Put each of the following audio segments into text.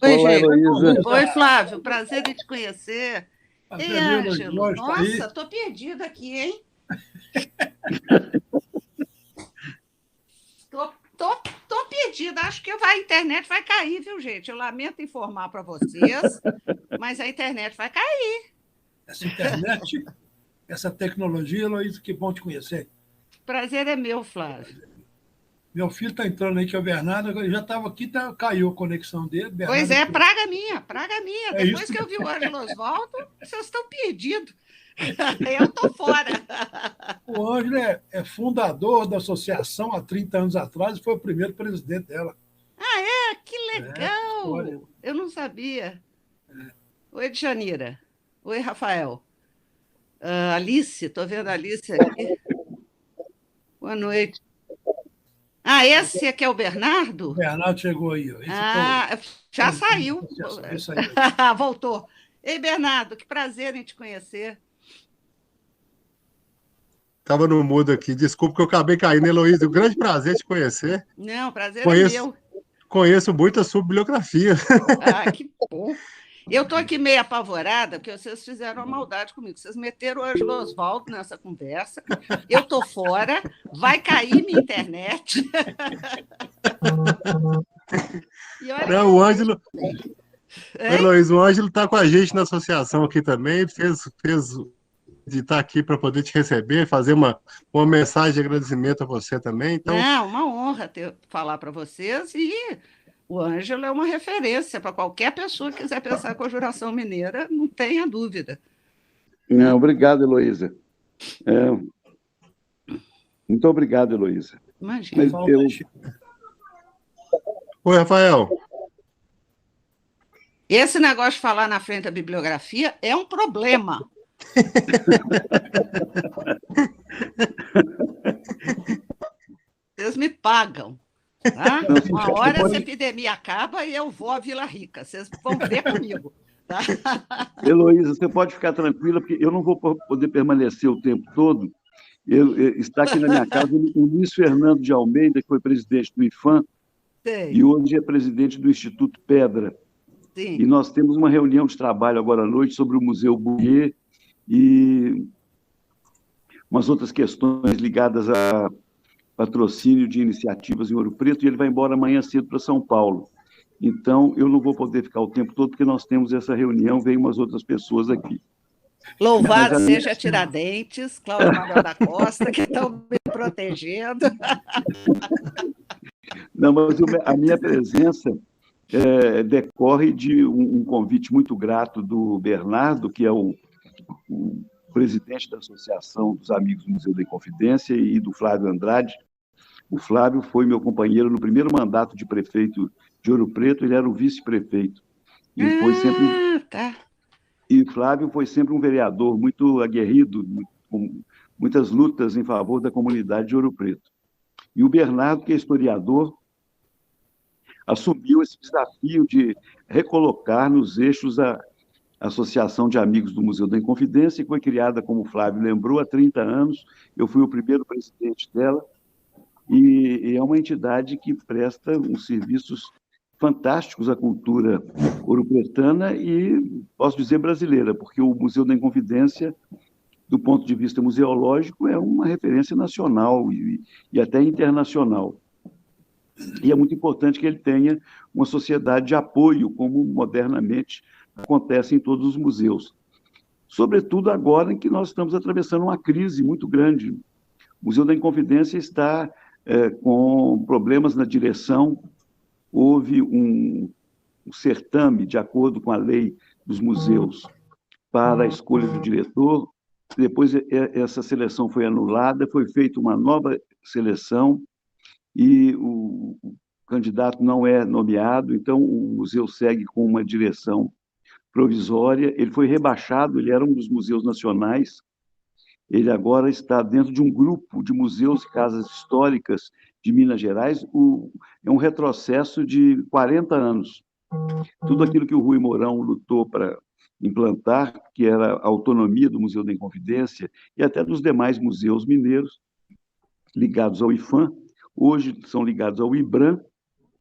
Oi, Olá, gente. Heloísa. Oi, Flávio. Prazer em te conhecer. A Ei, Fernanda Ângelo. Jorge está Nossa, aí. tô perdida aqui, hein? Tô, tô, tô perdida. Acho que a internet vai cair, viu, gente? Eu lamento informar para vocês, mas a internet vai cair. Essa internet, essa tecnologia, Heloísa, que bom te conhecer. Prazer é meu, Flávio. Meu filho está entrando aí, que é o Bernardo, ele já estava aqui, caiu a conexão dele. Pois Bernardo é, entrou. praga minha, praga minha. É isso. Depois que eu vi o Ângelo Osvaldo, vocês estão perdidos. Eu tô fora. O Ângelo é fundador da associação há 30 anos atrás e foi o primeiro presidente dela. Que É, história. legal! Eu não sabia. Oi, Djanira. Oi, Rafael. Alice, tô vendo a Alice aqui. Boa noite. Ah, esse aqui é o O Bernardo? Bernardo chegou aí. Ó. Esse que é o Já presidente da saiu. associação. Isso aí. Voltou. Ei, Bernardo, que prazer em te conhecer. Estava no mudo aqui. Desculpa que eu acabei caindo, Heloísa. Um grande prazer te conhecer. Não, prazer é Conheço, meu. conheço muito a sua bibliografia. Ah, que bom. Eu estou aqui meio apavorada, porque vocês fizeram uma maldade comigo. Vocês meteram o Ângelo Osvaldo nessa conversa. Eu estou fora, vai cair minha internet. E olha que Não, o Ângelo, hein? Heloísa, o Ângelo está com a gente na associação aqui também. Fez de estar aqui para poder te receber, fazer uma mensagem de agradecimento a você também. Então, Não, uma honra falar para vocês. E o Ângelo é uma referência para qualquer pessoa que quiser pensar conjuração mineira, não tenha dúvida. Né? Obrigado, Heloísa. Muito obrigado, Heloísa. Imagina. Mas eu, oi, Rafael. Esse negócio de falar na frente da bibliografia é um problema. Vocês me pagam. Tá? Uma hora essa epidemia acaba e eu vou à Vila Rica. Vocês vão ver comigo. Tá? Heloísa, você pode ficar tranquila, porque eu não vou poder permanecer o tempo todo. Está aqui na minha casa o Luiz Fernando de Almeida, que foi presidente do IFAM, e hoje é presidente do Instituto Pedra. Sim. E nós temos uma reunião de trabalho agora à noite sobre o Museu Bouyer e umas outras questões ligadas a patrocínio de iniciativas em Ouro Preto, e ele vai embora amanhã cedo para São Paulo. Então, eu não vou poder ficar o tempo todo, porque nós temos essa reunião, vem umas outras pessoas aqui. Louvado seja Tiradentes, Cláudio Manuel da Costa, que estão me protegendo. Não, mas a minha presença decorre de um convite muito grato do Bernardo, que é o presidente da Associação dos Amigos do Museu da Inconfidência, e do Flávio Andrade. O Flávio foi meu companheiro no primeiro mandato de prefeito de Ouro Preto, ele era o vice-prefeito. E foi sempre... Tá. E Flávio foi sempre um vereador muito aguerrido, com muitas lutas em favor da comunidade de Ouro Preto. E o Bernardo, que é historiador, assumiu esse desafio de recolocar nos eixos a Associação de Amigos do Museu da Inconfidência, que foi criada, como o Flávio lembrou, há 30 anos. Eu fui o primeiro presidente dela, e é uma entidade que presta uns serviços fantásticos à cultura ouropretana e, posso dizer, brasileira, porque o Museu da Inconfidência, do ponto de vista museológico, é uma referência nacional e até internacional. E é muito importante que ele tenha uma sociedade de apoio, como modernamente acontece em todos os museus. Sobretudo agora em que nós estamos atravessando uma crise muito grande. O Museu da Inconfidência está com problemas na direção. Houve um certame, de acordo com a lei dos museus, para a escolha do diretor. Depois, essa seleção foi anulada, foi feita uma nova seleção e o candidato não é nomeado, então o museu segue com uma direção provisória. Ele foi rebaixado, ele era um dos museus nacionais, ele agora está dentro de um grupo de museus e casas históricas de Minas Gerais. É um retrocesso de 40 anos. Tudo aquilo que o Rui Mourão lutou para implantar, que era a autonomia do Museu da Inconfidência e até dos demais museus mineiros ligados ao IFAM, hoje são ligados ao IBRAM,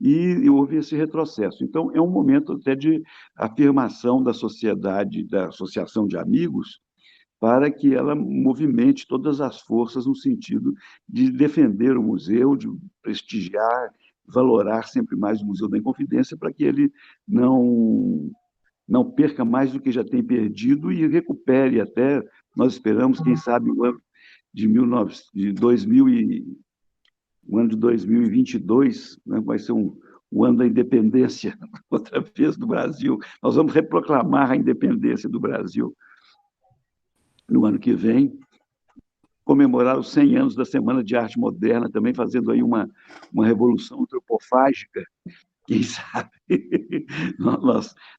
e houve esse retrocesso. Então, é um momento até de afirmação da sociedade, da associação de amigos, para que ela movimente todas as forças no sentido de defender o museu, de prestigiar, valorar sempre mais o Museu da Inconfidência, para que ele não perca mais do que já tem perdido e recupere até, nós esperamos, quem sabe, o ano de 2000 o ano de 2022, né, vai ser um ano da independência, outra vez, do Brasil. Nós vamos reproclamar a independência do Brasil no ano que vem, comemorar os 100 anos da Semana de Arte Moderna, também fazendo aí uma revolução antropofágica, quem sabe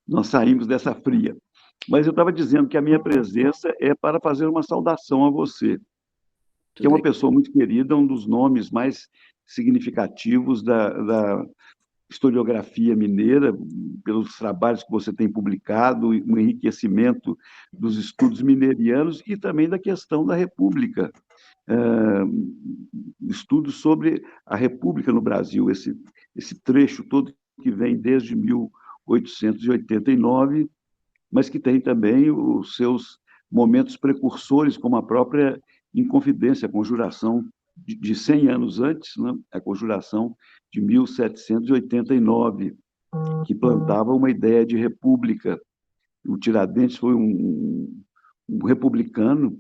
nós saímos dessa fria. Mas eu estava dizendo que a minha presença é para fazer uma saudação a você, que é uma pessoa muito querida, um dos nomes mais significativos da historiografia mineira, pelos trabalhos que você tem publicado, um enriquecimento dos estudos minerianos e também da questão da República, estudos sobre a República no Brasil, esse trecho todo que vem desde 1889, mas que tem também os seus momentos precursores, como a própria Inconfidência, a conjuração de 100 anos antes, né? A conjuração de 1789, que plantava uma ideia de república. O Tiradentes foi um republicano.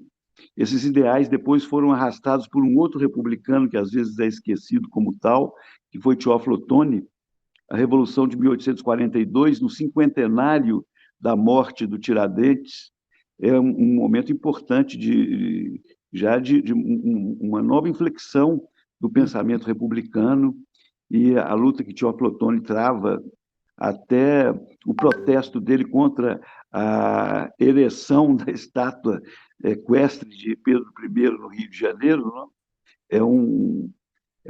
Esses ideais depois foram arrastados por um outro republicano, que às vezes é esquecido como tal, que foi Teófilo Otoni. A Revolução de 1842, no cinquentenário da morte do Tiradentes, é um momento importante de uma nova inflexão do pensamento republicano, e a luta que Teófilo Otoni trava até o protesto dele contra a ereção da estátua equestre de Pedro I no Rio de Janeiro, não? É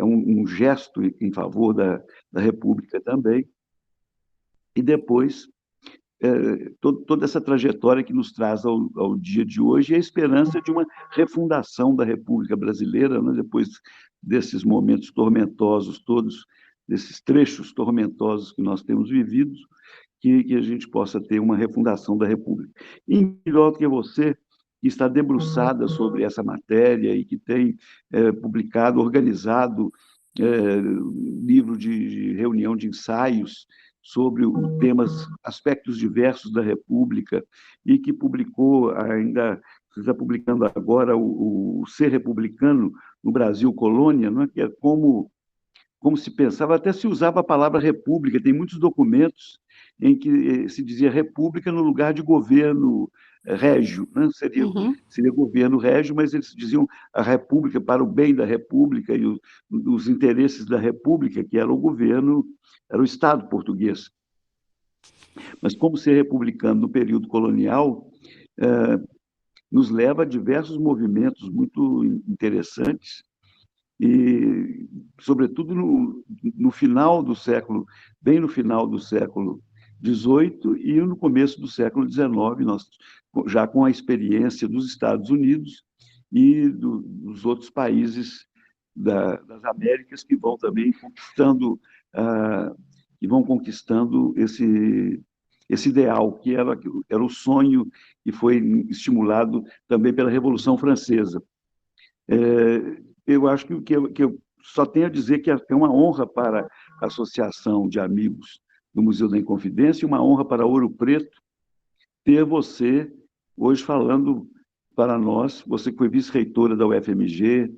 um gesto em favor da República também. E depois, toda essa trajetória que nos traz ao dia de hoje é a esperança de uma refundação da República Brasileira, né? Depois desses momentos tormentosos todos, desses trechos tormentosos que nós temos vivido, que a gente possa ter uma refundação da República. E melhor do que você, que está debruçada sobre essa matéria e que tem publicado, organizado livro de reunião de ensaios sobre temas, aspectos diversos da República, e que publicou ainda, está publicando agora o Ser Republicano no Brasil Colônia, não é? Que é como se pensava, até se usava a palavra república, tem muitos documentos em que se dizia república no lugar de governo régio, né? Seria governo régio, mas eles diziam a república para o bem da república e os interesses da república, que era o governo, era o Estado português. Mas como ser republicano no período colonial nos leva a diversos movimentos muito interessantes, e, sobretudo, no final do século, bem no final do século XVIII e no começo do século XIX, nós, já com a experiência dos Estados Unidos e dos outros países das Américas, que vão também conquistando esse ideal, que era o sonho que foi estimulado também pela Revolução Francesa. Eu acho que eu só tenho a dizer que é uma honra para a Associação de Amigos do Museu da Inconfidência e uma honra para Ouro Preto ter você hoje falando para nós, você que foi vice-reitora da UFMG,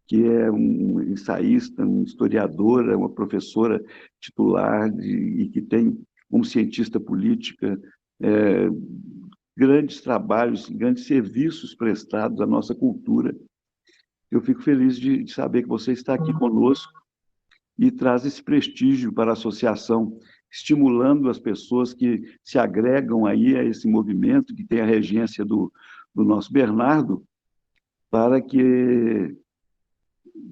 que é um ensaísta, uma historiadora, uma professora titular e que tem, como cientista política, grandes trabalhos, grandes serviços prestados à nossa cultura. Eu fico feliz de saber que você está aqui conosco e traz esse prestígio para a associação, estimulando as pessoas que se agregam aí a esse movimento, que tem a regência do nosso Bernardo, para que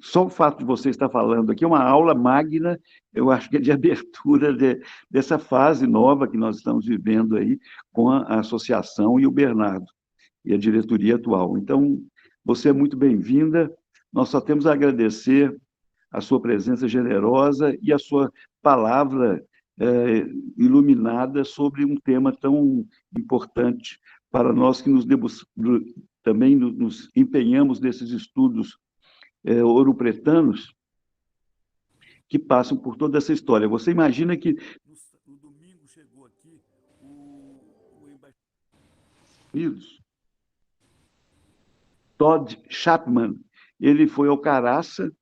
só o fato de você estar falando aqui é uma aula magna, eu acho que é de abertura dessa fase nova que nós estamos vivendo aí com a associação e o Bernardo, e a diretoria atual. Então, você é muito bem-vinda, nós só temos a agradecer a sua presença generosa e a sua palavra iluminada sobre um tema tão importante para nós que também nos empenhamos nesses estudos ouropretanos que passam por toda essa história. Você imagina que no domingo chegou aqui o embaixador dos Estados Unidos, Todd Chapman. Ele foi ao Caraça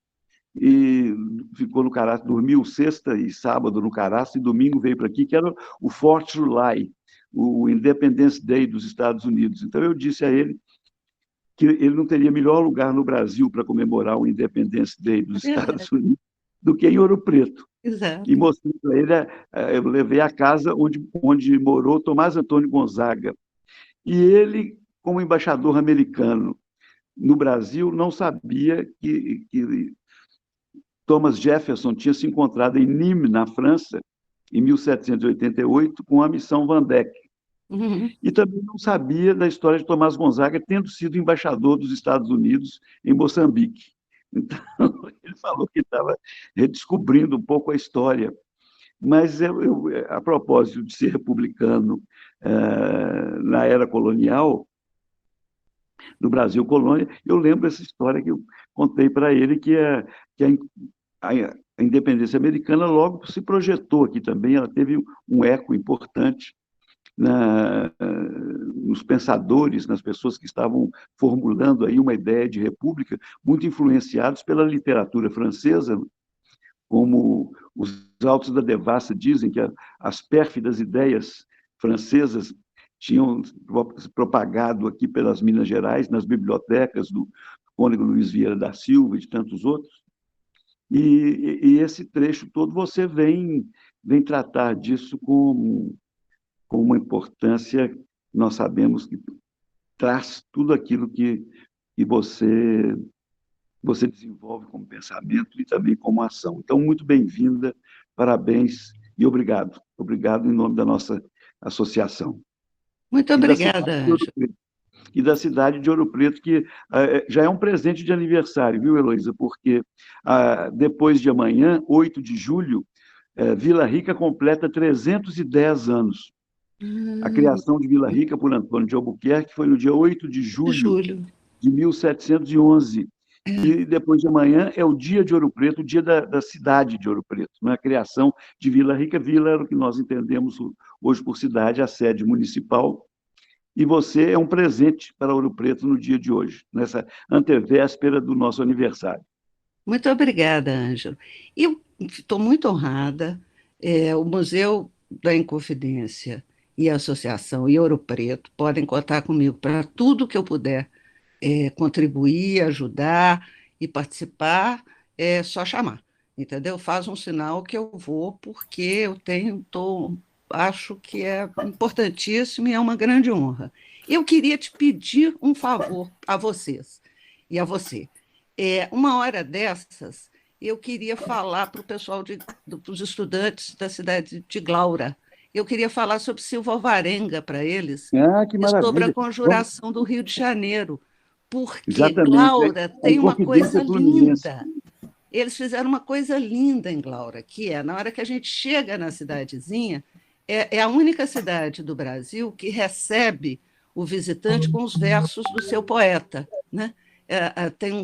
e ficou no Caraça, dormiu sexta e sábado no Caraça, e domingo veio para aqui, que era o 4th of July, o Independence Day dos Estados Unidos. Então, eu disse a ele que ele não teria melhor lugar no Brasil para comemorar o Independence Day dos Estados Unidos do que em Ouro Preto. Exato. E mostrei para ele, eu levei a casa onde morou Tomás Antônio Gonzaga. E ele, como embaixador americano no Brasil, não sabia que Thomas Jefferson tinha se encontrado em Nîmes, na França, em 1788, com a missão Van Dyck. Uhum. E também não sabia da história de Tomás Gonzaga tendo sido embaixador dos Estados Unidos em Moçambique. Então, ele falou que estava redescobrindo um pouco a história. Mas, a propósito de ser republicano na era colonial, no Brasil colônia, eu lembro essa história que eu contei para ele, que a independência americana logo se projetou aqui também, ela teve um eco importante nos pensadores, nas pessoas que estavam formulando aí uma ideia de república, muito influenciados pela literatura francesa, como os autos da Devassa dizem que as pérfidas ideias francesas tinham propagado aqui pelas Minas Gerais, nas bibliotecas do cônego Luiz Vieira da Silva e de tantos outros. E esse trecho todo você vem tratar disso com uma importância, nós sabemos que traz tudo aquilo que você desenvolve como pensamento e também como ação. Então, muito bem-vinda, parabéns e obrigado. Obrigado em nome da nossa associação. Muito obrigada, Ângelo. E da cidade de Ouro Preto, que já é um presente de aniversário, viu, Heloísa? Porque depois de amanhã, 8 de julho, Vila Rica completa 310 anos. A criação de Vila Rica por Antônio de Albuquerque foi no dia 8 de julho de 1711. E depois de amanhã é o dia de Ouro Preto, o dia da cidade de Ouro Preto, não é? A criação de Vila Rica. Vila era o que nós entendemos hoje por cidade, a sede municipal. E você é um presente para Ouro Preto no dia de hoje, nessa antevéspera do nosso aniversário. Muito obrigada, Ângelo. Eu estou muito honrada. O Museu da Inconfidência e a Associação e Ouro Preto podem contar comigo para tudo que eu puder contribuir, ajudar e participar, é só chamar, entendeu? Faz um sinal que eu vou, porque eu acho que é importantíssimo e é uma grande honra. Eu queria te pedir um favor a vocês e a você. Uma hora dessas, eu queria falar para o pessoal, dos estudantes da cidade de Glaura. Eu queria falar sobre Silva Alvarenga para eles, que maravilha. Sobre a conjuração do Rio de Janeiro, porque exatamente. Glaura tem uma coisa linda. Eles fizeram uma coisa linda em Glaura, que na hora que a gente chega na cidadezinha, é a única cidade do Brasil que recebe o visitante com os versos do seu poeta, né? Tem uma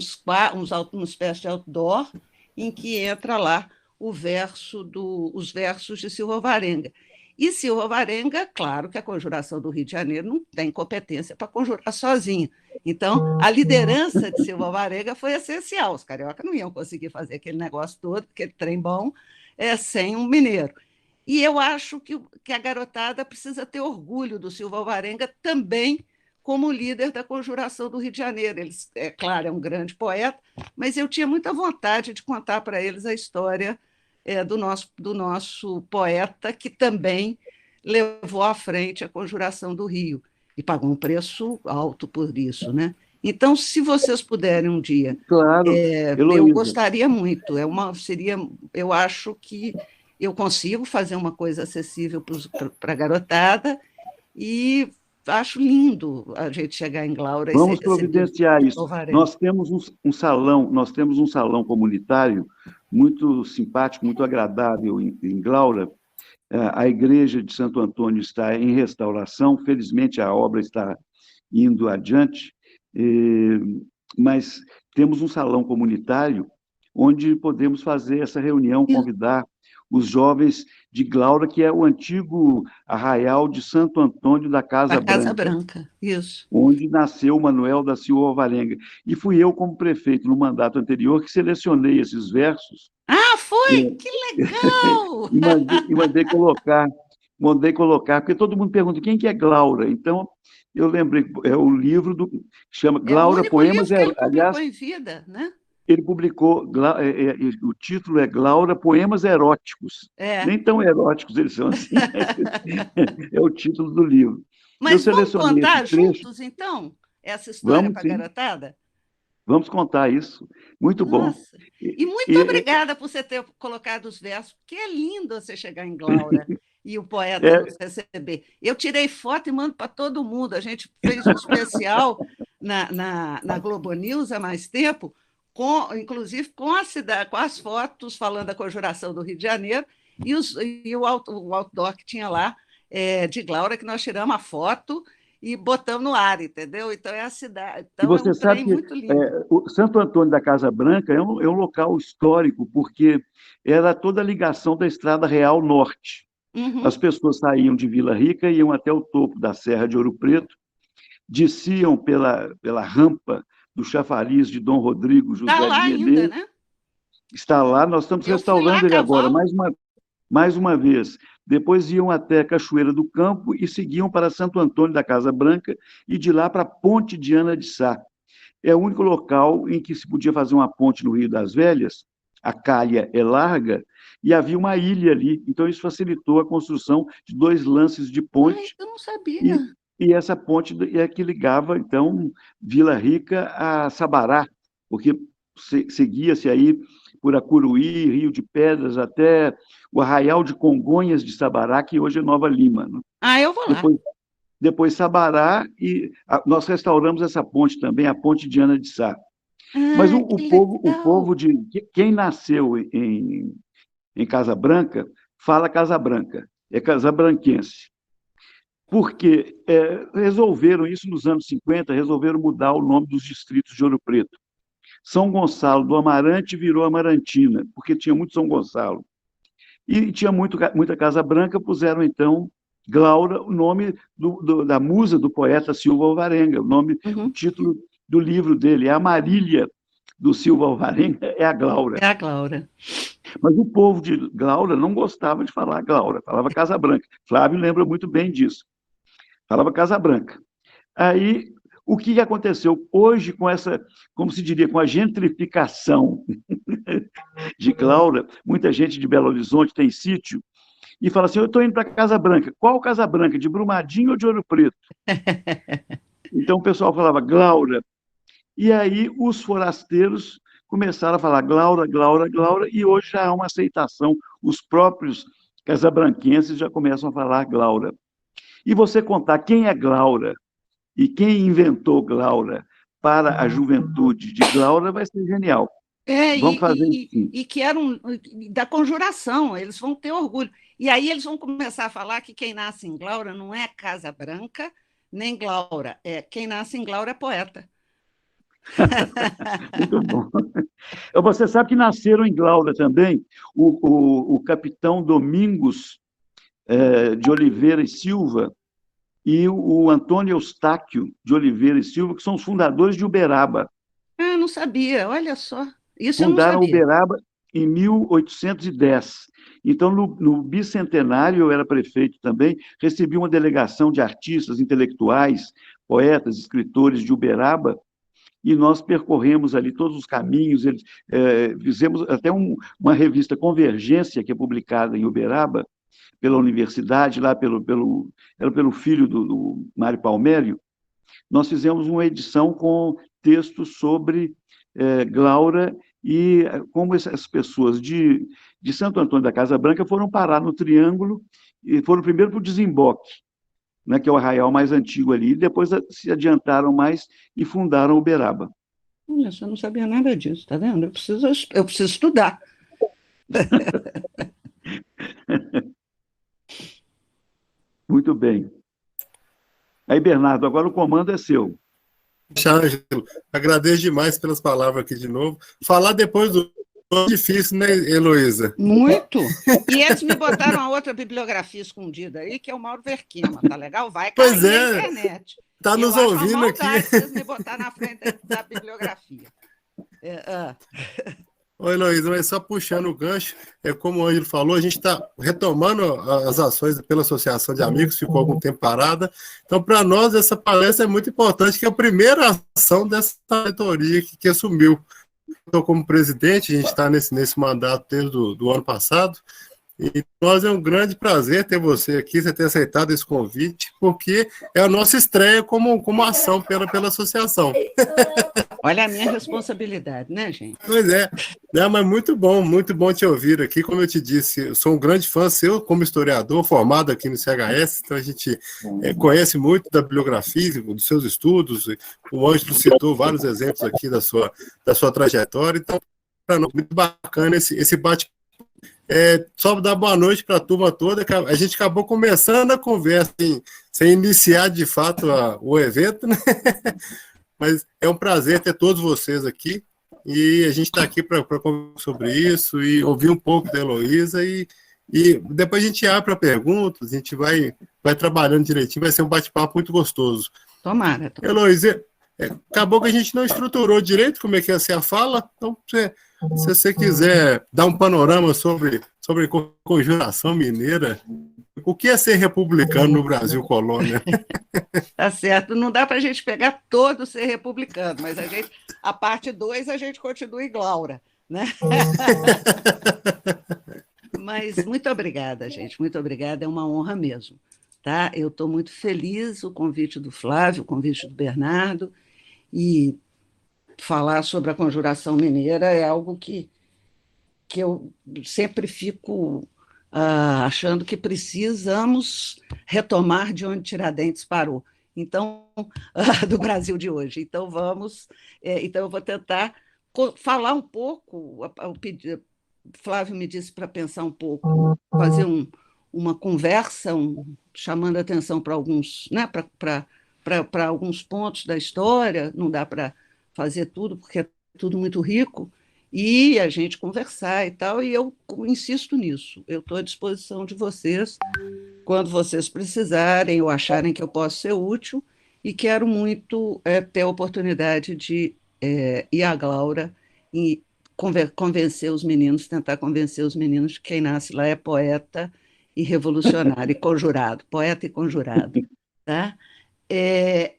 espécie de outdoor em que entra lá os versos de Silva Alvarenga. E Silva Alvarenga, claro que a conjuração do Rio de Janeiro não tem competência para conjurar sozinha. Então, a liderança de Silva Alvarenga foi essencial. Os cariocas não iam conseguir fazer aquele negócio todo, aquele trem bom, sem um mineiro. E eu acho que a garotada precisa ter orgulho do Silva Alvarenga também como líder da conjuração do Rio de Janeiro. Ele, claro, é um grande poeta, mas eu tinha muita vontade de contar para eles a história do nosso poeta, que também levou à frente a conjuração do Rio e pagou um preço alto por isso, né? Então, se vocês puderem um dia, claro, eu gostaria muito. Eu acho que eu consigo fazer uma coisa acessível para a garotada e acho lindo a gente chegar em Glaura. Vamos providenciar isso. Nós temos um salão comunitário muito simpático, muito agradável em Glaura. A igreja de Santo Antônio está em restauração, felizmente a obra está indo adiante, mas temos um salão comunitário onde podemos fazer essa reunião, convidar os jovens de Glaura, que é o antigo arraial de Santo Antônio da Casa Branca. Casa Branca, isso. Onde nasceu Manuel da Silva Alvarenga. E fui eu, como prefeito, no mandato anterior, que selecionei esses versos. Ah, foi? Que legal! Mandei colocar, porque todo mundo pergunta quem que é Glaura. Então, eu lembrei, é o livro que chama Glaura Poemas. Ele publicou em vida, né? Ele publicou, o título é Glaura Poemas Eróticos. Nem tão eróticos eles são assim, é o título do livro. Mas vamos contar juntos, então, essa história para a garotada? Vamos contar isso. Muito bom. E muito obrigada por você ter colocado os versos, porque é lindo você chegar em Glaura e o poeta nos receber. Eu tirei foto e mando para todo mundo. A gente fez um especial na Globo News há mais tempo, inclusive com as fotos falando da conjuração do Rio de Janeiro e o outdoor que tinha lá de Glaura, que nós tiramos a foto e botamos no ar, entendeu? Então é a cidade. Então, e você sabe que muito lindo. O Santo Antônio da Casa Branca é um local histórico, porque era toda a ligação da Estrada Real Norte. Uhum. As pessoas saíam de Vila Rica, iam até o topo da Serra de Ouro Preto, desciam pela rampa do chafariz de Dom Rodrigo José de Medeiros. Ainda, né? Está lá, nós estamos restaurando ele agora, mais uma vez. Depois iam até Cachoeira do Campo e seguiam para Santo Antônio da Casa Branca e de lá para a Ponte de Ana de Sá. É o único local em que se podia fazer uma ponte no Rio das Velhas. A calha é larga e havia uma ilha ali. Então, isso facilitou a construção de 2 lances de ponte. Ai, eu não sabia. E essa ponte é que ligava, então, Vila Rica a Sabará, porque seguia-se aí por Acuruí, Rio de Pedras, até o Arraial de Congonhas de Sabará, que hoje é Nova Lima. Né? Eu vou lá. Depois Sabará, e nós restauramos essa ponte também, a Ponte de Ana de Sá. Mas o povo de quem nasceu em Casa Branca, fala Casa Branca, é casabranquense. Porque resolveram isso nos anos 50, resolveram mudar o nome dos distritos de Ouro Preto. São Gonçalo do Amarante virou Amarantina, porque tinha muito São Gonçalo. E tinha muita Casa Branca, puseram, então, Glaura, o nome da musa do poeta Silva Alvarenga, o título do livro dele, é a Marília do Silva Alvarenga, é a Glaura. É a Glaura. Mas o povo de Glaura não gostava de falar Glaura, falava Casa Branca. Flávio lembra muito bem disso. Falava Casa Branca. Aí, o que aconteceu hoje com essa, como se diria, com a gentrificação de Glaura? Muita gente de Belo Horizonte tem sítio e fala assim, eu estou indo para Casa Branca. Qual Casa Branca? De Brumadinho ou de Ouro Preto? Então o pessoal falava Glaura. E aí os forasteiros começaram a falar Glaura, Glaura, Glaura, e hoje já há uma aceitação. Os próprios casabranquenses já começam a falar Glaura. E você contar quem é Glaura e quem inventou Glaura para a juventude de Glaura vai ser genial. Vamos fazer isso. E que eram da conjuração, eles vão ter orgulho. E aí eles vão começar a falar que quem nasce em Glaura não é Casa Branca, nem Glaura. Quem nasce em Glaura é poeta. Muito bom. Você sabe que nasceram em Glaura também o capitão Domingos de Oliveira e Silva e o Antônio Eustáquio de Oliveira e Silva, que são os fundadores de Uberaba. Não sabia, olha só. Isso Fundaram eu não sabia. Uberaba em 1810. Então, no bicentenário, eu era prefeito também, recebi uma delegação de artistas, intelectuais, poetas, escritores de Uberaba, e nós percorremos ali todos os caminhos, fizemos até uma revista Convergência, que é publicada em Uberaba, pela universidade, lá era pelo filho do Mário Palmério. Nós fizemos uma edição com textos sobre Glaura e como essas pessoas de Santo Antônio da Casa Branca foram parar no Triângulo e foram primeiro para o Desemboque, né, que é o arraial mais antigo ali, e depois se adiantaram mais e fundaram Uberaba. Olha, eu não sabia nada disso, tá vendo? Eu preciso estudar. Muito bem. Aí, Bernardo, agora o comando é seu. Ângelo, agradeço demais pelas palavras aqui de novo. Falar depois do é difícil, né, Heloísa? Muito. E eles me botaram a outra bibliografia escondida aí, que é o Mauro Verquema, tá legal? Vai cair Pois na é, internet. tá nos ouvindo aqui. Vocês me botar na frente da bibliografia. Oi, Heloísa, mas só puxando o gancho, como o Ângelo falou, a gente está retomando as ações pela Associação de Amigos, ficou algum tempo parada. Então, para nós, essa palestra é muito importante, que é a primeira ação dessa diretoria que assumiu. Estou como presidente, a gente está nesse mandato desde do ano passado, e nós é um grande prazer ter você aqui, você ter aceitado esse convite, porque é a nossa estreia como ação pela associação. Olha a minha responsabilidade, né, gente? Pois é, mas muito bom te ouvir aqui. Como eu te disse, eu sou um grande fã seu como historiador, formado aqui no CHS, então a gente conhece muito da bibliografia, dos seus estudos. O Ângelo citou vários exemplos aqui da sua trajetória, então, para nós, muito bacana esse bate-papo. Só dar boa noite para a turma toda. A gente acabou começando a conversa sem iniciar de fato o evento, né? Mas é um prazer ter todos vocês aqui, e a gente está aqui para conversar sobre isso e ouvir um pouco da Heloísa, e depois a gente abre para perguntas, a gente vai trabalhando direitinho, vai ser um bate-papo muito gostoso. Tomara. Heloísa, acabou que a gente não estruturou direito como é que ia ser a fala, então se você quiser dar um panorama sobre conjuração mineira, o que é ser republicano no Brasil colônia? Tá certo, não dá para a gente pegar todo ser republicano, mas a parte 2 a gente continua em Glaura, né? Mas muito obrigada, gente, muito obrigada, é uma honra mesmo, tá? Eu estou muito feliz, o convite do Flávio, o convite do Bernardo, e falar sobre a conjuração mineira é algo que eu sempre fico achando que precisamos retomar de onde Tiradentes parou. Então, do Brasil de hoje. Então, então eu vou tentar falar um pouco. Flávio me disse para pensar um pouco, fazer uma conversa, chamando a atenção para alguns, né, para alguns pontos da história. Não dá para fazer tudo, porque é tudo muito rico, e a gente conversar e tal, e eu insisto nisso. Eu estou à disposição de vocês quando vocês precisarem ou acharem que eu posso ser útil, e quero muito ter a oportunidade de ir à Glaura e convencer os meninos, tentar convencer os meninos que quem nasce lá é poeta e revolucionário, e conjurado, poeta e conjurado. Tá?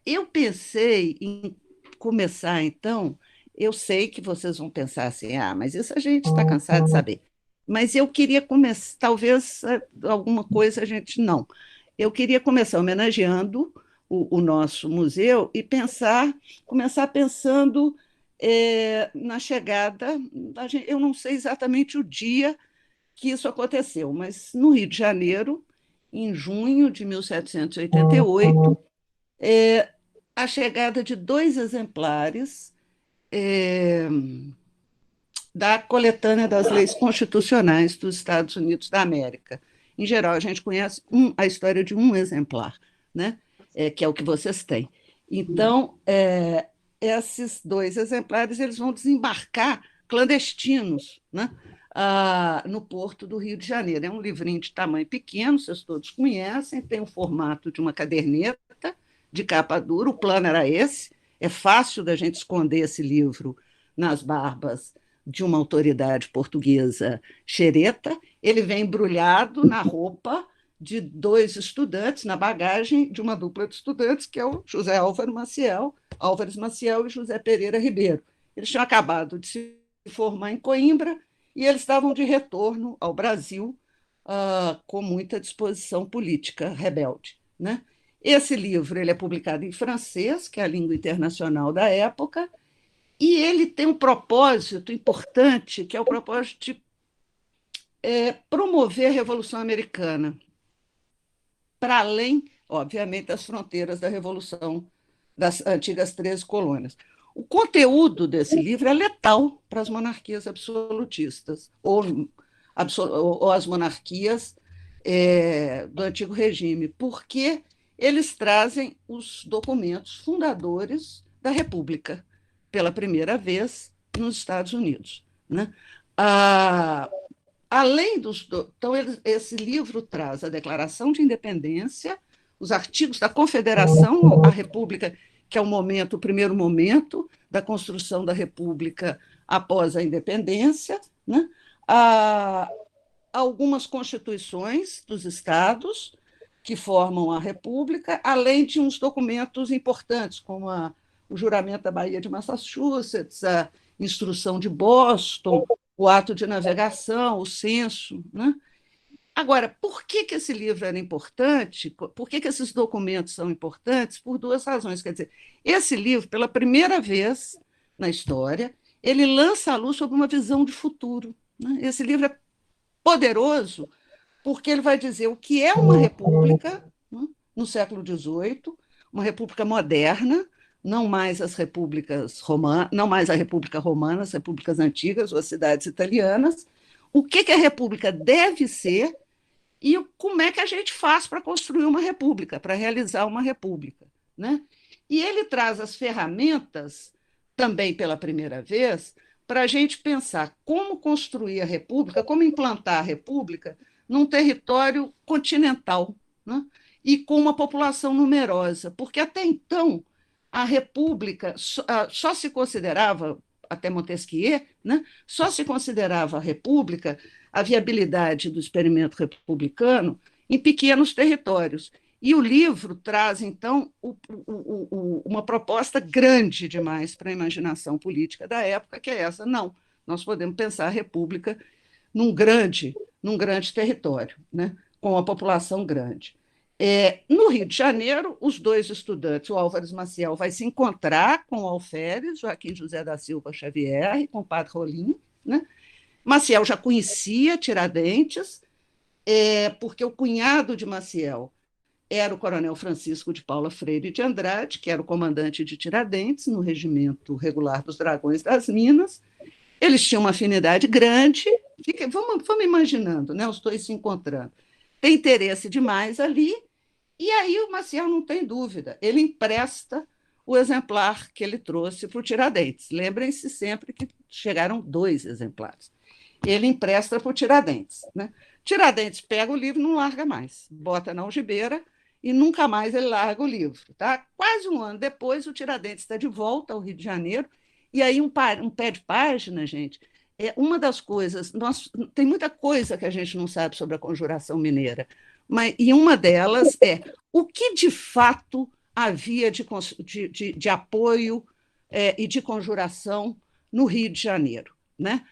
Eu pensei em começar, então. Eu sei que vocês vão pensar assim, mas isso a gente está cansado de saber. Mas eu queria começar, talvez alguma coisa a gente não. Eu queria começar homenageando o nosso museu e começar pensando na chegada. Eu não sei exatamente o dia que isso aconteceu, mas no Rio de Janeiro, em junho de 1788, a chegada de 2 exemplares da coletânea das leis constitucionais dos Estados Unidos da América. Em geral, a gente conhece a história de um exemplar, né? Que é o que vocês têm. Então, esses 2 exemplares eles vão desembarcar clandestinos, né? No porto do Rio de Janeiro. É um livrinho de tamanho pequeno, vocês todos conhecem, tem o formato de uma caderneta de capa dura, o plano era esse. É fácil da gente esconder esse livro nas barbas de uma autoridade portuguesa xereta. Ele vem embrulhado na roupa de 2 estudantes, na bagagem de uma dupla de estudantes, que é o José Álvares Maciel e José Pereira Ribeiro. Eles tinham acabado de se formar em Coimbra e eles estavam de retorno ao Brasil com muita disposição política rebelde, né? Esse livro ele é publicado em francês, que é a língua internacional da época, e ele tem um propósito importante, que é o propósito de promover a Revolução Americana, para além, obviamente, das fronteiras da Revolução das antigas 13 colônias. O conteúdo desse livro é letal para as monarquias absolutistas, ou ou as monarquias do antigo regime, porque eles trazem os documentos fundadores da República, pela primeira vez nos Estados Unidos. Né? Além dos. Então, esse livro traz a Declaração de Independência, os artigos da Confederação, a República, que é o primeiro momento da construção da República após a independência, né? Algumas constituições dos estados que formam a República, além de uns documentos importantes, como o juramento da Baía de Massachusetts, a Instrução de Boston, o Ato de Navegação, o Censo. Né? Agora, por que esse livro era importante? Por que esses documentos são importantes? Por duas razões. Quer dizer, esse livro, pela primeira vez na história, ele lança a luz sobre uma visão de futuro. Né? Esse livro é poderoso porque ele vai dizer o que é uma república, né, no século XVIII, uma república moderna, não mais as repúblicas romanas, não mais a República Romana, as repúblicas antigas ou as cidades italianas, o que a república deve ser e como é que a gente faz para construir uma república, para realizar uma república. Né? E ele traz as ferramentas, também pela primeira vez, para a gente pensar como construir a república, como implantar a república num território continental, né? E com uma população numerosa, porque até então a república só se considerava, até Montesquieu, né? Só se considerava a república, a viabilidade do experimento republicano, em pequenos territórios. E o livro traz, então, uma proposta grande demais para a imaginação política da época, que é essa. Não, nós podemos pensar a república num grande território, né, com uma população grande. No Rio de Janeiro, os dois estudantes, o Álvares Maciel vai se encontrar com o alferes, Joaquim José da Silva Xavier, e com o padre Rolim. Né? Maciel já conhecia Tiradentes, porque o cunhado de Maciel era o coronel Francisco de Paula Freire de Andrade, que era o comandante de Tiradentes, no Regimento Regular dos Dragões das Minas. Eles tinham uma afinidade grande. Vamos imaginando, né, os dois se encontrando. Tem interesse demais ali, e aí o Maciel não tem dúvida. Ele empresta o exemplar que ele trouxe para o Tiradentes. Lembrem-se sempre que chegaram 2 exemplares. Ele empresta para o Tiradentes. Né? Tiradentes pega o livro e não larga mais. Bota na algibeira e nunca mais ele larga o livro. Tá? Quase um ano depois, o Tiradentes está de volta ao Rio de Janeiro, e aí um pé de página, gente, uma das coisas... tem muita coisa que a gente não sabe sobre a Conjuração Mineira, e uma delas é o que, de fato, havia de apoio e de conjuração no Rio de Janeiro. Né?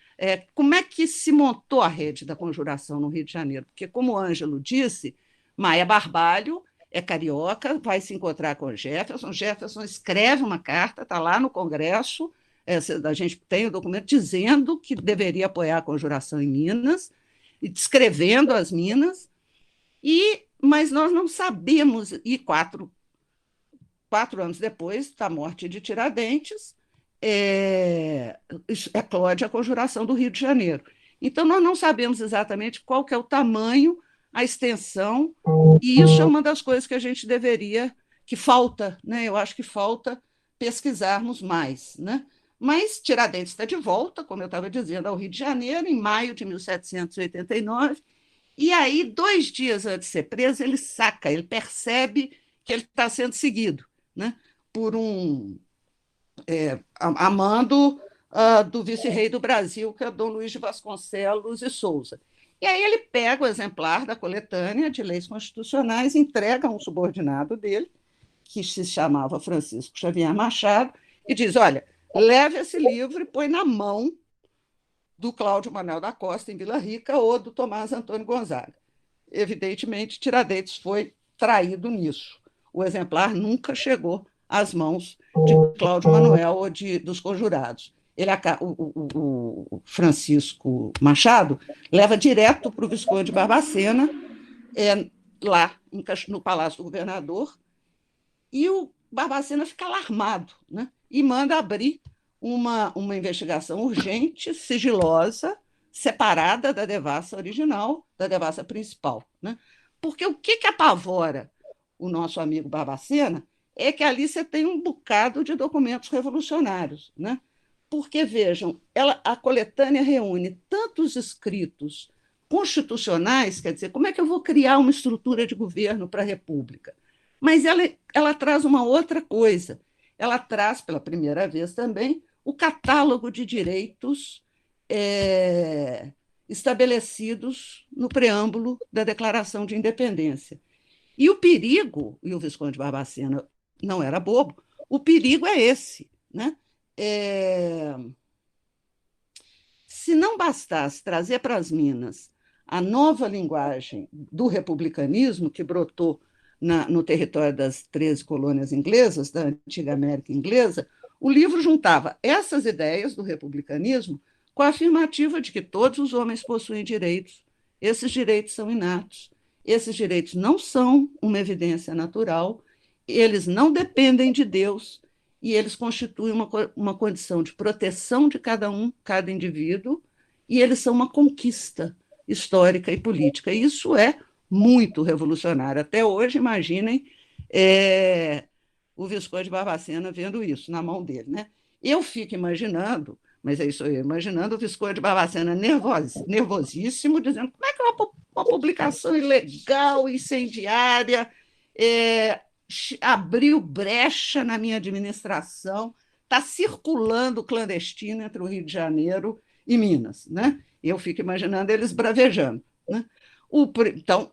Como é que se montou a rede da conjuração no Rio de Janeiro? Porque, como o Ângelo disse, Maia Barbalho é carioca, vai se encontrar com Jefferson. Jefferson escreve uma carta, está lá no Congresso, a gente tem o documento dizendo que deveria apoiar a conjuração em Minas, e descrevendo as Minas, mas nós não sabemos, e 4 anos depois da morte de Tiradentes, eclode a conjuração do Rio de Janeiro. Então, nós não sabemos exatamente qual que é o tamanho, a extensão, e isso é uma das coisas que a gente que falta, né? Eu acho que falta pesquisarmos mais. Né? Mas Tiradentes está de volta, como eu estava dizendo, ao Rio de Janeiro, em maio de 1789, e aí, 2 dias antes de ser preso, ele percebe que ele está sendo seguido, né? Por a mando do vice-rei do Brasil, que é Dom Luís de Vasconcelos e Souza. E aí ele pega o exemplar da coletânea de leis constitucionais, entrega a um subordinado dele, que se chamava Francisco Xavier Machado, e diz, olha, leve esse livro e põe na mão do Cláudio Manuel da Costa, em Vila Rica, ou do Tomás Antônio Gonzaga. Evidentemente, Tiradentes foi traído nisso. O exemplar nunca chegou às mãos de Cláudio Manuel ou dos conjurados. O Francisco Machado leva direto para o Visconde Barbacena, lá no Palácio do Governador, e o Barbacena fica alarmado, né? E manda abrir uma investigação urgente, sigilosa, separada da devassa original, da devassa principal, né? Porque o que apavora o nosso amigo Barbacena é que ali você tem um bocado de documentos revolucionários, né? Porque, vejam, a coletânea reúne tantos escritos constitucionais, quer dizer, como é que eu vou criar uma estrutura de governo para a República? Mas ela traz uma outra coisa. Ela traz, pela primeira vez também, o catálogo de direitos estabelecidos no preâmbulo da Declaração de Independência. E o perigo, e o Visconde Barbacena não era bobo, o perigo é esse, né? Se não bastasse trazer para as Minas a nova linguagem do republicanismo que brotou no território das 13 colônias inglesas, da antiga América inglesa, o livro juntava essas ideias do republicanismo com a afirmativa de que todos os homens possuem direitos, esses direitos são inatos, esses direitos não são uma evidência natural, eles não dependem de Deus e eles constituem uma condição de proteção de cada indivíduo, e eles são uma conquista histórica e política. E isso é muito revolucionário. Até hoje, imaginem o Visconde Barbacena vendo isso na mão dele, né? Eu fico imaginando, mas é isso aí, imaginando o Visconde Barbacena nervosíssimo, dizendo como é que uma publicação ilegal, incendiária, abriu brecha na minha administração, está circulando clandestino entre o Rio de Janeiro e Minas, né? Eu fico imaginando eles bravejando, né? Então,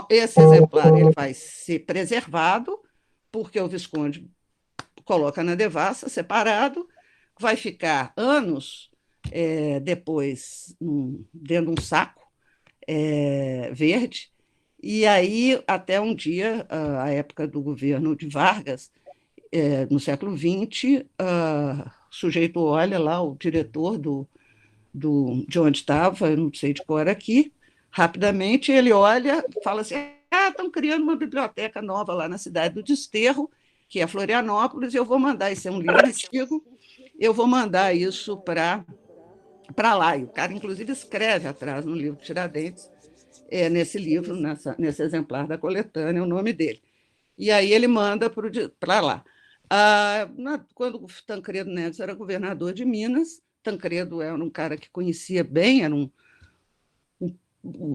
esse exemplar ele vai ser preservado, porque o Visconde coloca na devassa, separado, vai ficar anos depois dentro de um saco verde, e aí até um dia, a época do governo de Vargas, no século XX, o sujeito olha lá, o diretor de onde estava, eu não sei de cor aqui, rapidamente ele olha, fala assim, estão criando uma biblioteca nova lá na cidade do Desterro, que é Florianópolis, e eu vou mandar, isso é um livro antigo, eu vou mandar isso para lá. E o cara, inclusive, escreve atrás no livro Tiradentes, nesse livro, nesse exemplar da coletânea, o nome dele. E aí ele manda para lá. Quando o Tancredo Neves era governador de Minas, Tancredo era um cara que conhecia bem, era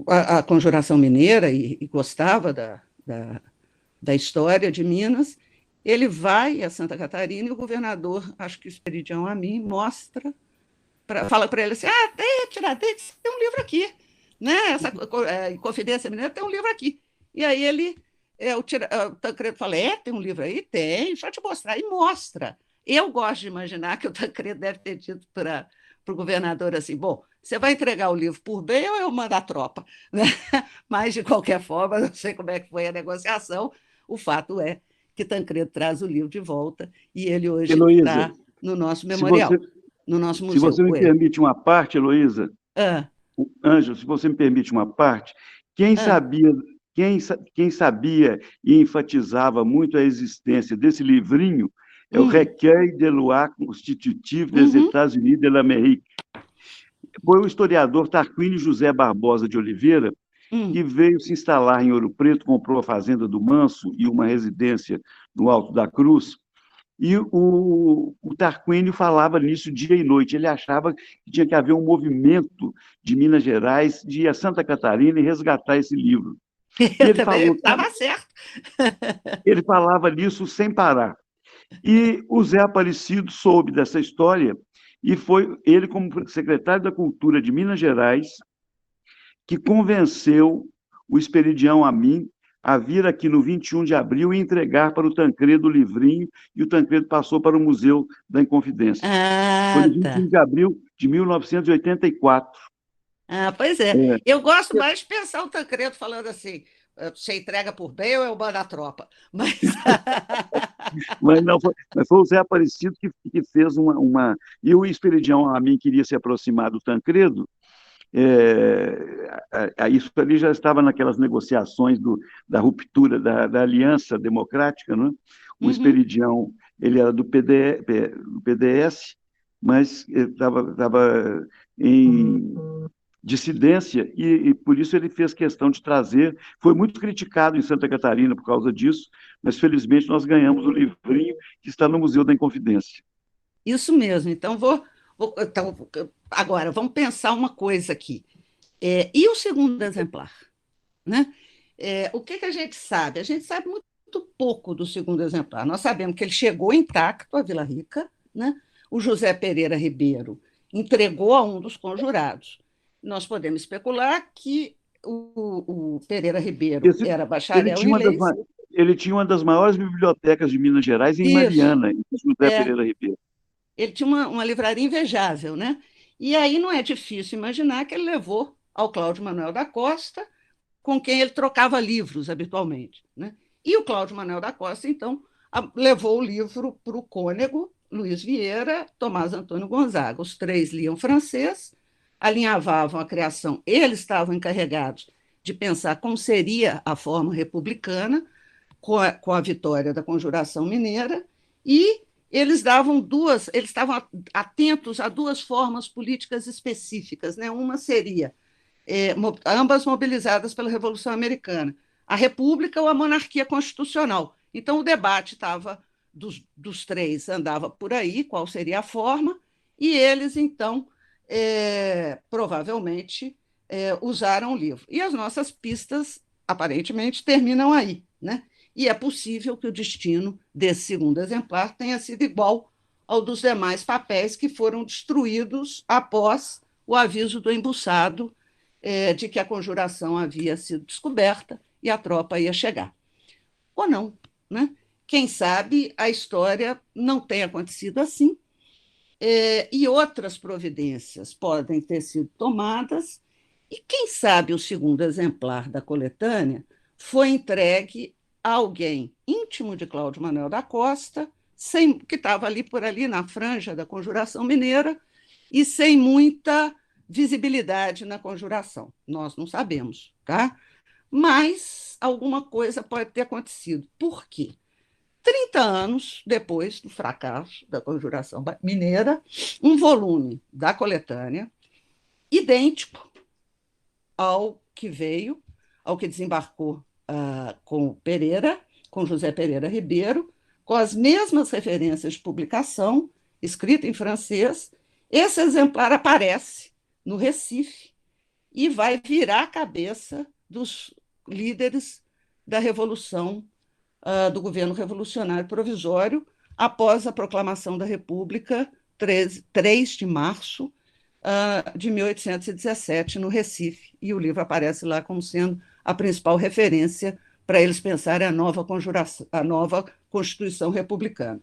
a Conjuração Mineira e gostava da história de Minas. Ele vai a Santa Catarina e o governador, acho que o Esperidião Amin, fala para ele assim, Tiradentes, tem um livro aqui, né? Essa Confidência Mineira tem um livro aqui. E aí o Tancredo fala, tem um livro aí? Tem, deixa eu te mostrar. E mostra. Eu gosto de imaginar que o Tancredo deve ter dito para o governador assim, bom, você vai entregar o livro por bem ou eu mando a tropa? Né? Mas, de qualquer forma, não sei como é que foi a negociação, o fato é que Tancredo traz o livro de volta e ele hoje está no nosso memorial, no nosso museu. Se você me permite uma parte, Heloísa, Ângelo, se você me permite uma parte, quem sabia e enfatizava muito a existência desse livrinho é o Recueil de Lois Constitutives des États-Unis de l'Amérique. Foi o historiador Tarquínio José Barbosa de Oliveira, que veio se instalar em Ouro Preto, comprou a fazenda do Manso e uma residência no Alto da Cruz, e o Tarquínio falava nisso dia e noite. Ele achava que tinha que haver um movimento de Minas Gerais de ir a Santa Catarina e resgatar esse livro. Ele também estava certo. Ele falava nisso sem parar. E o Zé Aparecido soube dessa história e foi ele, como secretário da Cultura de Minas Gerais, que convenceu o Esperidião Amin a vir aqui no 21 de abril e entregar para o Tancredo o livrinho, e o Tancredo passou para o Museu da Inconfidência. Foi no 21 de abril de 1984. Pois é. Eu gosto mais de pensar o Tancredo falando assim, você entrega por bem ou eu mando a tropa? Mas foi o Zé Aparecido que fez uma... E o Esperidião Amin queria se aproximar do Tancredo, isso ali já estava naquelas negociações da ruptura da Aliança Democrática, né? O Esperidião, ele era do PDS, mas estava em dissidência, e por isso ele fez questão de trazer. Foi muito criticado em Santa Catarina por causa disso, mas felizmente nós ganhamos o livrinho que está no Museu da Inconfidência. Isso mesmo. Então, então, agora, vamos pensar uma coisa aqui. E o segundo exemplar? Né? O que a gente sabe? A gente sabe muito pouco do segundo exemplar. Nós sabemos que ele chegou intacto à Vila Rica, né? O José Pereira Ribeiro entregou a um dos conjurados. Nós podemos especular que o Pereira Ribeiro era bacharel em leis. Ele tinha uma das maiores bibliotecas de Minas Gerais, em Mariana, em José Pereira Ribeiro. Ele tinha uma livraria invejável, né? E aí não é difícil imaginar que ele levou ao Cláudio Manuel da Costa, com quem ele trocava livros habitualmente, né? E o Cláudio Manuel da Costa, então, levou o livro para o cônego Luiz Vieira, Tomás Antônio Gonzaga. Os três liam francês, alinhavavam a criação, eles estavam encarregados de pensar como seria a forma republicana com a vitória da Conjuração Mineira, e eles estavam atentos a duas formas políticas específicas, né? Uma seria ambas mobilizadas pela Revolução Americana, a República ou a monarquia constitucional. Então, o debate estava dos três, andava por aí, qual seria a forma, e eles, então, provavelmente, usaram o livro. E as nossas pistas, aparentemente, terminam aí, né? E é possível que o destino desse segundo exemplar tenha sido igual ao dos demais papéis que foram destruídos após o aviso do embuçado de que a conjuração havia sido descoberta e a tropa ia chegar. Ou não, né? Quem sabe a história não tenha acontecido assim, e outras providências podem ter sido tomadas, e quem sabe o segundo exemplar da coletânea foi entregue a alguém íntimo de Cláudio Manuel da Costa, que estava ali por ali na franja da Conjuração Mineira e sem muita visibilidade na conjuração. Nós não sabemos, tá? Mas alguma coisa pode ter acontecido. Por quê? 30 anos depois do fracasso da Conjuração Mineira, um volume da coletânea, idêntico ao que desembarcou com Pereira, com José Pereira Ribeiro, com as mesmas referências de publicação, escrita em francês. Esse exemplar aparece no Recife e vai virar a cabeça dos líderes da Revolução, do governo revolucionário provisório, após a proclamação da República, 3 de março de 1817, no Recife. E o livro aparece lá como sendo a principal referência para eles pensarem a nova Constituição Republicana.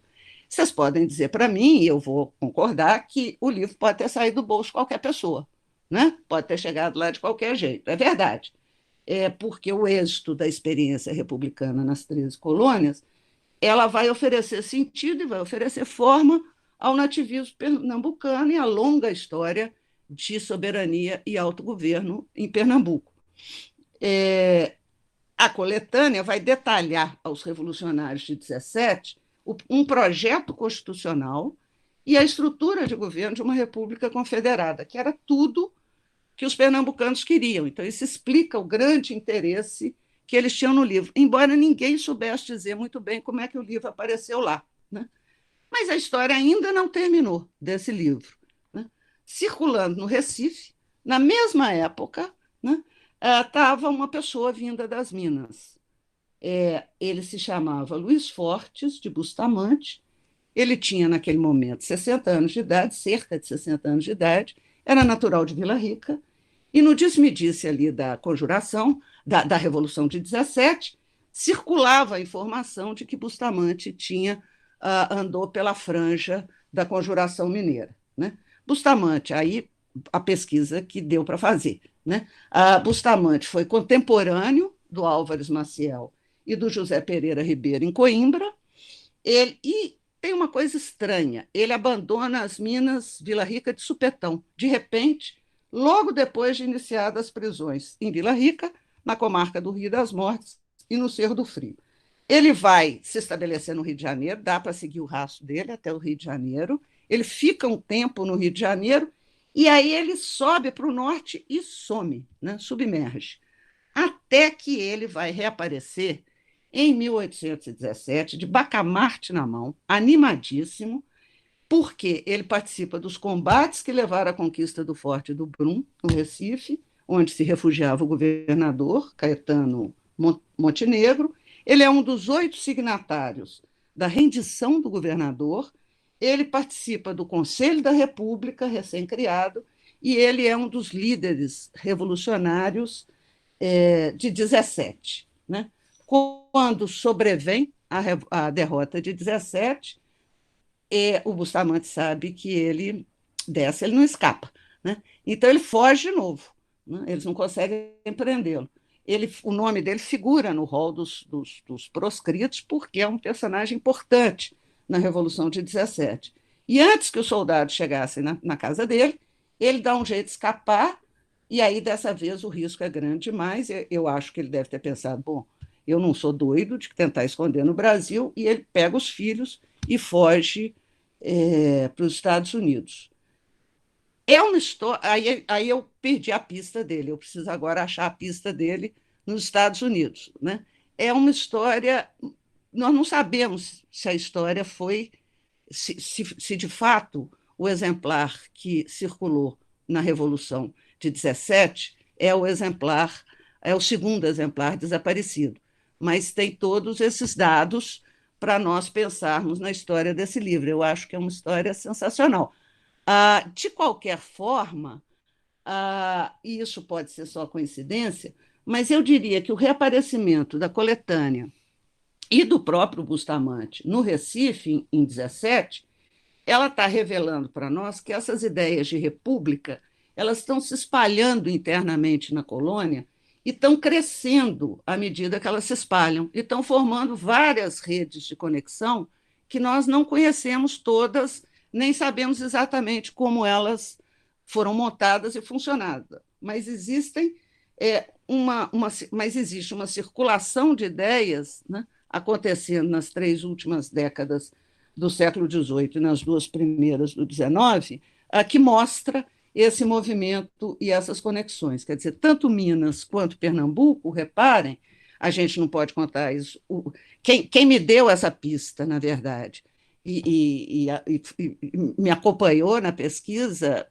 Vocês podem dizer para mim, e eu vou concordar, que o livro pode ter saído do bolso de qualquer pessoa, né? Pode ter chegado lá de qualquer jeito. É verdade. Porque o êxito da experiência republicana nas 13 colônias, ela vai oferecer sentido e vai oferecer forma ao nativismo pernambucano e à longa história de soberania e autogoverno em Pernambuco. A coletânea vai detalhar aos revolucionários de 17 um projeto constitucional e a estrutura de governo de uma república confederada, que era tudo que os pernambucanos queriam. Então, isso explica o grande interesse que eles tinham no livro, embora ninguém soubesse dizer muito bem como é que o livro apareceu lá, né? Mas a história ainda não terminou desse livro, né? Circulando no Recife, na mesma época, né, estava uma pessoa vinda das Minas. Ele se chamava Luiz Fortes, de Bustamante. Ele tinha, naquele momento, 60 anos de idade, cerca de 60 anos de idade, era natural de Vila Rica, e no disse-me-disse ali da conjuração, da Revolução de 17, circulava a informação de que Bustamante andou pela franja da Conjuração Mineira, né? Bustamante, aí a pesquisa que deu para fazer, né? Bustamante foi contemporâneo do Álvares Maciel e do José Pereira Ribeiro em Coimbra, e tem uma coisa estranha, ele abandona as Minas Vila Rica de supetão, de repente, logo depois de iniciadas as prisões em Vila Rica, na comarca do Rio das Mortes e no Cerro do Frio. Ele vai se estabelecer no Rio de Janeiro, dá para seguir o rastro dele até o Rio de Janeiro, ele fica um tempo no Rio de Janeiro, e aí ele sobe para o norte e some, né? Submerge. Até que ele vai reaparecer em 1817, de bacamarte na mão, animadíssimo, porque ele participa dos combates que levaram à conquista do Forte do Brum, no Recife, onde se refugiava o governador Caetano Montenegro. Ele é um dos 8 signatários da rendição do governador, ele participa do Conselho da República, recém-criado, e ele é um dos líderes revolucionários de 17. Né? Quando sobrevém a derrota de 17, o Bustamante sabe que ele não escapa. Né? Então ele foge de novo. Né? Eles não conseguem prendê-lo. O nome dele figura no rol dos proscritos, porque é um personagem importante na Revolução de 17. E antes que os soldados chegassem na casa dele, ele dá um jeito de escapar, e aí, dessa vez, o risco é grande demais. Eu acho que ele deve ter pensado, bom, eu não sou doido de tentar esconder no Brasil, e ele pega os filhos e foge para os Estados Unidos. É uma história. Aí eu perdi a pista dele, eu preciso agora achar a pista dele nos Estados Unidos. Né? É uma história. Nós não sabemos se a história foi. Se de fato o exemplar que circulou na Revolução de 17 é o segundo exemplar desaparecido. Mas tem todos esses dados para nós pensarmos na história desse livro. Eu acho que é uma história sensacional. De qualquer forma, e isso pode ser só coincidência, mas eu diria que o reaparecimento da coletânea e do próprio Bustamante no Recife, em 17, ela está revelando para nós que essas ideias de república elas estão se espalhando internamente na colônia e estão crescendo à medida que elas se espalham, e estão formando várias redes de conexão que nós não conhecemos todas, nem sabemos exatamente como elas foram montadas e funcionaram. Mas existe uma circulação de ideias, né, acontecendo nas 3 últimas décadas do século XVIII e nas 2 primeiras do XIX, que mostra esse movimento e essas conexões. Quer dizer, tanto Minas quanto Pernambuco, reparem, a gente não pode contar isso. Quem me deu essa pista, na verdade, e me acompanhou na pesquisa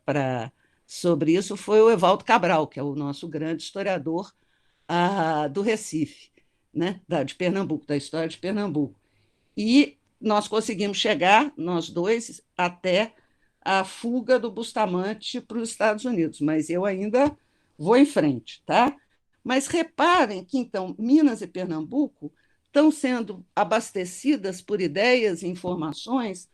sobre isso foi o Evaldo Cabral, que é o nosso grande historiador do Recife, né, de Pernambuco, da história de Pernambuco. E nós conseguimos chegar, nós dois, até a fuga do Bustamante para os Estados Unidos, mas eu ainda vou em frente. Tá? Mas reparem que, então, Minas e Pernambuco estão sendo abastecidas por ideias e informações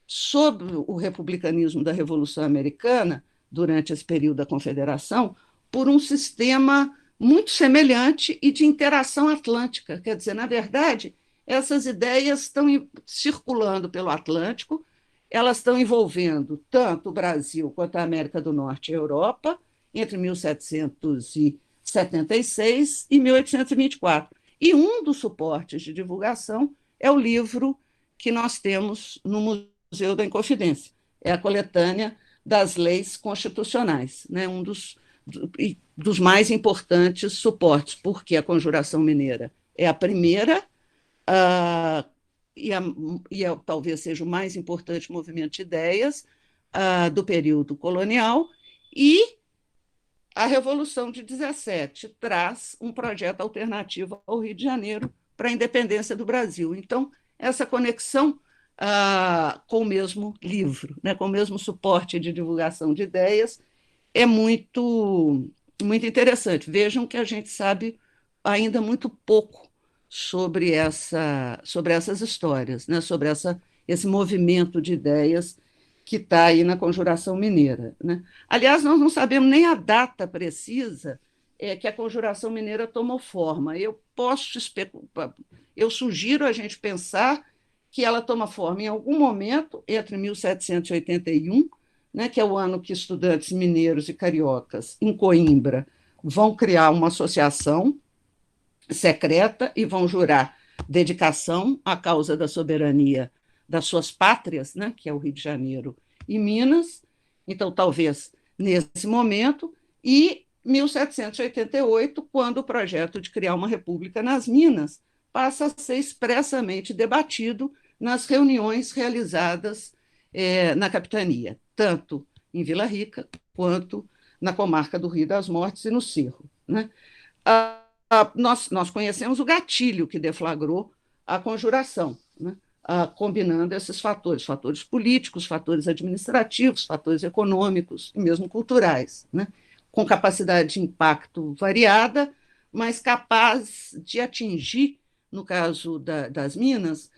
sobre o republicanismo da Revolução Americana, durante esse período da Confederação, por um sistema muito semelhante e de interação atlântica. Quer dizer, na verdade, essas ideias estão circulando pelo Atlântico, elas estão envolvendo tanto o Brasil quanto a América do Norte e a Europa, entre 1776 e 1824. E um dos suportes de divulgação é o livro que nós temos no Museu da Inconfidência, é a coletânea das leis constitucionais, né? Um dos mais importantes suportes, porque a Conjuração Mineira é a primeira, talvez seja o mais importante movimento de ideias do período colonial, e a Revolução de 17 traz um projeto alternativo ao Rio de Janeiro para a independência do Brasil. Então, essa conexão com o mesmo livro, né, com o mesmo suporte de divulgação de ideias, é muito, muito interessante. Vejam que a gente sabe ainda muito pouco sobre essas histórias, né, sobre esse movimento de ideias que está aí na Conjuração Mineira. Né? Aliás, nós não sabemos nem a data precisa que a Conjuração Mineira tomou forma. Eu sugiro a gente pensar que ela toma forma em algum momento entre 1781, né, que é o ano que estudantes mineiros e cariocas em Coimbra vão criar uma associação secreta e vão jurar dedicação à causa da soberania das suas pátrias, né, que é o Rio de Janeiro e Minas, então talvez nesse momento, e 1788, quando o projeto de criar uma república nas Minas passa a ser expressamente debatido nas reuniões realizadas na capitania, tanto em Vila Rica quanto na comarca do Rio das Mortes e no Cerro, né? Nós conhecemos o gatilho que deflagrou a conjuração, né? Combinando esses fatores políticos, fatores administrativos, fatores econômicos e mesmo culturais, né? Com capacidade de impacto variada, mas capaz de atingir, no caso das Minas,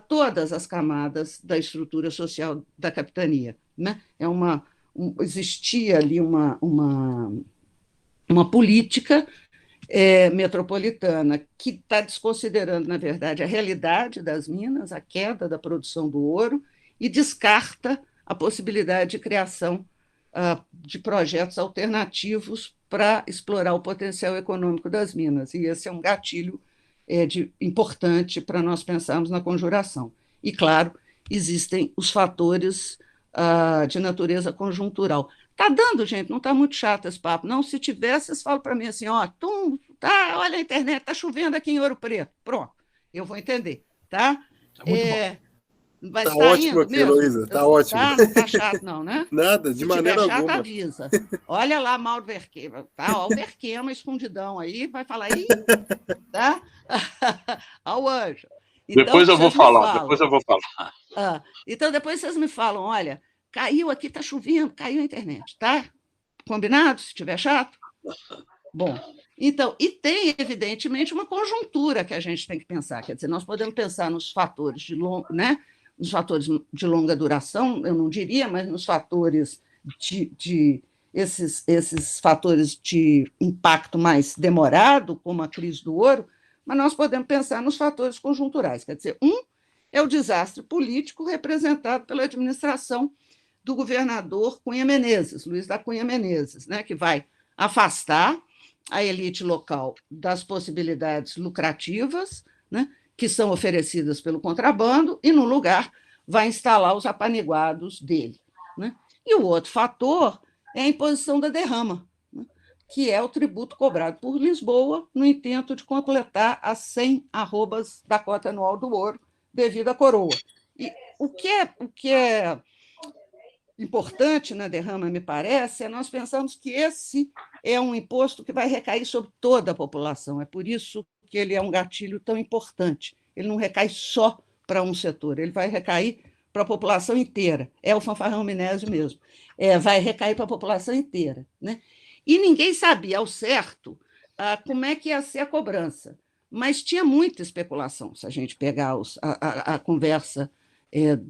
todas as camadas da estrutura social da capitania, né? Existia ali uma política metropolitana que está desconsiderando, na verdade, a realidade das Minas, a queda da produção do ouro, e descarta a possibilidade de criação de projetos alternativos para explorar o potencial econômico das Minas. E esse é um gatilho importante para nós pensarmos na conjuração. E, claro, existem os fatores de natureza conjuntural. Está dando, gente, não está muito chato esse papo. Não, se tivesse, vocês falam para mim assim, olha a internet, está chovendo aqui em Ouro Preto. Pronto, eu vou entender, tá? Tá muito bom. Mas tá ótimo aqui, Heloísa, tá ótimo. Não está chato não, né? Nada, de maneira alguma. Se tiver chato, avisa. Olha lá, Mauro Verquema, tá? Ó, o Verquema escondidão aí, vai falar aí, tá? Ao anjo. Então, depois eu vou falar. Então, depois vocês me falam, olha, caiu aqui, está chovendo, caiu a internet, tá? Combinado? Se tiver chato? Bom, então, e tem, evidentemente, uma conjuntura que a gente tem que pensar. Quer dizer, nós podemos pensar nos fatores nos fatores de longa duração, eu não diria, mas nos fatores esses fatores de impacto mais demorado, como a crise do ouro, mas nós podemos pensar nos fatores conjunturais. Quer dizer, é o desastre político representado pela administração do governador Cunha Menezes, Luiz da Cunha Menezes, né, que vai afastar a elite local das possibilidades lucrativas, né, que são oferecidas pelo contrabando, e, no lugar, vai instalar os apaniguados dele, né? E o outro fator é a imposição da derrama, né, que é o tributo cobrado por Lisboa no intento de completar as 100 arrobas da cota anual do ouro devido à coroa. E o que é importante na derrama, me parece, é nós pensarmos que esse é um imposto que vai recair sobre toda a população. É por isso que ele é um gatilho tão importante. Ele não recai só para um setor, ele vai recair para a população inteira. É o fanfarrão Minésio mesmo. Vai recair para a população inteira, né? E ninguém sabia ao certo como é que ia ser a cobrança, mas tinha muita especulação, se a gente pegar a conversa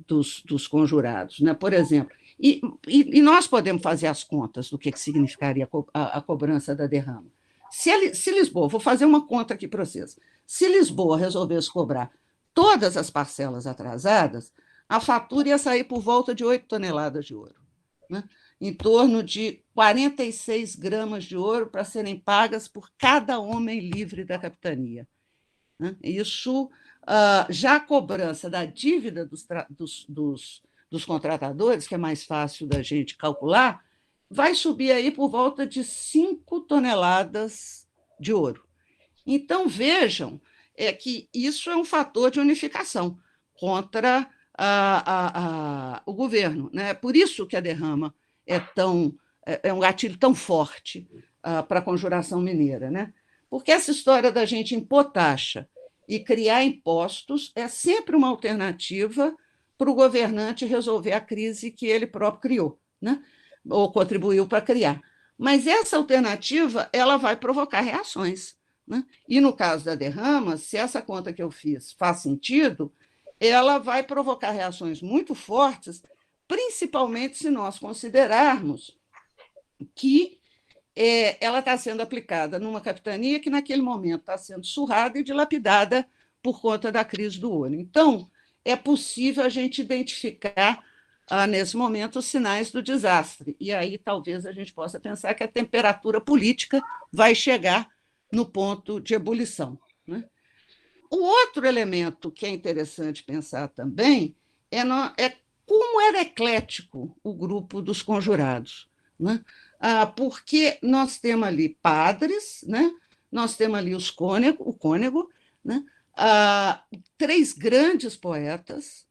dos conjurados, né? Por exemplo, e nós podemos fazer as contas do que significaria a cobrança da derrama. Se Lisboa, vou fazer uma conta aqui para vocês, se Lisboa resolvesse cobrar todas as parcelas atrasadas, a fatura ia sair por volta de 8 toneladas de ouro, né? Em torno de 46 gramas de ouro para serem pagas por cada homem livre da capitania, né? Isso, já a cobrança da dívida dos contratadores, que é mais fácil da gente calcular, vai subir aí por volta de 5 toneladas de ouro. Então, vejam que isso é um fator de unificação contra o governo, né? Por isso que a derrama é um gatilho tão forte para a conjuração mineira, né? Porque essa história da gente impor taxa e criar impostos é sempre uma alternativa para o governante resolver a crise que ele próprio criou, né? Ou contribuiu para criar. Mas essa alternativa ela vai provocar reações, né? E, no caso da derrama, se essa conta que eu fiz faz sentido, ela vai provocar reações muito fortes, principalmente se nós considerarmos que ela está sendo aplicada numa capitania que, naquele momento, está sendo surrada e dilapidada por conta da crise do ouro. Então, é possível a gente identificar, nesse momento, os sinais do desastre. E aí, talvez, a gente possa pensar que a temperatura política vai chegar no ponto de ebulição, né? O outro elemento que é interessante pensar também é como era eclético o grupo dos conjurados, né? Porque nós temos ali padres, né? Nós temos ali o cônego, né? 3 grandes poetas,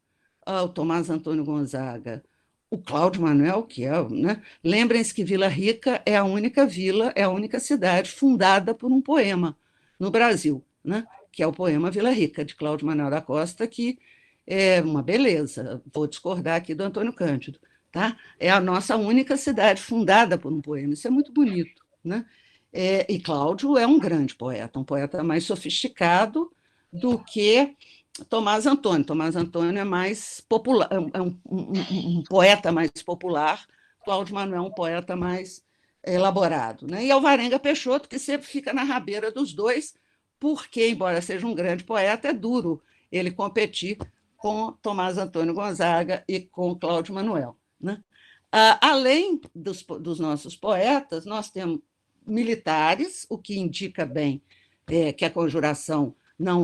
o Tomás Antônio Gonzaga, o Cláudio Manuel, que é, né? Lembrem-se que Vila Rica é a única vila, é a única cidade fundada por um poema no Brasil, né? Que é o poema Vila Rica, de Cláudio Manuel da Costa, que é uma beleza. Vou discordar aqui do Antônio Cândido. Tá? É a nossa única cidade fundada por um poema. Isso é muito bonito. Né? E Cláudio é um grande poeta, um poeta mais sofisticado do que Tomás Antônio. Tomás Antônio é mais popular, é um poeta mais popular, Cláudio Manuel é um poeta mais elaborado. Né? E Alvarenga Peixoto, que sempre fica na rabeira dos dois, porque, embora seja um grande poeta, é duro ele competir com Tomás Antônio Gonzaga e com Cláudio Manuel. Né? Além dos nossos poetas, nós temos militares, o que indica bem que a conjuração não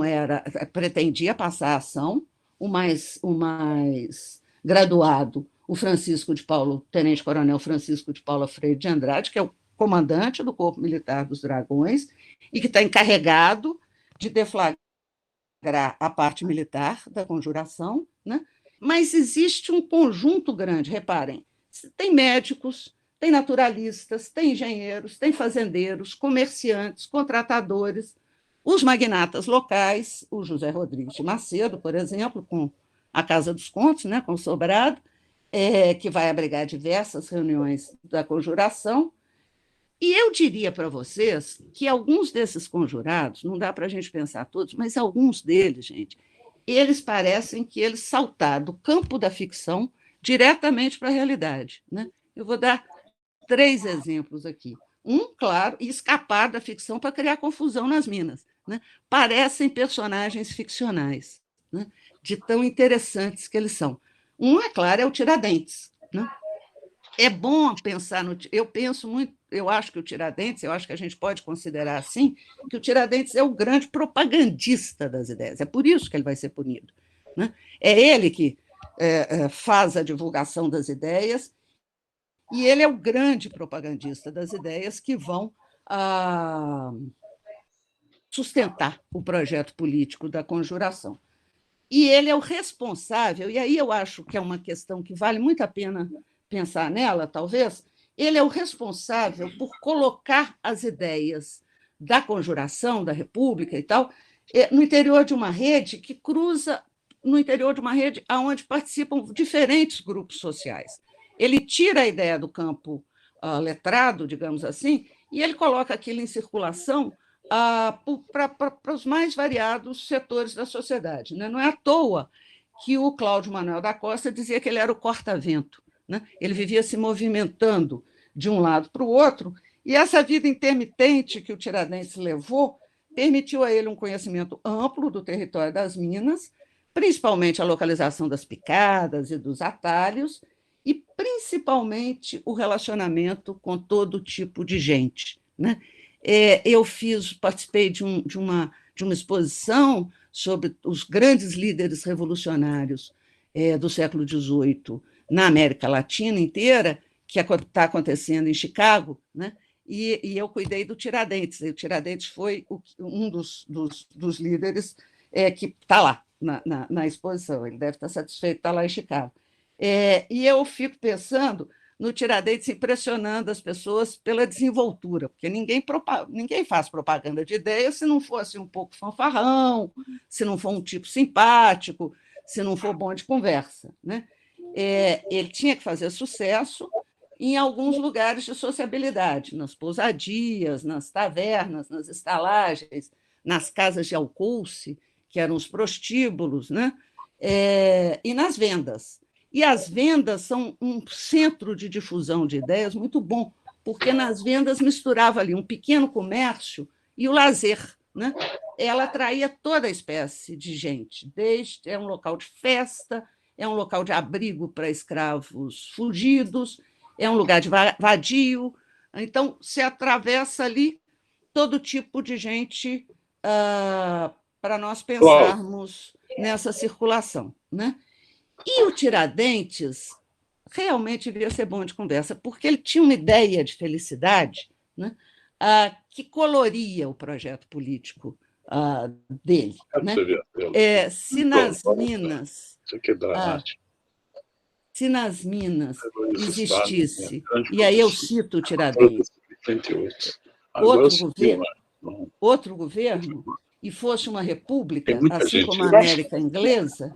pretendia passar a ação. O mais graduado, o tenente-coronel Francisco de Paula Freire de Andrade, que é o comandante do Corpo Militar dos Dragões e que está encarregado de deflagrar a parte militar da conjuração, né? Mas existe um conjunto grande, reparem, tem médicos, tem naturalistas, tem engenheiros, tem fazendeiros, comerciantes, contratadores, os magnatas locais, o José Rodrigues de Macedo, por exemplo, com a Casa dos Contos, né, com o Sobrado, que vai abrigar diversas reuniões da conjuração. E eu diria para vocês que alguns desses conjurados, não dá para a gente pensar todos, mas alguns deles, gente, eles parecem que eles saltaram do campo da ficção diretamente para a realidade. Né? Eu vou dar 3 exemplos aqui. Claro, escapar da ficção para criar confusão nas minas. Né? Parecem personagens ficcionais, né? De tão interessantes que eles são. É claro, é o Tiradentes. Né? É bom pensar no... Eu penso muito, eu acho que o Tiradentes, eu acho que a gente pode considerar assim, que o Tiradentes é o grande propagandista das ideias. É por isso que ele vai ser punido. Né? É ele que faz a divulgação das ideias e ele é o grande propagandista das ideias que vão sustentar o projeto político da conjuração. E ele é o responsável, e aí eu acho que é uma questão que vale muito a pena pensar nela, talvez, ele é o responsável por colocar as ideias da conjuração, da República e tal, no interior de uma rede que cruza, no interior de uma rede onde participam diferentes grupos sociais. Ele tira a ideia do campo letrado, digamos assim, e ele coloca aquilo em circulação para os mais variados setores da sociedade. Né? Não é à toa que o Cláudio Manuel da Costa dizia que ele era o corta-vento. Né? Ele vivia se movimentando de um lado para o outro, e essa vida intermitente que o Tiradentes levou permitiu a ele um conhecimento amplo do território das minas, principalmente a localização das picadas e dos atalhos, e principalmente o relacionamento com todo tipo de gente. Né? Eu participei de uma exposição sobre os grandes líderes revolucionários do século XVIII na América Latina inteira, que está acontecendo em Chicago, né? E eu cuidei do Tiradentes. E o Tiradentes foi um dos líderes que está lá na exposição. Ele deve estar satisfeito de estar lá em Chicago. E eu fico pensando no Tiradentes impressionando as pessoas pela desenvoltura, porque ninguém faz propaganda de ideia se não for assim, um pouco fanfarrão, se não for um tipo simpático, se não for bom de conversa. Né? Ele tinha que fazer sucesso em alguns lugares de sociabilidade, nas pousadias, nas tavernas, nas estalagens, nas casas de alcouce, que eram os prostíbulos, né? E nas vendas. E as vendas são um centro de difusão de ideias muito bom, porque nas vendas misturava ali um pequeno comércio e o lazer. Né? Ela atraía toda a espécie de gente, é um local de festa, é um local de abrigo para escravos fugidos, é um lugar de vadio. Então, se atravessa ali todo tipo de gente para nós pensarmos nessa circulação. Né? E o Tiradentes realmente devia ser bom de conversa, porque ele tinha uma ideia de felicidade, né, que coloria o projeto político dele. Né? Se nas Minas... Isso aqui é dramático. Se nas Minas existisse, e aí eu cito o Tiradentes, outro governo, e fosse uma república, assim como a América Inglesa,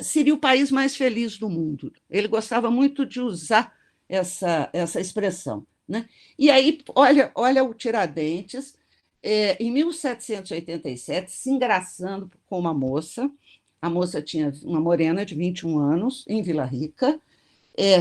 seria o país mais feliz do mundo. Ele gostava muito de usar essa expressão. Né? E aí, olha o Tiradentes, em 1787, se engraçando com uma moça. A moça tinha uma morena de 21 anos, em Vila Rica,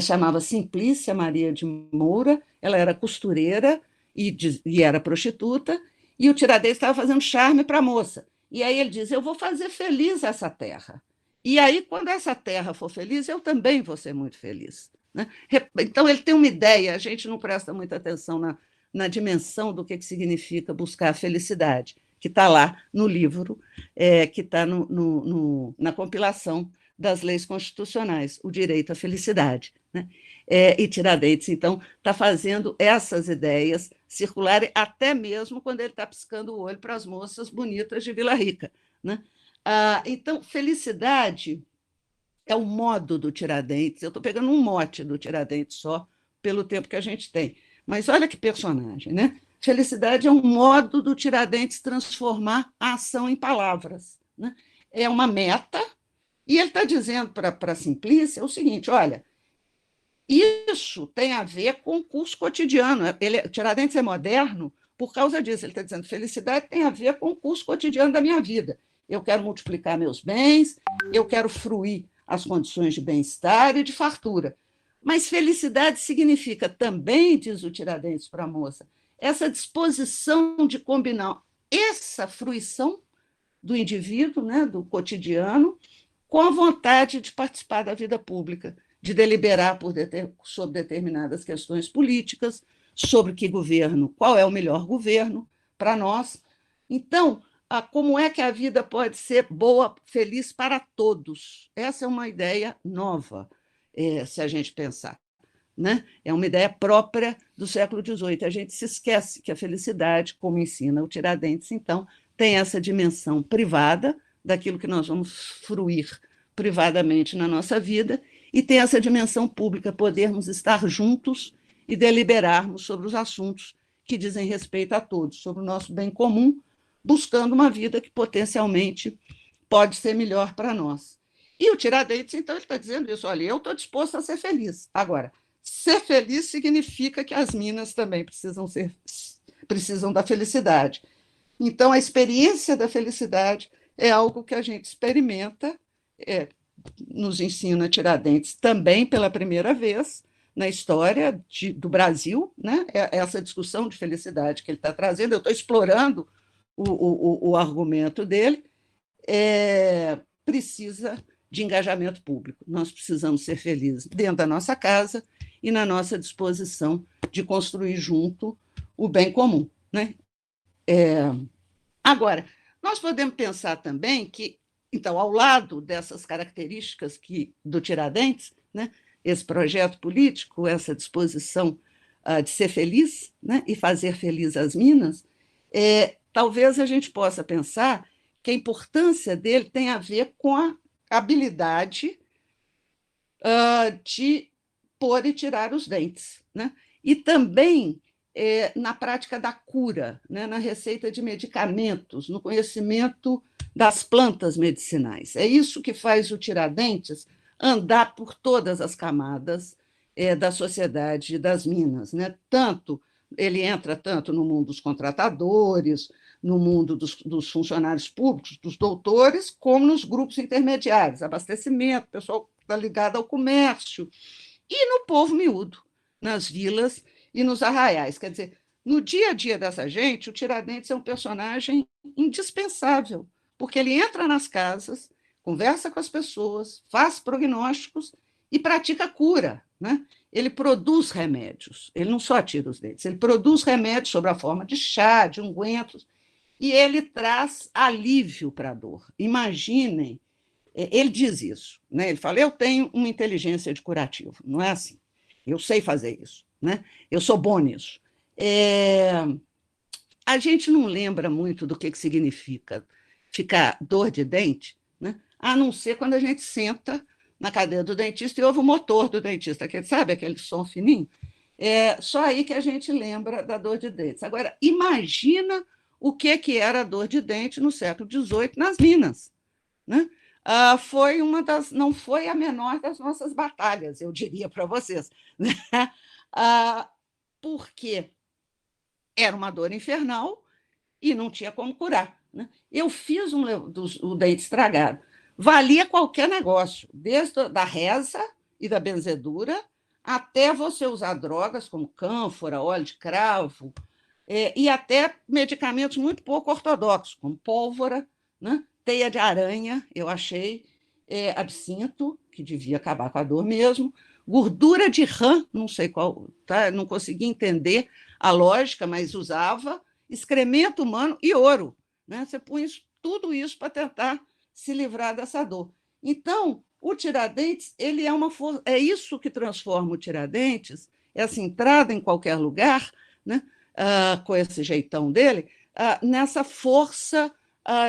chamava Simplícia Maria de Moura, ela era costureira e era prostituta, e o Tiradentes estava fazendo charme para a moça. E aí ele diz, eu vou fazer feliz essa terra. E aí, quando essa terra for feliz, eu também vou ser muito feliz. Né? Então, ele tem uma ideia, a gente não presta muita atenção na dimensão do que significa buscar a felicidade, que está lá no livro, que está na compilação das leis constitucionais, o direito à felicidade. Né? E Tiradentes, então, está fazendo essas ideias circularem até mesmo quando ele está piscando o olho para as moças bonitas de Vila Rica. Né? Então, felicidade é o modo do Tiradentes. Eu estou pegando um mote do Tiradentes só, pelo tempo que a gente tem. Mas olha que personagem, né? Felicidade é um modo do Tiradentes transformar a ação em palavras. Né? É uma meta, e ele está dizendo para a Simplícia o seguinte, olha, isso tem a ver com o curso cotidiano. Tiradentes é moderno por causa disso. Ele está dizendo, felicidade tem a ver com o curso cotidiano da minha vida. Eu quero multiplicar meus bens, eu quero fruir as condições de bem-estar e de fartura. Mas felicidade significa também, diz o Tiradentes para a moça, essa disposição de combinar essa fruição do indivíduo, né, do cotidiano, com a vontade de participar da vida pública, de deliberar sobre determinadas questões políticas, sobre que governo, qual é o melhor governo para nós. Então, como é que a vida pode ser boa, feliz para todos? Essa é uma ideia nova, se a gente pensar. Né? É uma ideia própria do século XVIII. A gente se esquece que a felicidade, como ensina o Tiradentes, então, tem essa dimensão privada, daquilo que nós vamos fruir privadamente na nossa vida, e tem essa dimensão pública, podermos estar juntos e deliberarmos sobre os assuntos que dizem respeito a todos, sobre o nosso bem comum, buscando uma vida que potencialmente pode ser melhor para nós. E o Tiradentes, então, ele está dizendo isso, olha, eu estou disposto a ser feliz. Agora, ser feliz significa que as Minas também precisam da felicidade. Então, a experiência da felicidade é algo que a gente experimenta, nos ensina Tiradentes também pela primeira vez na história do Brasil, né? Essa discussão de felicidade que ele está trazendo, eu estou explorando o argumento dele, precisa de engajamento público. Nós precisamos ser felizes dentro da nossa casa e na nossa disposição de construir junto o bem comum. Né? Agora, nós podemos pensar também que, então, ao lado dessas características do Tiradentes, né, esse projeto político, essa disposição de ser feliz, né, e fazer feliz as Minas, talvez a gente possa pensar que a importância dele tem a ver com a habilidade de pôr e tirar os dentes, né? E também na prática da cura, né? Na receita de medicamentos, no conhecimento das plantas medicinais. É isso que faz o Tiradentes andar por todas as camadas da sociedade das Minas, né? Ele entra tanto no mundo dos contratadores, no mundo dos funcionários públicos, dos doutores, como nos grupos intermediários, abastecimento, pessoal que está ligado ao comércio, e no povo miúdo, nas vilas e nos arraiais. Quer dizer, no dia a dia dessa gente, o Tiradentes é um personagem indispensável, porque ele entra nas casas, conversa com as pessoas, faz prognósticos e pratica cura. Né? Ele produz remédios, ele não só tira os dentes, ele produz remédios sob a forma de chá, de ungüentos, e ele traz alívio para a dor. Imaginem Ele diz isso, né? Ele fala, eu tenho uma inteligência de curativo, não é assim? Eu sei fazer isso, né? Eu sou bom nisso. A gente não lembra muito do que significa ficar dor de dente, né? A não ser quando a gente senta na cadeira do dentista e ouve o motor do dentista, sabe aquele som fininho? Só aí que a gente lembra da dor de dentes. Agora, imagina o que era a dor de dente no século XVIII nas Minas, né? Não foi a menor das nossas batalhas, eu diria para vocês, né? Porque era uma dor infernal e não tinha como curar, né? Eu fiz o dente estragado. Valia qualquer negócio, desde a reza e da benzedura até você usar drogas como cânfora, óleo de cravo, e até medicamentos muito pouco ortodoxos, como pólvora, né? Teia de aranha, eu achei, absinto, que devia acabar com a dor mesmo, gordura de rã, não sei qual, tá? Não consegui entender a lógica, mas usava, excremento humano e ouro, né? Você põe tudo isso para tentar se livrar dessa dor. Então, o Tiradentes, ele é isso que transforma o Tiradentes, essa entrada em qualquer lugar, né? Com esse jeitão dele, nessa força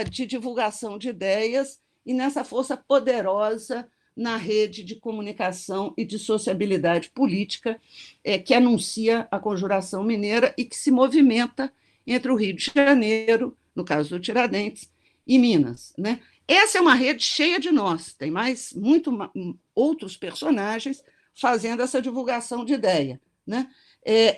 de divulgação de ideias e nessa força poderosa na rede de comunicação e de sociabilidade política que anuncia a Conjuração Mineira e que se movimenta entre o Rio de Janeiro, no caso do Tiradentes, e Minas, né? Essa é uma rede cheia de nós, tem outros personagens fazendo essa divulgação de ideia, né?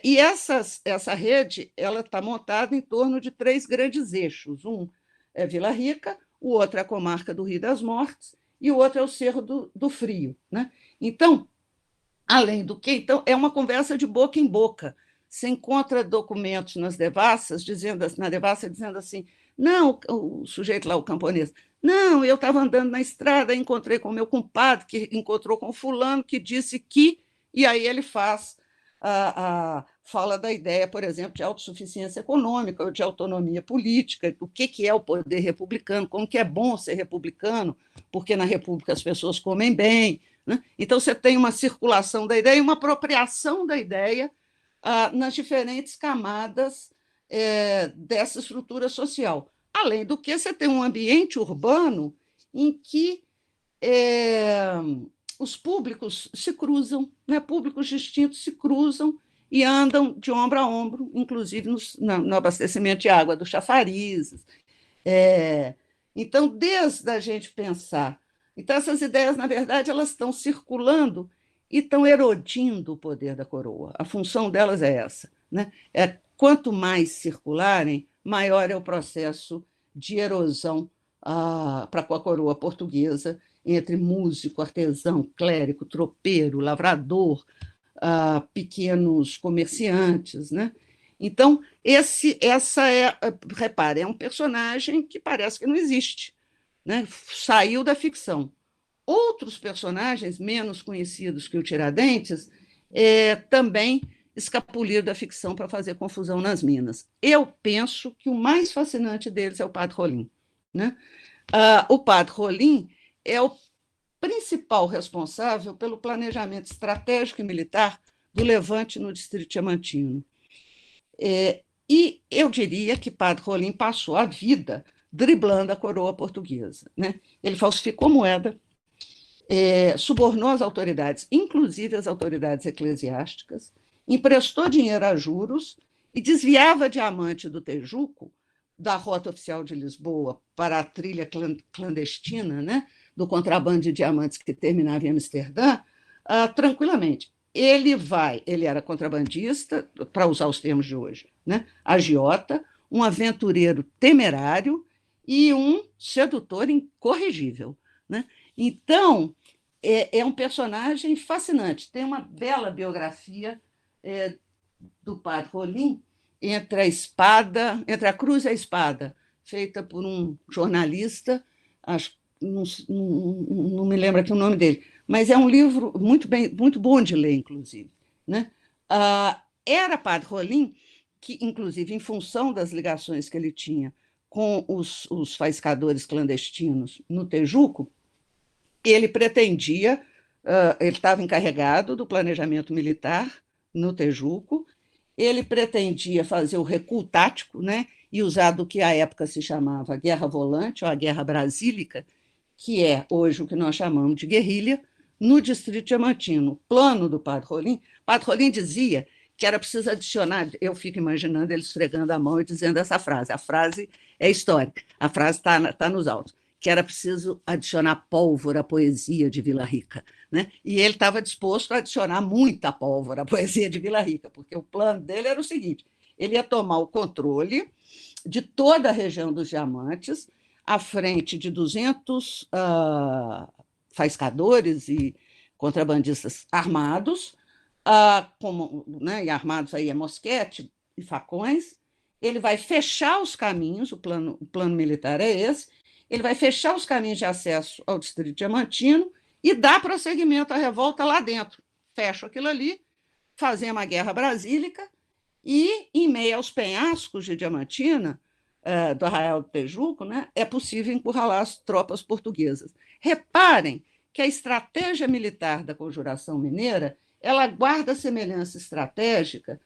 E essa rede está montada em torno de 3 grandes eixos. Um é Vila Rica, o outro é a comarca do Rio das Mortes e o outro é o Cerro do Frio, né? Então, além do que, então, é uma conversa de boca em boca. Você encontra documentos na devassa dizendo assim, não, o sujeito lá, o camponês, não, eu estava andando na estrada, encontrei com o meu compadre, que encontrou com fulano, que disse que, e aí ele fala da ideia, por exemplo, de autossuficiência econômica ou de autonomia política, o que é o poder republicano, como que é bom ser republicano, porque na república as pessoas comem bem, né? Então, você tem uma circulação da ideia e uma apropriação da ideia nas diferentes camadas dessa estrutura social. Além do que, você tem um ambiente urbano em que os públicos se cruzam, né? Públicos distintos se cruzam e andam de ombro a ombro, inclusive no abastecimento de água dos chafarizes. Então, desde a gente pensar... Então, essas ideias, na verdade, elas estão circulando e estão erodindo o poder da coroa. A função delas é essa, né? Quanto mais circularem, maior é o processo de erosão para com a coroa portuguesa, entre músico, artesão, clérigo, tropeiro, lavrador, pequenos comerciantes, né? Então, repare, é um personagem que parece que não existe, né? Saiu da ficção. Outros personagens menos conhecidos que o Tiradentes também escapuliram da ficção para fazer confusão nas Minas. Eu penso que o mais fascinante deles é o Padre Rolim, né? O Padre Rolim é o principal responsável pelo planejamento estratégico e militar do Levante no Distrito Diamantino. E eu diria que Padre Rolim passou a vida driblando a coroa portuguesa, né? Ele falsificou moeda, subornou as autoridades, inclusive as autoridades eclesiásticas, emprestou dinheiro a juros e desviava diamante do Tejuco, da rota oficial de Lisboa, para a trilha clandestina, né, do contrabando de diamantes que terminava em Amsterdã, tranquilamente. Ele era contrabandista, para usar os termos de hoje, né, agiota, um aventureiro temerário e um sedutor incorrigível, né? Então, é um personagem fascinante. Tem uma bela biografia do Padre Rolim, entre a cruz e a espada, feita por um jornalista, não me lembro aqui o nome dele, mas é um livro muito bom de ler, inclusive, né? Era Padre Rolim que, inclusive, em função das ligações que ele tinha com os faiscadores clandestinos no Tejuco, ele pretendia, ele estava encarregado do planejamento militar no Tejuco, ele pretendia fazer o recuo tático, né, e usar do que à época se chamava guerra volante, ou a guerra brasílica, que é hoje o que nós chamamos de guerrilha, no Distrito Diamantino. O plano do Padre Rolim dizia que era preciso adicionar, eu fico imaginando ele esfregando a mão e dizendo essa frase, a frase é histórica, a frase está nos autos, que era preciso adicionar pólvora à poesia de Vila Rica, né? E ele estava disposto a adicionar muita pólvora à poesia de Vila Rica, porque o plano dele era o seguinte, ele ia tomar o controle de toda a região dos Diamantes, à frente de 200 faiscadores e contrabandistas armados, né, e armados aí a mosquete e facões. Ele vai fechar os caminhos, o plano militar é esse, ele vai fechar os caminhos de acesso ao Distrito Diamantino e dar prosseguimento à revolta lá dentro. Fecha aquilo ali, fazemos uma guerra brasílica e, em meio aos penhascos de Diamantina, do Arraial do Tejuco, né, é possível encurralar as tropas portuguesas. Reparem que a estratégia militar da Conjuração Mineira ela guarda semelhança estratégica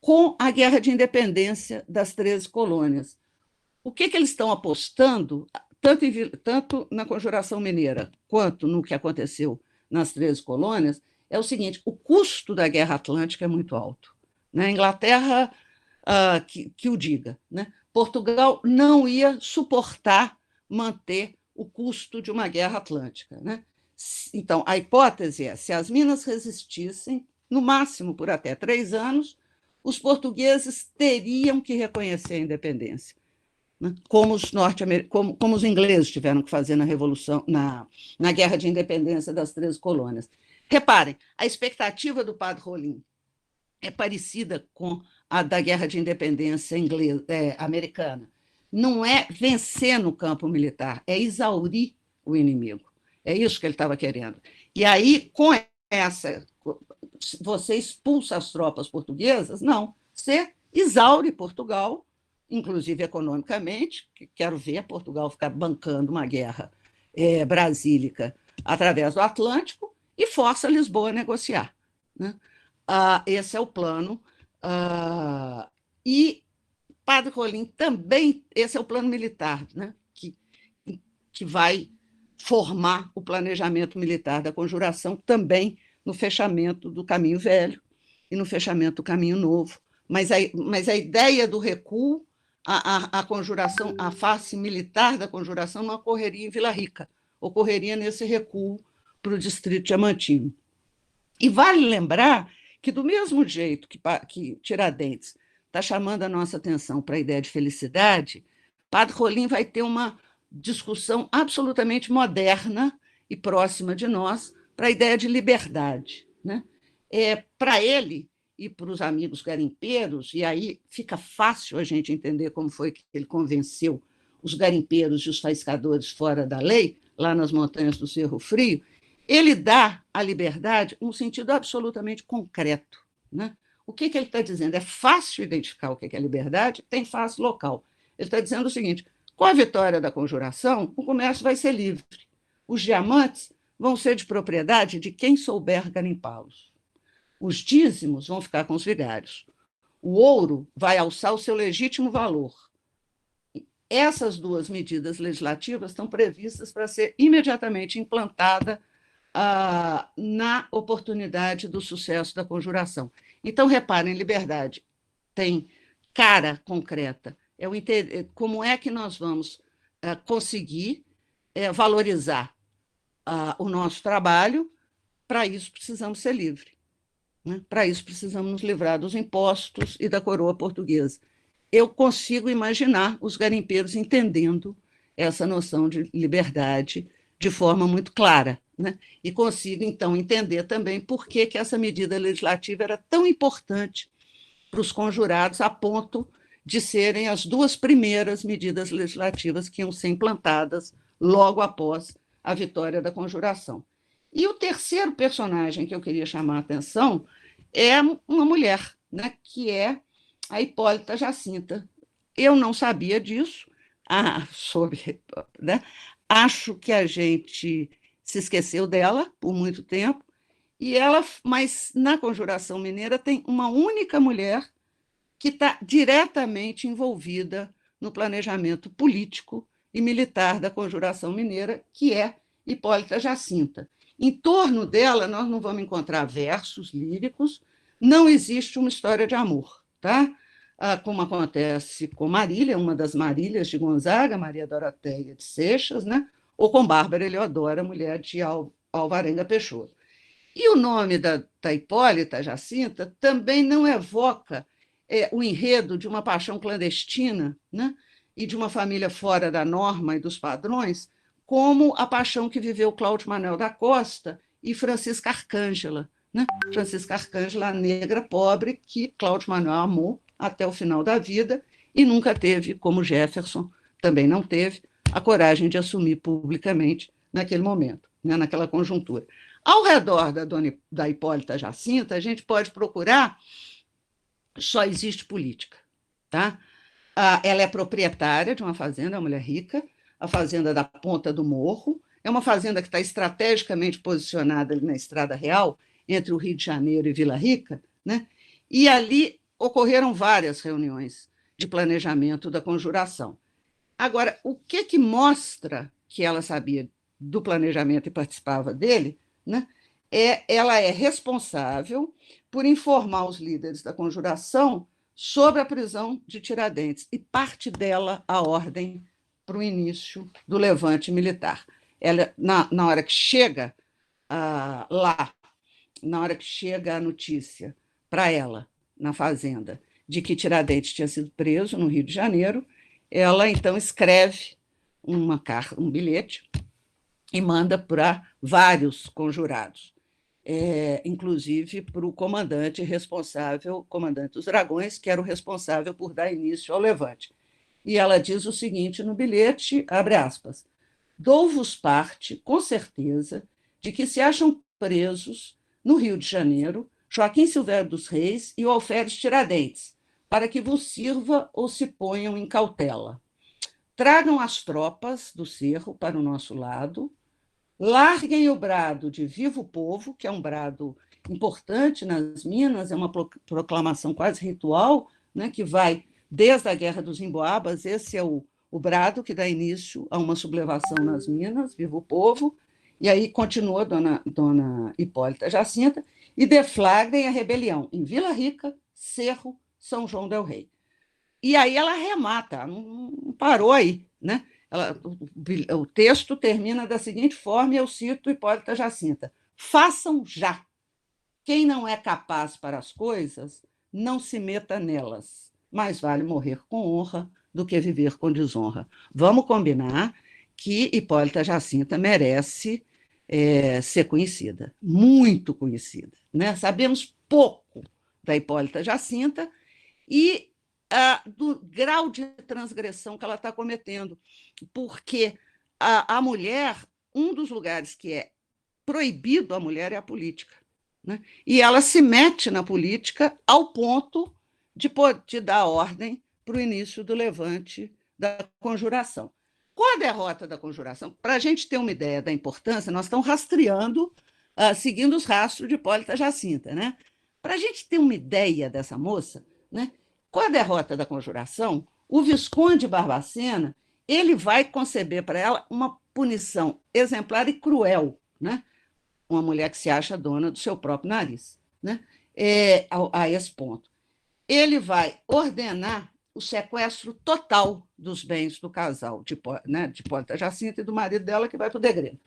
com a Guerra de Independência das 13 colônias. O que eles estão apostando, tanto na Conjuração Mineira quanto no que aconteceu nas 13 colônias, é o seguinte: o custo da Guerra Atlântica é muito alto. Né? A Inglaterra que o diga. Né? Portugal não ia suportar manter o custo de uma guerra atlântica. Né? Então, a hipótese é, se as Minas resistissem, no máximo por até 3 anos, os portugueses teriam que reconhecer a independência, né? Como os ingleses tiveram que fazer na Revolução, na Guerra de Independência das 13 colônias. Reparem, a expectativa do Padre Rolim é parecida com a da Guerra de Independência americana. Não é vencer no campo militar, é exaurir o inimigo. É isso que ele estava querendo. E aí, com essa, você expulsa as tropas portuguesas? Não. Você exaure Portugal, inclusive economicamente, que quero ver Portugal ficar bancando uma guerra brasílica através do Atlântico, e força Lisboa a negociar. Né? Esse é o plano. E Padre Rolim também, esse é o plano militar, né? que vai formar o planejamento militar da Conjuração também no fechamento do Caminho Velho e no fechamento do Caminho Novo. Mas a ideia do recuo, a Conjuração, a face militar da Conjuração não ocorreria em Vila Rica, ocorreria nesse recuo para o Distrito Diamantino. E vale lembrar que, do mesmo jeito que Tiradentes está chamando a nossa atenção para a ideia de felicidade, Padre Rolim vai ter uma discussão absolutamente moderna e próxima de nós para a ideia de liberdade. Né? Para ele e para os amigos garimpeiros, e aí fica fácil a gente entender como foi que ele convenceu os garimpeiros e os faiscadores fora da lei, lá nas montanhas do Cerro Frio, ele dá à liberdade um sentido absolutamente concreto. Né? O que ele está dizendo? É fácil identificar o que é liberdade, tem face local. Ele está dizendo o seguinte: com a vitória da Conjuração, o comércio vai ser livre. Os diamantes vão ser de propriedade de quem souber garimpá-los. Os dízimos vão ficar com os vigários. O ouro vai alçar o seu legítimo valor. Essas 2 medidas legislativas estão previstas para ser imediatamente implantada na oportunidade do sucesso da Conjuração. Então, reparem, liberdade tem cara concreta. Como é que nós vamos conseguir valorizar o nosso trabalho? Para isso, precisamos ser livres. Né? Para isso, precisamos nos livrar dos impostos e da coroa portuguesa. Eu consigo imaginar os garimpeiros entendendo essa noção de liberdade de forma muito clara. Né? E consigo, então, entender também por que essa medida legislativa era tão importante para os conjurados, a ponto de serem as 2 primeiras medidas legislativas que iam ser implantadas logo após a vitória da Conjuração. E o terceiro personagem que eu queria chamar a atenção é uma mulher, né, que é a Hipólita Jacinta. Eu não sabia disso, né? Acho que a gente se esqueceu dela por muito tempo, mas na Conjuração Mineira tem uma única mulher que está diretamente envolvida no planejamento político e militar da Conjuração Mineira, que é Hipólita Jacinta. Em torno dela, nós não vamos encontrar versos líricos, não existe uma história de amor, tá? Como acontece com Marília, uma das Marílias de Gonzaga, Maria Doroteia de Seixas, né? Ou com Bárbara Eleodora, mulher de Alvarenga Peixoto. E o nome da Hipólita Jacinta também não evoca o enredo de uma paixão clandestina, né? E de uma família fora da norma e dos padrões, como a paixão que viveu Cláudio Manuel da Costa e Francisca Arcângela. Né? Francisca Arcângela, a negra pobre que Cláudio Manuel amou até o final da vida e nunca teve, como Jefferson também não teve, a coragem de assumir publicamente naquele momento, né? Naquela conjuntura. Ao redor da Hipólita Jacinta, a gente pode procurar, só existe política. Tá? Ela é proprietária de uma fazenda, uma mulher rica, a fazenda da Ponta do Morro, é uma fazenda que está estrategicamente posicionada ali na Estrada Real, entre o Rio de Janeiro e Vila Rica, né? E ali ocorreram várias reuniões de planejamento da conjuração. Agora, o que mostra que ela sabia do planejamento e participava dele, né? Ela é responsável por informar os líderes da conjuração sobre a prisão de Tiradentes, e parte dela a ordem para o início do levante militar. Ela, na hora que chega lá, na hora que chega a notícia para ela, na fazenda, de que Tiradentes tinha sido preso no Rio de Janeiro, ela, então, escreve um bilhete e manda para vários conjurados, inclusive para o comandante responsável, comandante dos Dragões, que era o responsável por dar início ao levante. E ela diz o seguinte no bilhete, abre aspas, dou-vos parte, com certeza, de que se acham presos no Rio de Janeiro Joaquim Silvério dos Reis e o Alferes Tiradentes, para que vos sirva ou se ponham em cautela. Tragam as tropas do cerro para o nosso lado, larguem o brado de Viva o Povo, que é um brado importante nas Minas, é uma proclamação quase ritual, né, que vai desde a Guerra dos Emboabas. Esse é o brado que dá início a uma sublevação nas Minas, Viva o Povo, e aí continua Dona Hipólita Jacinta, e deflagrem a rebelião em Vila Rica, Cerro, São João del Rei. E aí ela remata, não parou aí, né? O texto termina da seguinte forma, e eu cito Hipólita Jacinta: façam já. Quem não é capaz para as coisas, não se meta nelas. Mais vale morrer com honra do que viver com desonra. Vamos combinar que Hipólita Jacinta merece ser conhecida, muito conhecida. Né? Sabemos pouco da Hipólita Jacinta e do grau de transgressão que ela está cometendo, porque a mulher, um dos lugares que é proibido a mulher é a política. Né? E ela se mete na política ao ponto de dar ordem para o início do levante da conjuração. Com a derrota da conjuração, para a gente ter uma ideia da importância, nós estamos rastreando, seguindo os rastros de Hipólita Jacinta. Né? Para a gente ter uma ideia dessa moça, né? Com a derrota da conjuração, o Visconde Barbacena ele vai conceber para ela uma punição exemplar e cruel, né? Uma mulher que se acha dona do seu próprio nariz, né? A esse ponto. Ele vai ordenar o sequestro total dos bens do casal, de Hipólita Jacinta e do marido dela, que vai para o degredo.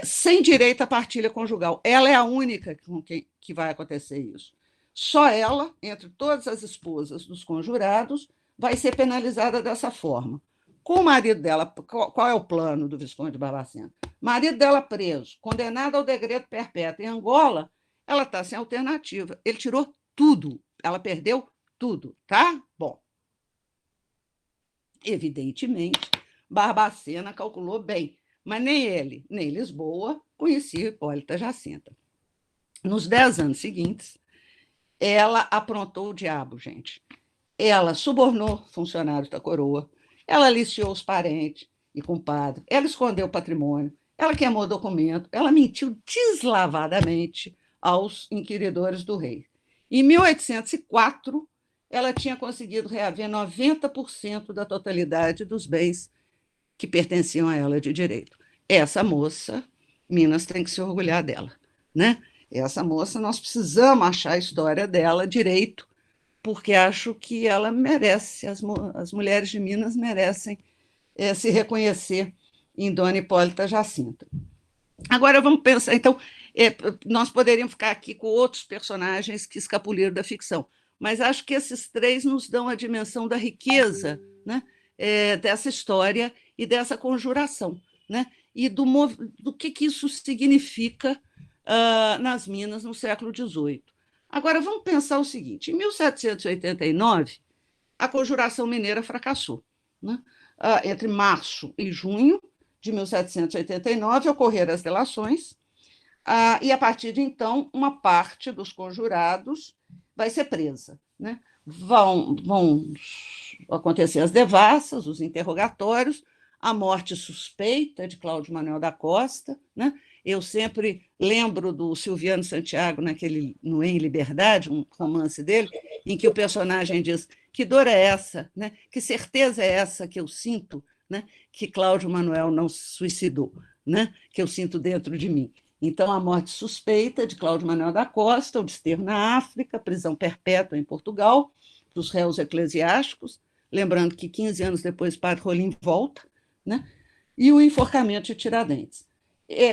Sem direito à partilha conjugal. Ela é a única com quem que vai acontecer isso. Só ela, entre todas as esposas dos conjurados, vai ser penalizada dessa forma. Com o marido dela, qual é o plano do Visconde Barbacena? Marido dela preso, condenado ao degredo perpétuo em Angola, ela está sem alternativa. Ele tirou tudo, ela perdeu tudo, tá? Bom, evidentemente, Barbacena calculou bem, mas nem ele, nem Lisboa conhecia Hipólita Jacinta. Nos 10 anos seguintes, ela aprontou o diabo, gente. Ela subornou funcionários da coroa, ela aliciou os parentes e compadres, ela escondeu o patrimônio, ela queimou documento, ela mentiu deslavadamente aos inquiridores do rei. Em 1804, ela tinha conseguido reaver 90% da totalidade dos bens que pertenciam a ela de direito. Essa moça, Minas tem que se orgulhar dela, né? Essa moça, nós precisamos achar a história dela direito, porque acho que ela merece, as mulheres de Minas merecem se reconhecer em Dona Hipólita Jacinta. Agora vamos pensar, então, nós poderíamos ficar aqui com outros personagens que escapuliram da ficção, mas acho que esses três nos dão a dimensão da riqueza, né, dessa história e dessa conjuração, né, e do que isso significa nas Minas no século XVIII. Agora, vamos pensar o seguinte: em 1789, a Conjuração Mineira fracassou, né? Entre março e junho de 1789, ocorreram as delações, e, a partir de então, uma parte dos conjurados vai ser presa, né? Vão acontecer as devassas, os interrogatórios, a morte suspeita de Cláudio Manuel da Costa, né? Eu sempre lembro do Silviano Santiago, no Em Liberdade, um romance dele, em que o personagem diz: que dor é essa, né? Que certeza é essa que eu sinto, né? Que Cláudio Manuel não se suicidou, né? Que eu sinto dentro de mim. Então, a morte suspeita de Cláudio Manuel da Costa, o desterro na África, prisão perpétua em Portugal, dos réus eclesiásticos, lembrando que 15 anos depois Padre Rolim volta, né? E o enforcamento de Tiradentes.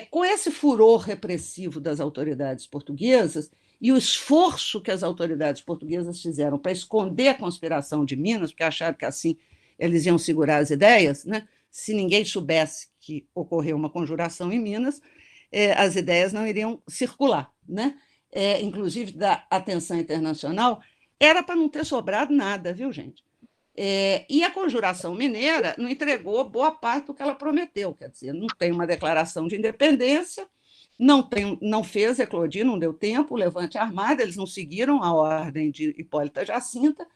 Com esse furor repressivo das autoridades portuguesas e o esforço que as autoridades portuguesas fizeram para esconder a conspiração de Minas, porque acharam que assim eles iam segurar as ideias, né? Se ninguém soubesse que ocorreu uma conjuração em Minas, as ideias não iriam circular, né? Inclusive da atenção internacional, era para não ter sobrado nada, viu, gente? E a Conjuração Mineira não entregou boa parte do que ela prometeu, quer dizer, não tem uma declaração de independência, não fez eclodir, não deu tempo, o levante armado, eles não seguiram a ordem de Hipólita Jacinta,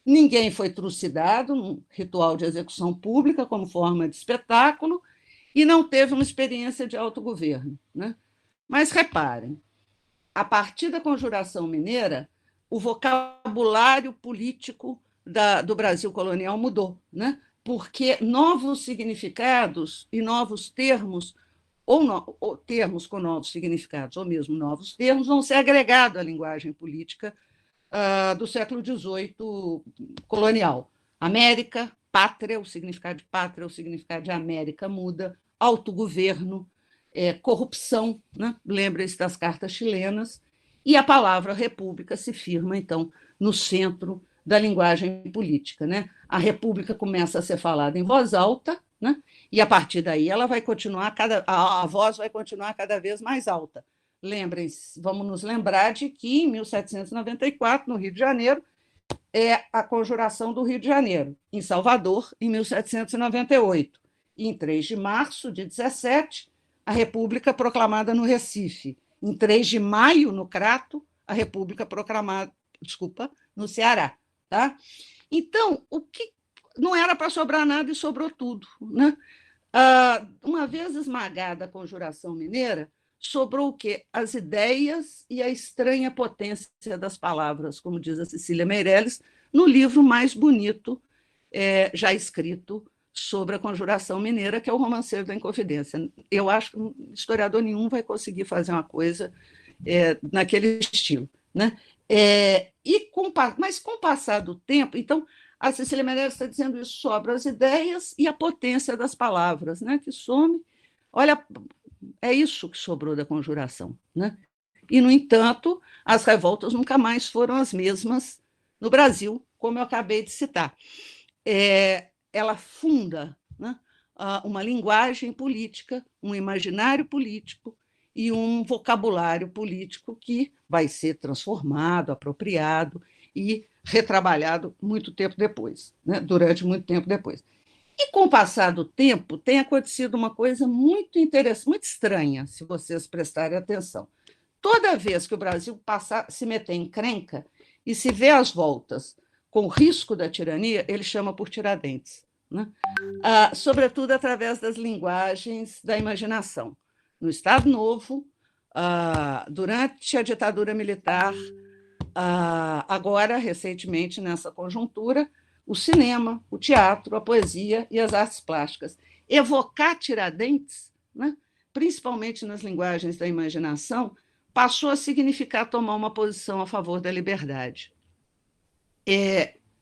ninguém foi trucidado num ritual de execução pública como forma de espetáculo e não teve uma experiência de autogoverno, né? Mas reparem, a partir da Conjuração Mineira, o vocabulário político do Brasil colonial mudou, né? Porque novos significados e novos termos, ou termos com novos significados, ou mesmo novos termos, vão ser agregados à linguagem política do século XVIII colonial. América, pátria, o significado de pátria, o significado de América muda, autogoverno, corrupção, né? Lembrem-se das cartas chilenas, e a palavra república se firma, então, no centro da linguagem política, né? A república começa a ser falada em voz alta, né? E, a partir daí, ela vai continuar a voz vai continuar cada vez mais alta. Lembrem-se, vamos nos lembrar de que, em 1794, no Rio de Janeiro, a Conjuração do Rio de Janeiro, em Salvador, em 1798, e em 3 de março de 17, a República proclamada no Recife, em 3 de maio, no Crato, a República proclamada, no Ceará. Tá? Então, o que não era para sobrar nada e sobrou tudo, né? Uma vez esmagada a Conjuração Mineira, sobrou o quê? As ideias e a estranha potência das palavras, como diz a Cecília Meirelles, no livro mais bonito já escrito sobre a Conjuração Mineira, que é o Romanceiro da Inconfidência. Eu acho que historiador nenhum vai conseguir fazer uma coisa naquele estilo, né? Mas, com o passar do tempo, então, a Cecília Meirelles está dizendo isso sobre as ideias e a potência das palavras, né, que some. Olha, é isso que sobrou da Conjuração, né? E, no entanto, as revoltas nunca mais foram as mesmas no Brasil, como eu acabei de citar. Ela funda, né, uma linguagem política, um imaginário político e um vocabulário político que vai ser transformado, apropriado e retrabalhado muito tempo depois, né? Durante muito tempo depois. E, com o passar do tempo, tem acontecido uma coisa muito interessante, muito estranha, se vocês prestarem atenção. Toda vez que o Brasil se meter em encrenca e se vê às voltas com o risco da tirania, ele chama por Tiradentes, né? Sobretudo através das linguagens da imaginação. No Estado Novo, durante a ditadura militar, agora, recentemente, nessa conjuntura, o cinema, o teatro, a poesia e as artes plásticas. Evocar Tiradentes, né, principalmente nas linguagens da imaginação, passou a significar tomar uma posição a favor da liberdade.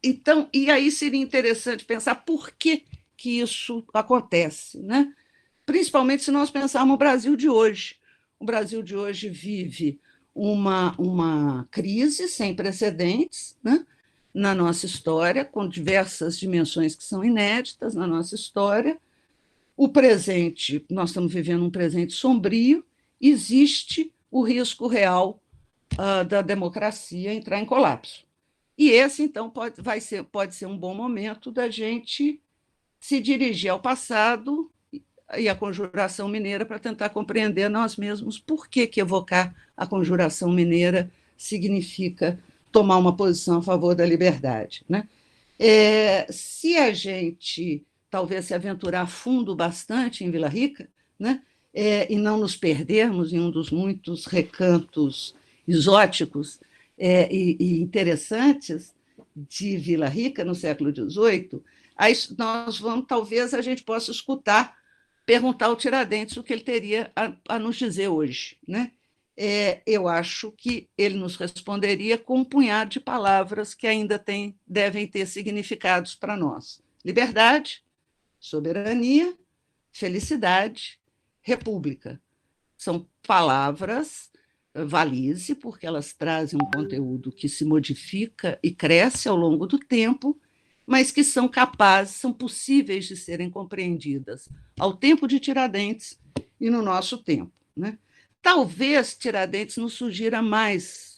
Então, e aí seria interessante pensar por que isso acontece, né? Principalmente se nós pensarmos o Brasil de hoje. O Brasil de hoje vive uma crise sem precedentes, né, na nossa história, com diversas dimensões que são inéditas na nossa história. O presente, nós estamos vivendo um presente sombrio, existe o risco real da democracia entrar em colapso. E esse, então, pode ser um bom momento da gente se dirigir ao passado e à Conjuração Mineira para tentar compreender nós mesmos por que evocar a Conjuração Mineira significa tomar uma posição a favor da liberdade, né? Se a gente talvez se aventurar fundo bastante em Vila Rica, né, e não nos perdermos em um dos muitos recantos exóticos e interessantes de Vila Rica no século XVIII, aí talvez a gente possa perguntar ao Tiradentes o que ele teria a nos dizer hoje, né? Eu acho que ele nos responderia com um punhado de palavras que ainda devem ter significados para nós: liberdade, soberania, felicidade, república. São palavras valise, porque elas trazem um conteúdo que se modifica e cresce ao longo do tempo, mas que são possíveis de serem compreendidas ao tempo de Tiradentes e no nosso tempo, né? Talvez Tiradentes nos sugira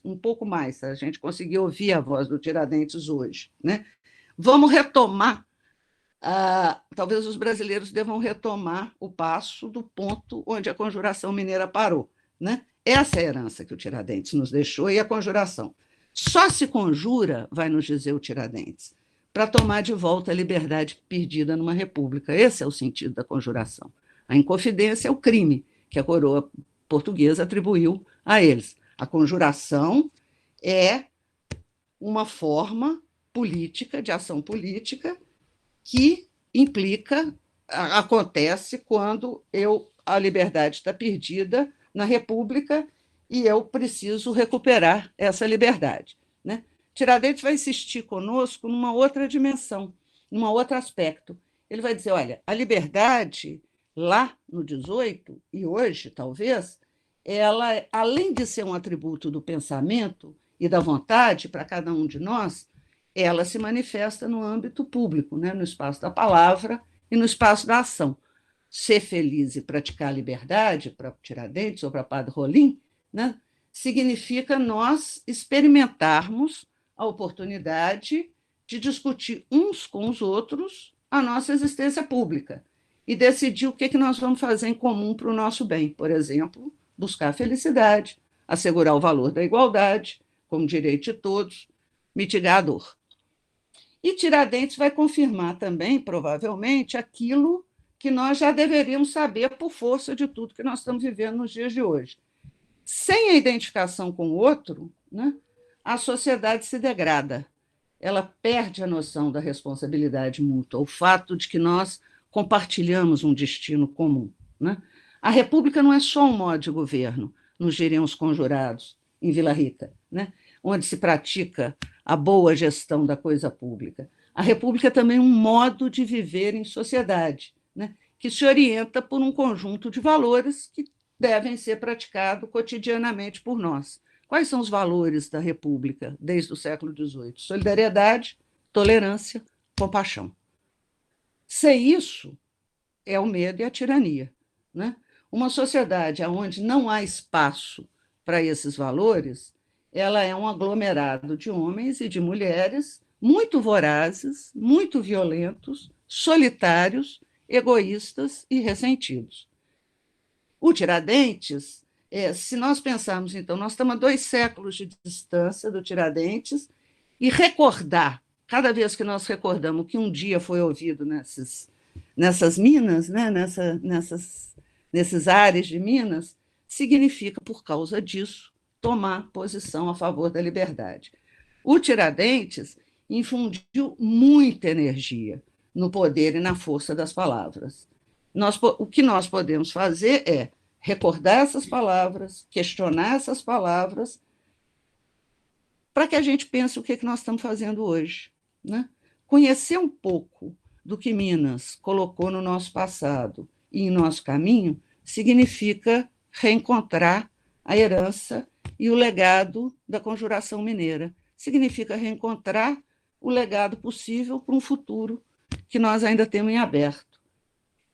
um pouco mais, a gente conseguiu ouvir a voz do Tiradentes hoje, né? Vamos retomar, talvez os brasileiros devam retomar o passo do ponto onde a Conjuração Mineira parou, né? Essa é a herança que o Tiradentes nos deixou, e a conjuração. Só se conjura, vai nos dizer o Tiradentes, para tomar de volta a liberdade perdida numa república. Esse é o sentido da conjuração. A inconfidência é o crime que a coroa portuguesa atribuiu a eles. A conjuração é uma forma política, de ação política, que acontece quando a liberdade está perdida na república e eu preciso recuperar essa liberdade, né? Tiradentes vai insistir conosco numa outra dimensão, num outro aspecto. Ele vai dizer, olha, a liberdade, lá no 18, e hoje, talvez, ela, além de ser um atributo do pensamento e da vontade para cada um de nós, ela se manifesta no âmbito público, né? No espaço da palavra e no espaço da ação. Ser feliz e praticar a liberdade, para Tiradentes ou para Padre Rolim, né, significa nós experimentarmos a oportunidade de discutir uns com os outros a nossa existência pública e decidir o que nós vamos fazer em comum para o nosso bem. Por exemplo, buscar a felicidade, assegurar o valor da igualdade como direito de todos, mitigar a dor. E Tiradentes vai confirmar também, provavelmente, aquilo que nós já deveríamos saber por força de tudo que nós estamos vivendo nos dias de hoje. Sem a identificação com o outro, né, a sociedade se degrada. Ela perde a noção da responsabilidade mútua, o fato de que nós compartilhamos um destino comum, né? A república não é só um modo de governo, nos diriam os conjurados em Vila Rica, né, onde se pratica a boa gestão da coisa pública. A república é também um modo de viver em sociedade, né, que se orienta por um conjunto de valores que devem ser praticados cotidianamente por nós. Quais são os valores da república desde o século XVIII? Solidariedade, tolerância, compaixão. Sem isso, é o medo e a tirania, né? Uma sociedade onde não há espaço para esses valores, ela é um aglomerado de homens e de mulheres muito vorazes, muito violentos, solitários, egoístas e ressentidos. O Tiradentes, se nós pensarmos, então, nós estamos a 2 séculos de distância do Tiradentes, e recordar cada vez que nós recordamos que um dia foi ouvido nessas minas, né? Nesses ares de Minas, significa, por causa disso, tomar posição a favor da liberdade. O Tiradentes infundiu muita energia no poder e na força das palavras. O que nós podemos fazer é recordar essas palavras, questionar essas palavras, para que a gente pense o que nós estamos fazendo hoje, né? Conhecer um pouco do que Minas colocou no nosso passado e em nosso caminho significa reencontrar a herança e o legado da Conjuração Mineira. Significa reencontrar o legado possível para um futuro que nós ainda temos em aberto.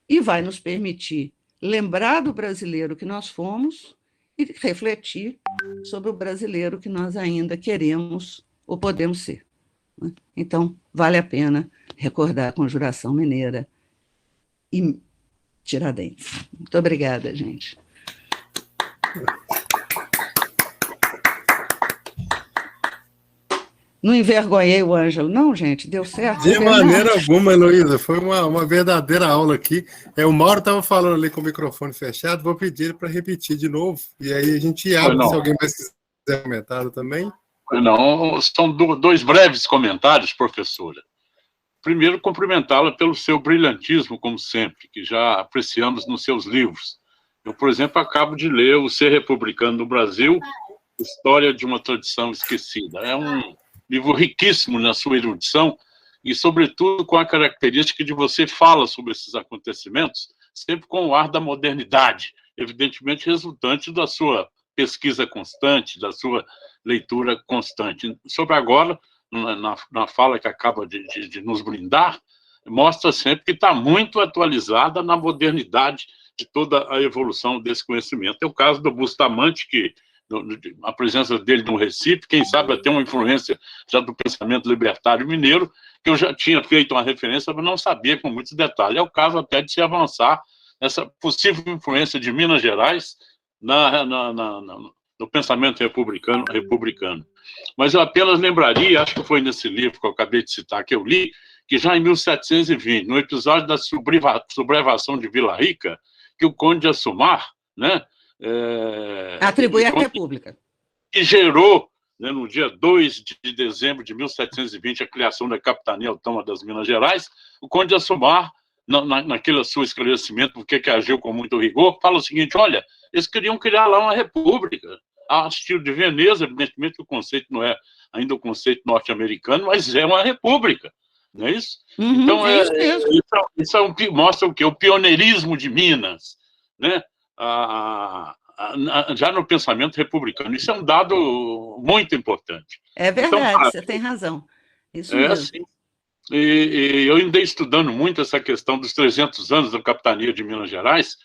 E vai nos permitir lembrar do brasileiro que nós fomos e refletir sobre o brasileiro que nós ainda queremos ou podemos ser. Então, vale a pena recordar a Conjuração Mineira e Tiradentes. Muito obrigada, gente. Não envergonhei o Ângelo, não, gente? Deu certo? De maneira alguma, Heloísa. Foi uma verdadeira aula aqui. O Mauro estava falando ali com o microfone fechado, vou pedir ele para repetir de novo. E aí a gente abre, se alguém mais quiser comentar também. Não, são dois breves comentários, professora. Primeiro, cumprimentá-la pelo seu brilhantismo, como sempre, que já apreciamos nos seus livros. Eu, por exemplo, acabo de ler O Ser Republicano no Brasil, História de uma Tradição Esquecida. É um livro riquíssimo na sua erudição e, sobretudo, com a característica de você fala sobre esses acontecimentos, sempre com o ar da modernidade, evidentemente resultante da sua pesquisa constante, da sua leitura constante. Sobre agora, na fala que acaba de nos brindar, mostra sempre que está muito atualizada na modernidade de toda a evolução desse conhecimento. É o caso do Bustamante, que a presença dele no Recife, quem sabe até uma influência já do pensamento libertário mineiro, que eu já tinha feito uma referência, mas não sabia com muitos detalhes. É o caso até de se avançar nessa possível influência de Minas Gerais no pensamento republicano. Mas eu apenas lembraria, acho que foi nesse livro que eu acabei de citar, que eu li, que já em 1720, no episódio da sublevação de Vila Rica, que o Conde de Assumar, né, atribui à República. Que gerou, né, no dia 2 de dezembro de 1720, a criação da Capitania Autônoma das Minas Gerais. O Conde de Assumar, naquele seu esclarecimento, porque que agiu com muito rigor, fala o seguinte: olha, eles queriam criar lá uma república, a estilo de Veneza, evidentemente que o conceito não é ainda o conceito norte-americano, mas é uma república, não é isso? Então, isso mostra o quê? O pioneirismo de Minas, né? Já no pensamento republicano. Isso é um dado muito importante. É verdade, então, você tem razão. Isso mesmo. Assim, e eu andei estudando muito essa questão dos 300 anos da capitania de Minas Gerais.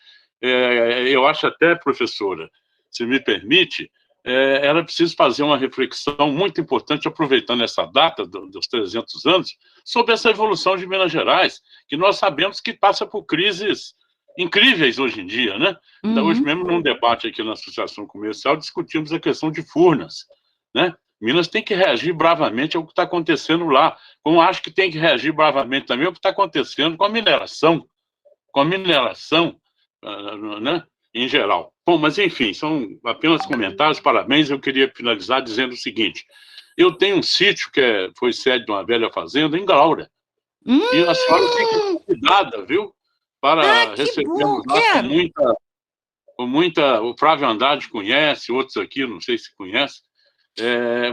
Eu acho até, professora, se me permite, era preciso fazer uma reflexão muito importante, aproveitando essa data dos 300 anos, sobre essa evolução de Minas Gerais, que nós sabemos que passa por crises incríveis hoje em dia, né? Hoje mesmo, num debate aqui na Associação Comercial, discutimos a questão de Furnas, né? Minas tem que reagir bravamente ao que está acontecendo lá, como acho que tem que reagir bravamente também ao que está acontecendo com a mineração, né, em geral. Bom, mas enfim, são apenas comentários, parabéns. Eu queria finalizar dizendo o seguinte: eu tenho um sítio que foi sede de uma velha fazenda em Glaura, e a senhora fica convidada, viu? Para recebermos lá com muita... O Flávio Andrade conhece, outros aqui, não sei se conhece,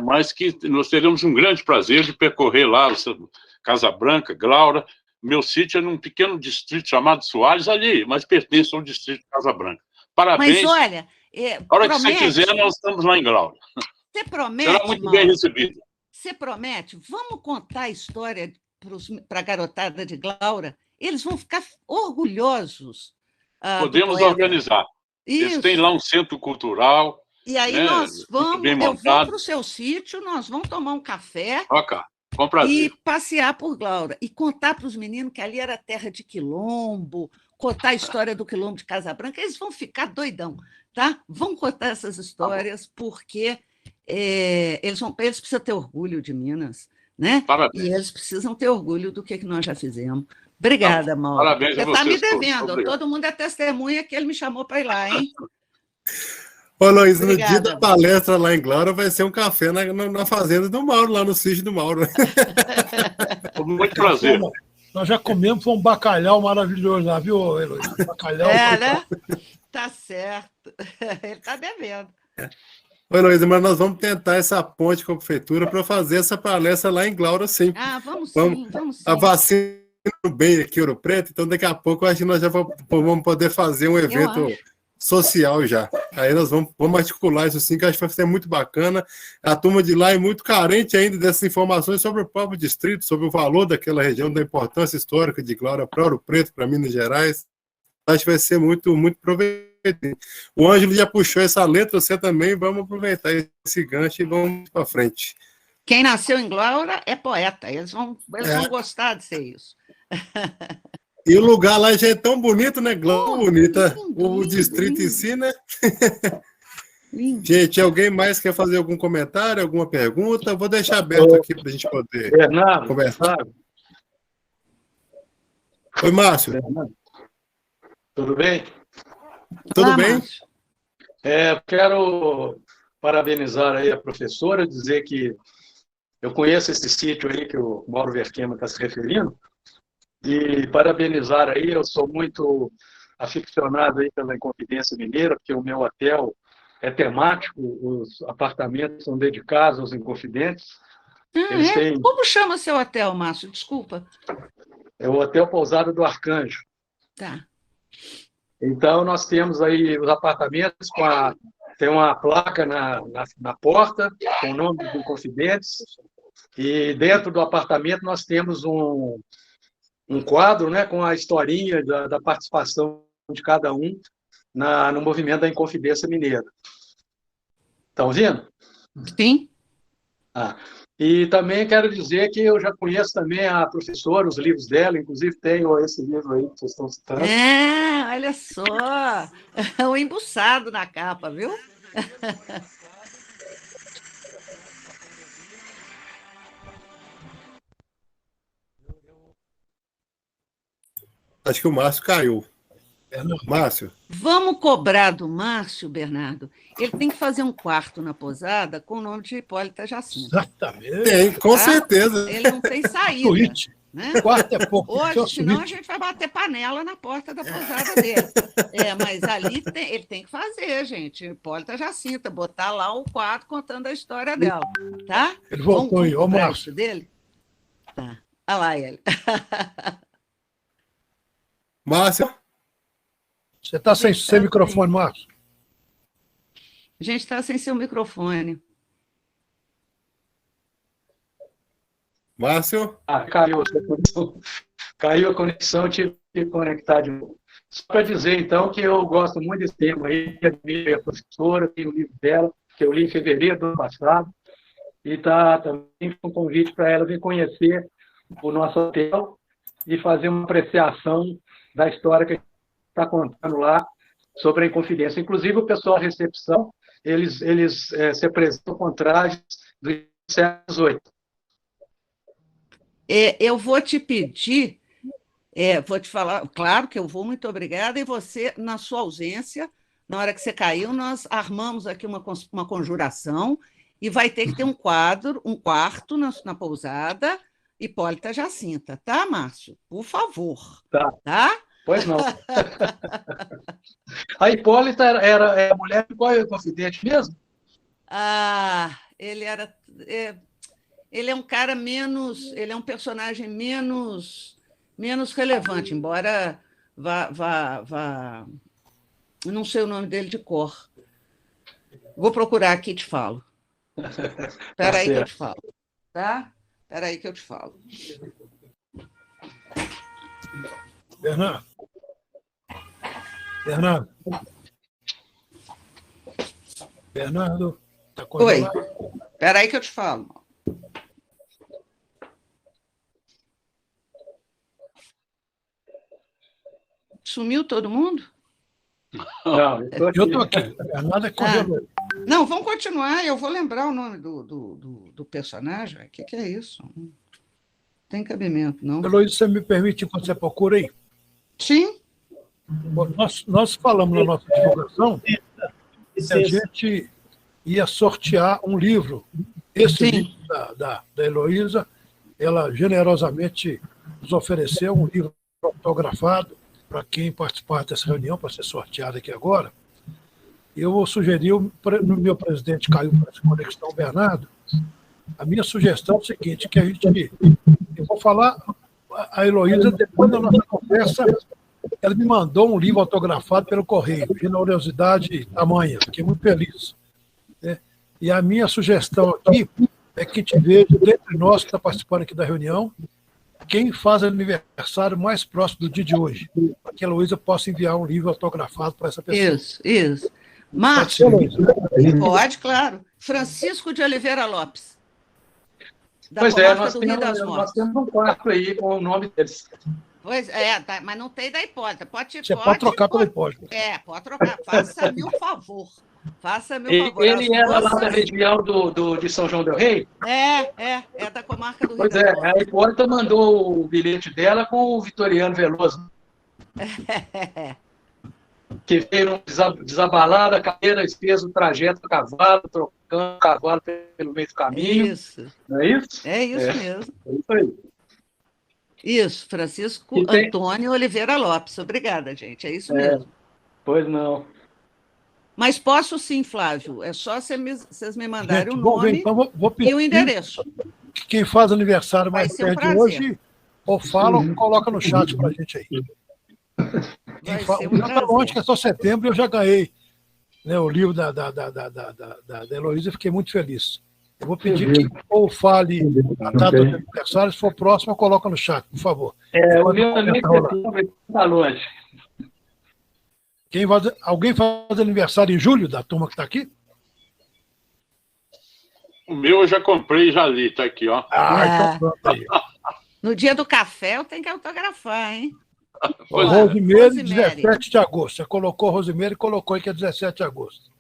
mas que nós teremos um grande prazer de percorrer lá, Casa Branca, Glaura. Meu sítio é num pequeno distrito chamado Soares, ali, mas pertence ao distrito de Casa Branca. Parabéns. Mas olha, a hora que você quiser, nós estamos lá em Glaura. Você promete, será muito bem recebido. Você promete? Vamos contar a história para a garotada de Glaura? Eles vão ficar orgulhosos. Podemos organizar. Eles têm lá um centro cultural. E aí, né, eu vou para o seu sítio, nós vamos tomar um café com prazer, e passear por Glaura. E contar para os meninos que ali era terra de quilombo, contar a história do quilombo de Casa Branca. Eles vão ficar doidão, tá? Vão contar essas histórias, porque eles precisam ter orgulho de Minas. né? Parabéns. E eles precisam ter orgulho do que nós já fizemos. Obrigada, Mauro. Parabéns a Você está me vocês todos. devendo. Obrigado. Todo mundo é testemunha que ele me chamou para ir lá, hein? Ô, Luiz, no Obrigada. dia da palestra lá em Glória vai ser um café na fazenda do Mauro, lá no sítio do Mauro. Com muito prazer. Nós já comemos, foi um bacalhau maravilhoso lá, viu, Heloísa? Bacalhau. Né? Tá certo. Ele está devendo. Oi, Luiz, mas nós vamos tentar essa ponte com a prefeitura para fazer essa palestra lá em Glória, sim. Ah, vamos sim. A vacina bem aqui, Ouro Preto, então daqui a pouco eu acho que nós já vamos poder fazer um evento social já. Aí nós vamos articular isso sim, que eu acho que vai ser muito bacana. A turma de lá é muito carente ainda dessas informações sobre o próprio distrito, sobre o valor daquela região, da importância histórica de Glória para Ouro Preto, para Minas Gerais. Acho que vai ser muito, muito proveitoso. O Ângelo já puxou essa letra, você também, vamos aproveitar esse gancho e vamos para frente. Quem nasceu em Glória é poeta, eles vão gostar de ser isso. E o lugar lá já é tão bonito, né? Glória, bonita. O lindo, distrito lindo. em si, né? Lindo. Gente, alguém mais quer fazer algum comentário, alguma pergunta? Eu vou deixar aberto aqui para a gente poder conversar. Oi, Márcio. Tudo bem? Tudo bem? Márcio. Quero parabenizar aí a professora, dizer que eu conheço esse sítio aí que o Mauro Verquema está se referindo, e parabenizar aí, eu sou muito aficionado aí pela Inconfidência Mineira, porque o meu hotel é temático, os apartamentos são dedicados aos Inconfidentes. Eles têm... Como chama seu hotel, Márcio? Desculpa. É o Hotel Pousada do Arcanjo. Tá. Então, nós temos aí os apartamentos tem uma placa na porta com o nome dos Inconfidentes, e dentro do apartamento nós temos um quadro, né, com a historinha da participação de cada um no movimento da Inconfidência Mineira. Estão ouvindo? Sim. E também quero dizer que eu já conheço também a professora, os livros dela, inclusive tenho esse livro aí que vocês estão citando. Olha só, o embuçado na capa, viu? Acho que o Márcio caiu. Márcio? Vamos cobrar do Márcio, Bernardo. Ele tem que fazer um quarto na pousada com o nome de Hipólita Jacinto. Exatamente. Tem, com certeza. Ele não tem saída. Suíte. Né? Quarto é pouco. Hoje, senão, a gente vai bater panela na porta da pousada dele. Mas ali ele tem que fazer, gente. Hipólita Jacinta, botar lá o quadro contando a história dela. Tá? Ele voltou aí, ô Márcio. Dele? Tá. Olha lá ele. Márcio? Você está sem microfone, Márcio? A gente está sem seu microfone. Márcio? Caiu a conexão, tive que conectar de novo. Só para dizer, então, que eu gosto muito desse tema aí, admiro a professora, tenho o livro dela, que eu li em fevereiro do ano passado, e está também com um convite para ela vir conhecer o nosso hotel e fazer uma apreciação da história que a gente está contando lá sobre a Inconfidência. Inclusive, o pessoal da recepção, eles se apresentam com trajes do século XVIII. Eu vou te pedir, vou te falar, claro que eu vou, muito obrigada, e você, na sua ausência, na hora que você caiu, nós armamos aqui uma conjuração e vai ter que ter um quarto na pousada, Hipólita Jacinta, tá, Márcio? Por favor. Tá? Pois não. A Hipólita era a mulher de qual é o Inconfidente mesmo? Ele era... Ele é um cara menos... Ele é um personagem menos relevante, embora vá... Não sei o nome dele de cor. Vou procurar aqui e te falo. Espera aí que eu te falo. Tá? Espera aí que eu te falo. Bernardo, tá Oi. Espera aí que eu te falo. Sumiu todo mundo? Não, eu estou aqui. Bernardo congelou. Não, vamos continuar, eu vou lembrar o nome do personagem. O que é isso? Não tem cabimento, não. Heloísa, você me permite enquanto você procura aí? Sim. Bom, nós falamos na nossa divulgação que a gente ia sortear um livro. Esse livro da Heloísa, ela generosamente nos ofereceu um livro autografado para quem participar dessa reunião, para ser sorteado aqui agora. Eu sugeri, no meu presidente caiu para essa conexão, Bernardo, a minha sugestão é o seguinte, que eu vou falar, a Heloísa, depois da nossa conversa, ela me mandou um livro autografado pelo correio, generosidade tamanha, fiquei muito feliz. Né? E a minha sugestão aqui é que a gente veja, dentre nós que está participando aqui da reunião, quem faz aniversário mais próximo do dia de hoje, para que a Heloísa possa enviar um livro autografado para essa pessoa. Isso. Márcio, pode, claro. Francisco de Oliveira Lopes. Pois é, nós temos um quarto aí com o nome deles. Pois é, tá, mas não tem da hipótese. Você pode trocar pela hipótese. Pode trocar. Faça-me um favor. Ele era lá da região de São João del Rei? É da comarca do Rio. Pois é, a Hipólita mandou o bilhete dela com o Vitoriano Veloso. Que veio desabalar a cadeira, fez o trajeto do cavalo, trocando o cavalo pelo meio do caminho. Isso. Não é isso? É isso mesmo. É isso aí. Isso, Francisco Antônio Oliveira Lopes. Obrigada, gente. É isso mesmo. Pois não. Mas posso sim, Flávio. É só vocês me mandarem Gente, o nome então vou pedir e o endereço. Quem faz aniversário mais perto de hoje, ou fala ou coloca no chat para a gente aí. Está longe, que é só setembro, e eu já ganhei, né, o livro da Heloísa, fiquei muito feliz. Eu vou pedir que ou fale a data do aniversário, se for próximo, coloca no chat, por favor. O meu amigo está longe. Alguém faz aniversário em julho, da turma que está aqui? O meu eu já comprei e já li, está aqui, ó. Então pronto aí. No dia do café eu tenho que autografar, hein? Rosimeire, 17 de agosto. Você colocou Rosimeire e colocou aí que é 17 de agosto.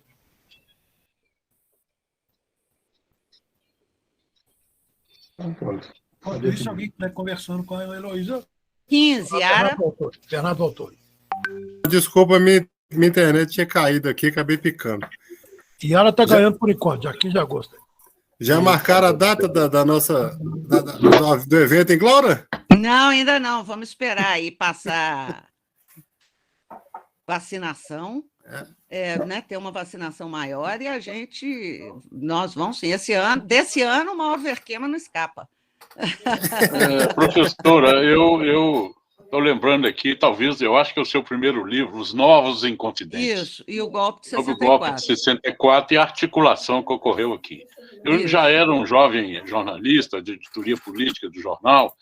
Pode ver se alguém estiver conversando com a Heloísa. 15, Ara. Bernardo Autori. Desculpa, minha internet tinha caído aqui, acabei picando. E ela está ganhando por enquanto, dia 15 de agosto. Já marcaram a data do evento em Glória? Não, ainda não. Vamos esperar aí passar vacinação, né, ter uma vacinação maior e nós vamos sim. Desse ano, o maior verquema não escapa. Professora, eu estou lembrando aqui, talvez, eu acho que é o seu primeiro livro, Os Novos Inconfidentes. Isso, e o golpe de 64. Sobre o golpe de 64 e a articulação que ocorreu aqui. Eu já era um jovem jornalista de editoria política do jornal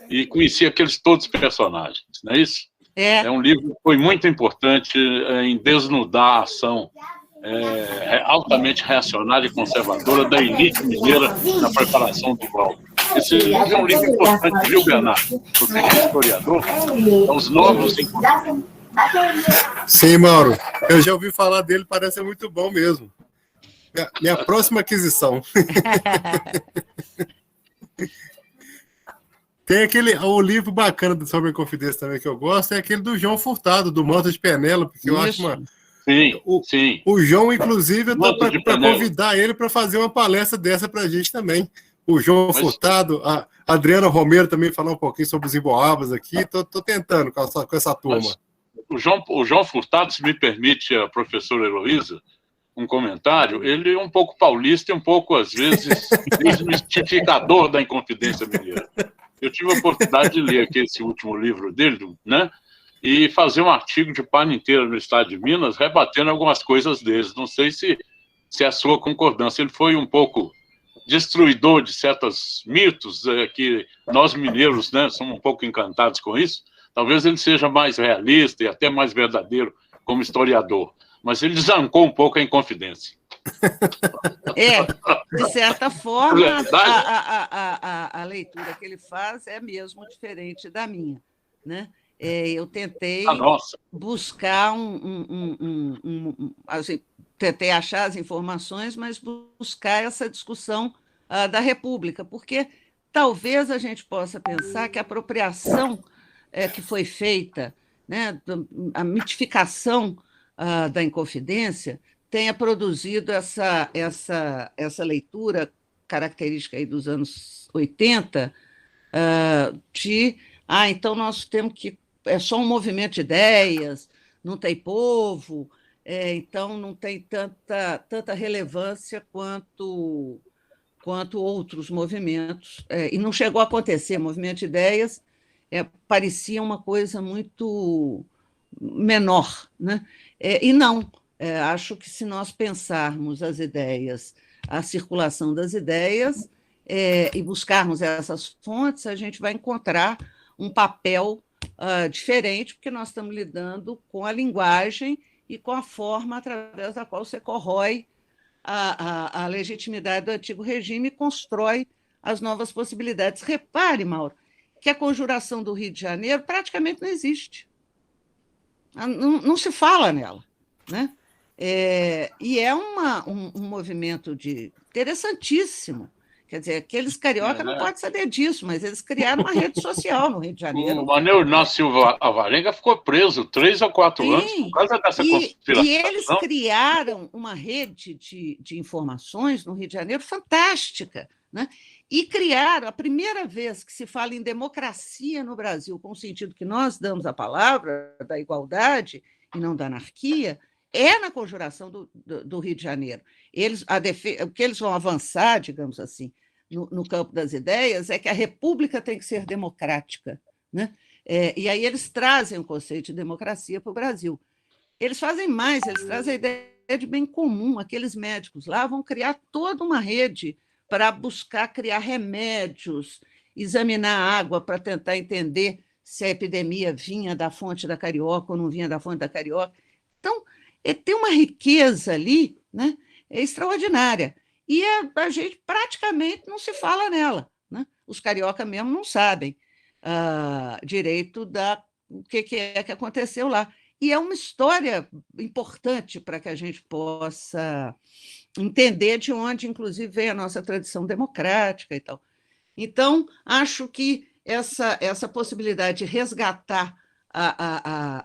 e conhecia todos os personagens, não é isso? É um livro que foi muito importante em desnudar a ação altamente reacionária e conservadora da elite mineira na preparação do golpe. Esse livro é um livro importante, viu, Bernardo? Você que é historiador, Os Novos Inconfidentes. Sim, Mauro. Eu já ouvi falar dele, parece muito bom mesmo. Minha próxima aquisição. Tem o livro bacana sobre a Inconfidência também que eu gosto, é aquele do João Furtado, do Manto de Penélope, que eu acho uma... Sim. O João, inclusive, eu estou para convidar ele para fazer uma palestra dessa para a gente também. O João Furtado, a Adriana Romero também falar um pouquinho sobre os emboabas aqui. Estou tentando com essa turma. O João Furtado, se me permite, a professora Heloísa, um comentário, ele é um pouco paulista e um pouco, às vezes, desmistificador da Inconfidência Mineira. Eu tive a oportunidade de ler aqui esse último livro dele, né? E fazer um artigo de página inteira no Estado de Minas, rebatendo algumas coisas deles. Não sei se é a sua concordância. Ele foi um pouco destruidor de certos mitos que nós mineiros, né, somos um pouco encantados com isso. Talvez ele seja mais realista e até mais verdadeiro como historiador. Mas ele zancou um pouco a Inconfidência. De certa forma, a leitura que ele faz é mesmo diferente da minha, né? Eu tentei buscar assim, tentei achar as informações, mas buscar essa discussão da República, porque talvez a gente possa pensar que a apropriação que foi feita, né, a mitificação da Inconfidência, tenha produzido essa leitura característica aí dos anos 80, então nós temos que... É só um movimento de ideias, não tem povo, então não tem tanta relevância quanto outros movimentos. E não chegou a acontecer. Movimento de ideias parecia uma coisa muito menor, né? E não. Acho que se nós pensarmos as ideias, a circulação das ideias, e buscarmos essas fontes, a gente vai encontrar um papel diferente, porque nós estamos lidando com a linguagem e com a forma através da qual você corrói a legitimidade do antigo regime e constrói as novas possibilidades. Repare, Mauro, que a conjuração do Rio de Janeiro praticamente não existe. Não se fala nela, né? E é um movimento interessantíssimo. Quer dizer, aqueles carioca não podem saber disso, mas eles criaram uma rede social no Rio de Janeiro. O Manuel Inácio Silva Alvarenga ficou preso 3 ou 4 anos por causa dessa conspiração. E eles criaram uma rede de informações no Rio de Janeiro fantástica, né? E criaram, a primeira vez que se fala em democracia no Brasil, com o sentido que nós damos a palavra da igualdade e não da anarquia, na conjuração do Rio de Janeiro. O que eles vão avançar, digamos assim, no campo das ideias, é que a república tem que ser democrática, né? E aí eles trazem o conceito de democracia para o Brasil. Eles fazem mais, eles trazem a ideia de bem comum. Aqueles médicos lá vão criar toda uma rede para buscar criar remédios, examinar a água para tentar entender se a epidemia vinha da fonte da Carioca ou não vinha da fonte da Carioca. Então, tem uma riqueza ali, né? Extraordinária. E a gente praticamente não se fala nela, né? Os carioca mesmo não sabem direito o que é que aconteceu lá. E é uma história importante para que a gente possa entender de onde, inclusive, vem a nossa tradição democrática e tal. Então, acho que essa possibilidade de resgatar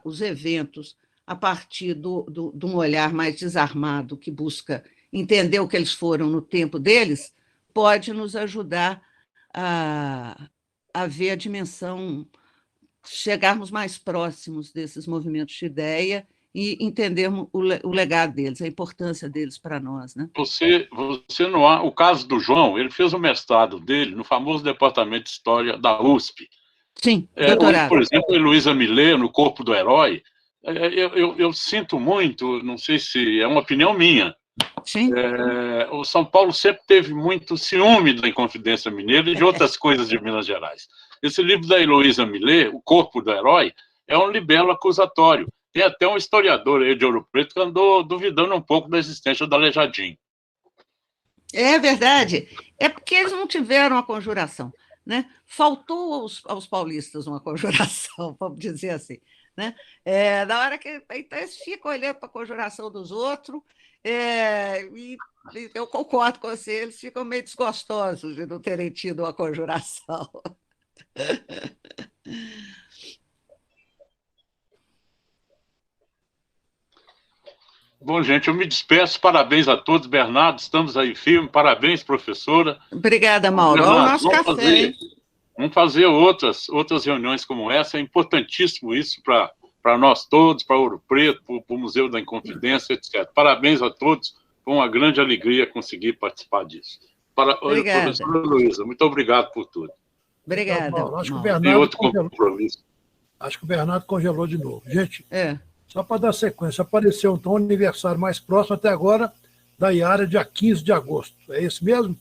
os eventos a partir de um olhar mais desarmado, que busca entender o que eles foram no tempo deles, pode nos ajudar a ver a dimensão, chegarmos mais próximos desses movimentos de ideia e entendermos o legado deles, a importância deles para nós, né? Você não há... O caso do João, ele fez o mestrado dele no famoso Departamento de História da USP. Sim, doutorado. Por exemplo, a Heloísa Millet, no Corpo do Herói, eu sinto muito, não sei se é uma opinião minha, sim. O São Paulo sempre teve muito ciúme da Inconfidência Mineira e de outras coisas de Minas Gerais. Esse livro da Heloísa Millet, O Corpo do Herói, é um libelo acusatório. Tem até um historiador aí de Ouro Preto que andou duvidando um pouco da existência da Aleijadinho. É verdade. É porque eles não tiveram a conjuração, né? Faltou aos paulistas uma conjuração, vamos dizer assim, né? Na hora que então, eles ficam olhando para a conjuração dos outros, e eu concordo com você, eles ficam meio desgostosos de não terem tido uma conjuração. Bom, gente, eu me despeço. Parabéns a todos. Bernardo, estamos aí firme. Parabéns, professora. Obrigada, Mauro. Bernardo, o nosso café, hein? Vamos fazer outras reuniões como essa. É importantíssimo isso para nós todos, para Ouro Preto, para o Museu da Inconfidência, etc. Parabéns a todos. Foi uma grande alegria conseguir participar disso. Obrigada. Professora Luísa, muito obrigado por tudo. Obrigada. Então, acho que o Tem Bernardo outro compromisso. Acho que o Bernardo congelou de novo. Gente, É. só para dar sequência, apareceu então o aniversário mais próximo até agora da Iara, dia 15 de agosto. É esse mesmo?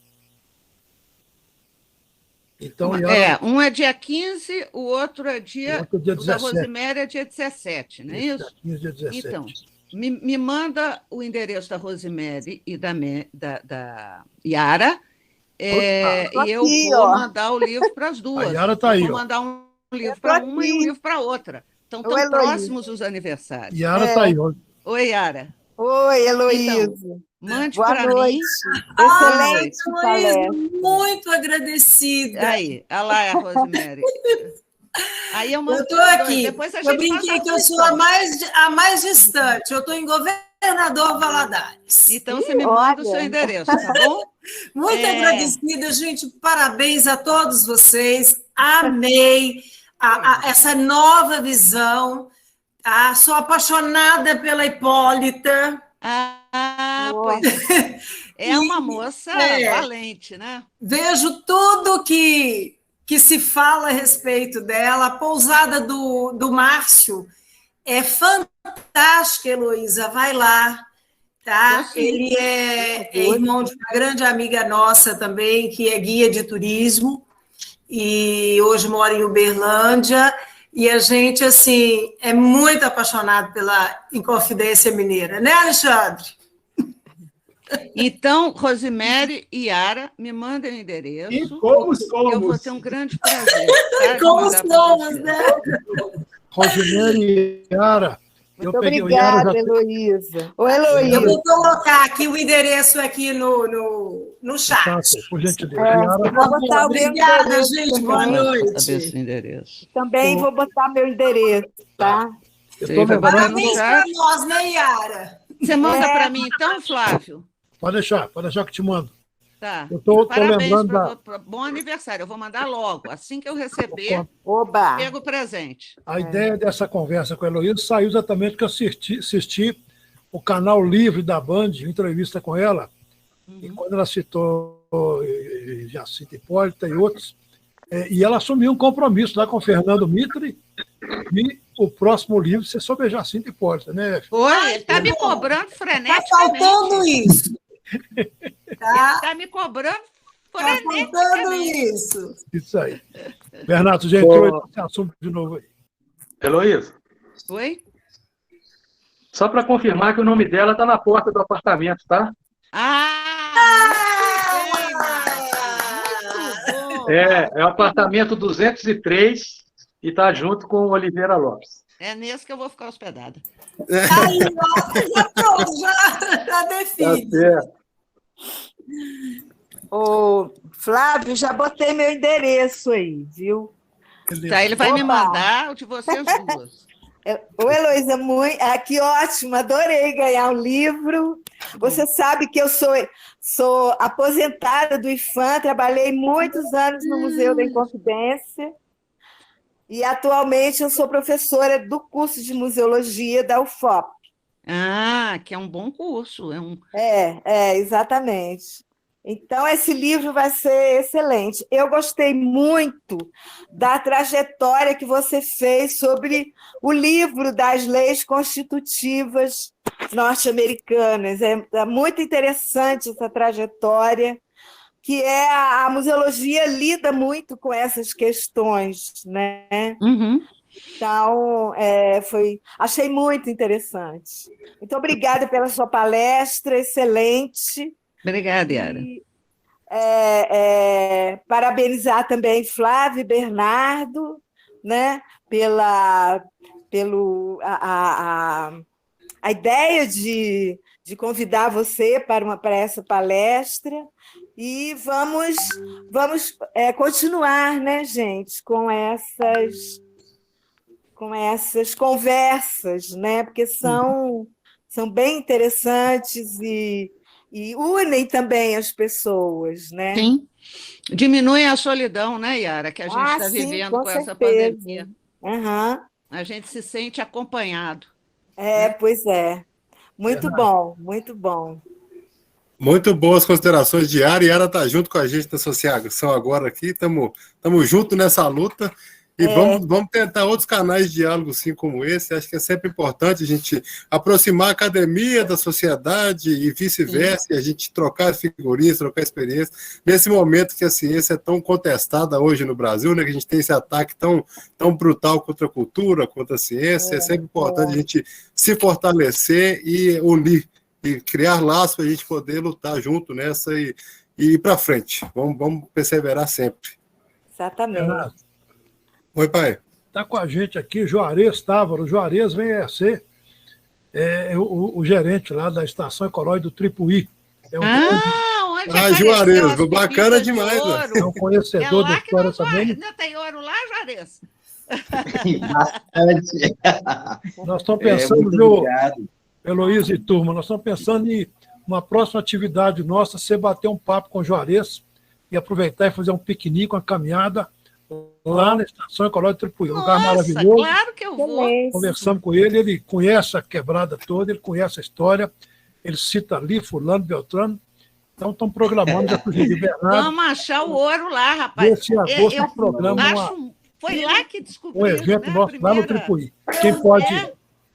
Então, Iara, Um é dia 15, o outro é dia... o outro dia O da 17. Rosiméria é dia 17, não é isso? Dia 15, dia 17. Então, me manda o endereço da Rosiméria e da Iara, e eu vou mandar o livro para as duas. A Iara está aí. Vou mandar um livro para uma e um livro para outra. Então, estão próximos os aniversários. Iara está aí. Oi, Iara. Oi, Heloísa. Então, mande Boa para mim. noite. Ai, Excelente Heloísa, palestra. muito agradecida. Aí, olha lá a Rosemary. Aí eu mando Eu estou para os dois. aqui. Depois a Eu gente brinquei faz a que eu sou transmissão. a mais distante. Eu estou em Governador Valadares. Então você me manda o seu Olha. endereço, tá bom? Muito É. agradecida, gente. Parabéns a todos vocês. Amei essa nova visão. Tá? Sou apaixonada pela Hipólita. Pois é. É uma moça valente, né? Vejo tudo que se fala a respeito dela. A pousada do Márcio é fantástica, Heloísa. Vai lá. Tá? Ele é irmão de uma grande amiga nossa também, que é guia de turismo, e hoje mora em Uberlândia. E a gente, assim, é muito apaixonado pela Inconfidência Mineira, né, Alexandre? Então, Rosemary e Yara, me mandem o endereço. E como somos? Eu vou ter um grande prazer. Tá, de Como mandar pra somos, vocês. né? Rosemary e Yara. Muito obrigada, Heloísa. Ô, Eu Heloísa. vou colocar aqui o endereço aqui no chat. Por gentileza. É, Yara, eu vou botar o meu Obrigada, endereço gente. Boa também. Saber noite. seu endereço. Também vou botar meu endereço, tá? eu Sim, tô vai botar lembrando. no Parabéns chat. para nós, né, Yara? Você manda para mim, então, Flávio? Pode deixar que te mando. Tá. Eu tô Parabéns, lembrando bom aniversário. Eu vou mandar logo. Assim que eu receber, Oba! pego o presente. A ideia dessa conversa com a Heloísa saiu exatamente porque eu assisti o canal Livre da Band, entrevista com ela, e quando ela citou Jacinta Hipólita e outros, e ela assumiu um compromisso lá com o Fernando Mitre, e o próximo livro ser sobre a Jacinta Hipólita, né? Oi, ele está me cobrando Tá freneticamente. faltando isso. Tá? Está me cobrando Tá faltando freneticamente. isso. Isso aí. Bernardo, gente, hoje esse assunto de novo aí. Heloísa, Oi? só para confirmar que o nome dela está na porta do apartamento, tá? Muito bem, Márcio. Muito bom. É o apartamento 203 e está junto com o Oliveira Lopes. É nesse que eu vou ficar hospedada. Aí, ó, já pronto, já define. certo. Ô, Flávio, já botei meu endereço aí, viu? Tá, ele vai me Opa. mandar o de vocês duas. Ô, Heloísa, que ótimo, adorei ganhar um livro. Você sabe que eu sou aposentada do IFAM, trabalhei muitos anos no Museu da Inconfidência e atualmente eu sou professora do curso de museologia da UFOP. Que é um bom curso. Exatamente. Então, esse livro vai ser excelente. Eu gostei muito da trajetória que você fez sobre o livro das leis constitutivas norte-americanas. É muito interessante essa trajetória, que a museologia lida muito com essas questões, né? Então, achei muito interessante. Muito obrigada pela sua palestra, excelente. Obrigada, Yara. Parabenizar também Flávio e Bernardo, né, a ideia de convidar você para essa palestra. E vamos continuar, né, gente, com essas conversas, né, porque são bem interessantes e unem também as pessoas, né? Sim. Diminui a solidão, né, Yara, que a gente está sim, vivendo com essa certeza. pandemia. A gente se sente acompanhado. Pois é. Muito bom, muito bom. Muito boas considerações de Yara. Yara está junto com a gente na associação agora aqui. Estamos juntos nessa luta. E vamos tentar outros canais de diálogo, assim como esse. Acho que é sempre importante a gente aproximar a academia da sociedade e vice-versa, e a gente trocar figurinhas, trocar experiências. Nesse momento que a ciência é tão contestada hoje no Brasil, né, que a gente tem esse ataque tão brutal contra a cultura, contra a ciência, é sempre importante a gente se fortalecer e unir, e criar laços para a gente poder lutar junto nessa e ir para frente. Vamos perseverar sempre. Exatamente. Oi, pai. Está com a gente aqui Juarez Távaro. Juarez vem a ser é o gerente lá da Estação Ecológica do Tripuí. É um onde Juarez, apareceu as bacana pepitas de demais, né? ouro. é um conhecedor da lá que história nós também. ainda tem ouro lá, Juarez? Bastante. Nós estamos pensando, Muito viu, obrigado. Heloísa e turma, nós estamos pensando em uma próxima atividade nossa, ser bater um papo com o Juarez e aproveitar e fazer um piquenique, uma caminhada lá na Estação Ecológica do Tripuí. Um lugar maravilhoso. Claro que eu vou. Conversamos com ele, ele conhece a quebrada toda, ele conhece a história, ele cita ali, fulano, Beltrano. Então, estão programando, já sugeri Bernardo. Vamos achar o ouro lá, rapaz. Esse agosto nós programamos foi lá que descobriram, um evento né, nosso lá no Tripuí.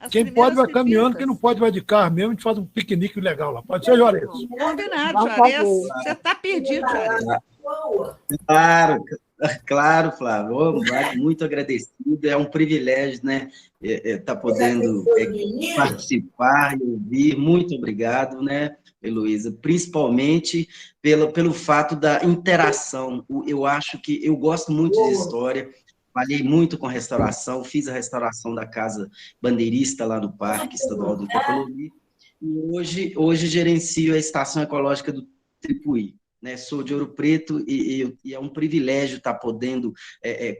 Quem pode vai caminhando, quem não pode vai de carro mesmo, a gente faz um piquenique legal lá. Pode ser, Juarez? Combinado, Juarez. Você está perdido, Juarez. Claro, Flávio. Muito agradecido. É um privilégio, né? Estar podendo participar e ouvir. Muito obrigado, né, Heloísa? Principalmente pelo fato da interação. Eu acho que eu gosto muito de história. Trabalhei muito com restauração, fiz a restauração da Casa Bandeirista lá no Parque Estadual do Itacolomi, e hoje gerencio a Estação Ecológica do Tripuí. Né? Sou de Ouro Preto e é um privilégio estar podendo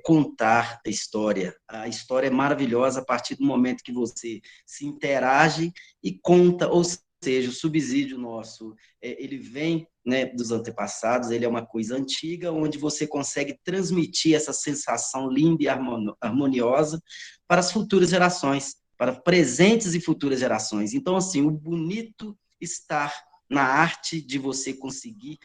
contar a história. A história é maravilhosa a partir do momento que você se interage e conta, ou seja, o subsídio nosso, ele vem, né, dos antepassados, ele é uma coisa antiga, onde você consegue transmitir essa sensação linda e harmoniosa para as futuras gerações, para presentes e futuras gerações. Então, assim, o bonito está na arte de você conseguir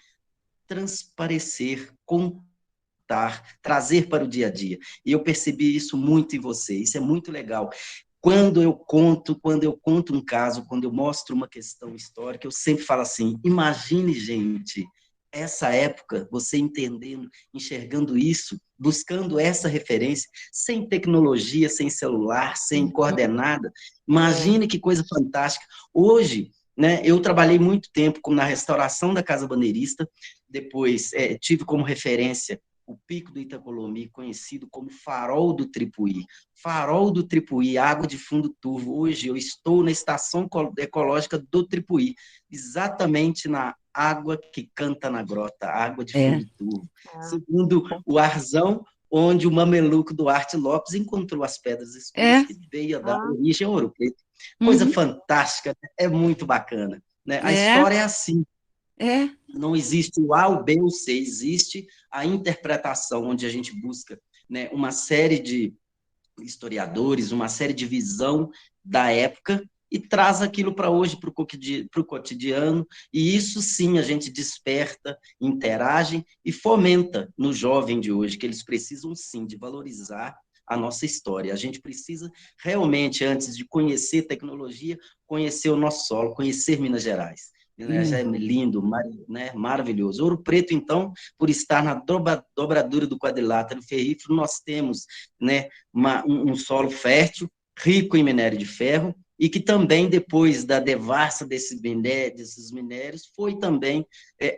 transparecer, contar, trazer para o dia a dia. E eu percebi isso muito em você, isso é muito legal. Quando eu conto um caso, quando eu mostro uma questão histórica, eu sempre falo assim, imagine, gente, essa época, você entendendo, enxergando isso, buscando essa referência, sem tecnologia, sem celular, sem coordenada, imagine que coisa fantástica. Hoje, né, eu trabalhei muito tempo na restauração da Casa Bandeirista, depois tive como referência o Pico do Itacolomi, conhecido como Farol do Tripuí. Farol do Tripuí, água de fundo turvo. Hoje eu estou na Estação Ecológica do Tripuí, exatamente na água que canta na grota, água de fundo turvo. Segundo o Arzão, onde o mameluco Duarte Lopes encontrou as pedras escuras que veio a dar origem ao Ouro Preto. Coisa fantástica, é muito bacana. Né? A história é assim. Não existe o A, o B, o C, existe a interpretação, onde a gente busca, né, uma série de historiadores, uma série de visão da época e traz aquilo para hoje, para o cotidiano, e isso sim a gente desperta, interage e fomenta no jovem de hoje, que eles precisam sim de valorizar a nossa história. A gente precisa realmente, antes de conhecer tecnologia, conhecer o nosso solo, conhecer Minas Gerais. Já é lindo, né, maravilhoso. Ouro Preto, então, por estar na dobradura do quadrilátero ferrífero, nós temos, né, um solo fértil, rico em minério de ferro, e que também, depois da devassa desses minérios, foi também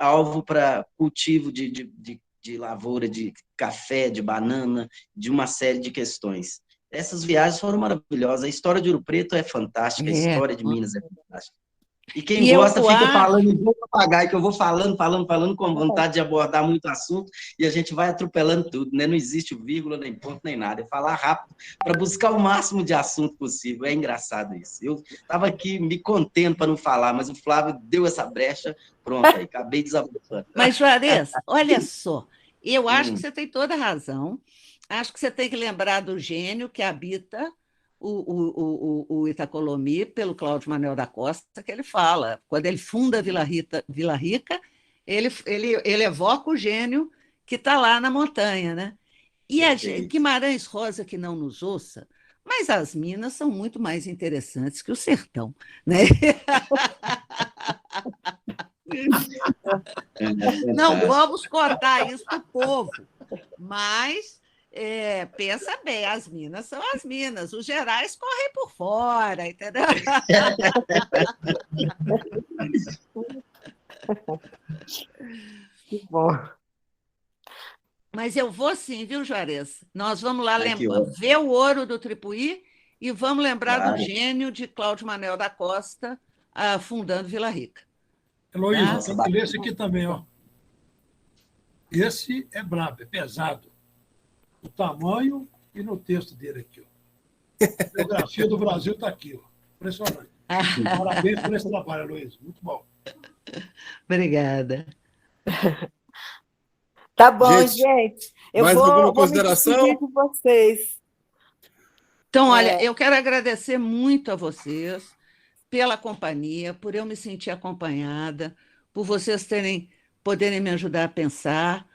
alvo para cultivo de lavoura de café, de banana, de uma série de questões. Essas viagens foram maravilhosas. A história de Ouro Preto é fantástica, a história de Minas é fantástica. E quem gosta fica falando em bom papagaio, que eu vou falando, com vontade de abordar muito assunto, e a gente vai atropelando tudo, né? Não existe vírgula, nem ponto, nem nada. É falar rápido para buscar o máximo de assunto possível. É engraçado isso. Eu estava aqui me contendo para não falar, mas o Flávio deu essa brecha, pronto, aí acabei desabafando. Mas, Juarez, olha só, eu acho que você tem toda a razão. Acho que você tem que lembrar do gênio que habita o Itacolomi, pelo Cláudio Manuel da Costa, que ele fala. Quando ele funda Vila Rica, ele evoca o gênio que está lá na montanha. Né? E a gente, Guimarães Rosa que não nos ouça, mas as Minas são muito mais interessantes que o sertão. Né? Não vamos cortar isso para o povo, mas... pensa bem, as Minas são as Minas, os Gerais correm por fora, entendeu? Que bom. Mas eu vou sim, viu, Juarez? Nós vamos lá ver o ouro do Tripuí E vamos lembrar Claro. do gênio de Cláudio Manuel da Costa, fundando Vila Rica. Heloísa, Nossa, tem que ler esse aqui também, ó. Esse é brabo, é pesado. O tamanho e no texto dele aqui, ó. A Geografia do Brasil está aqui, ó. Impressionante. Parabéns por esse trabalho, Heloísa. Muito bom. Obrigada. Tá bom, Gente, gente. Eu mais vou, alguma vou me consideração? despedir de vocês. Então, olha, eu quero agradecer muito a vocês pela companhia, por eu me sentir acompanhada, por vocês poderem me ajudar a pensar.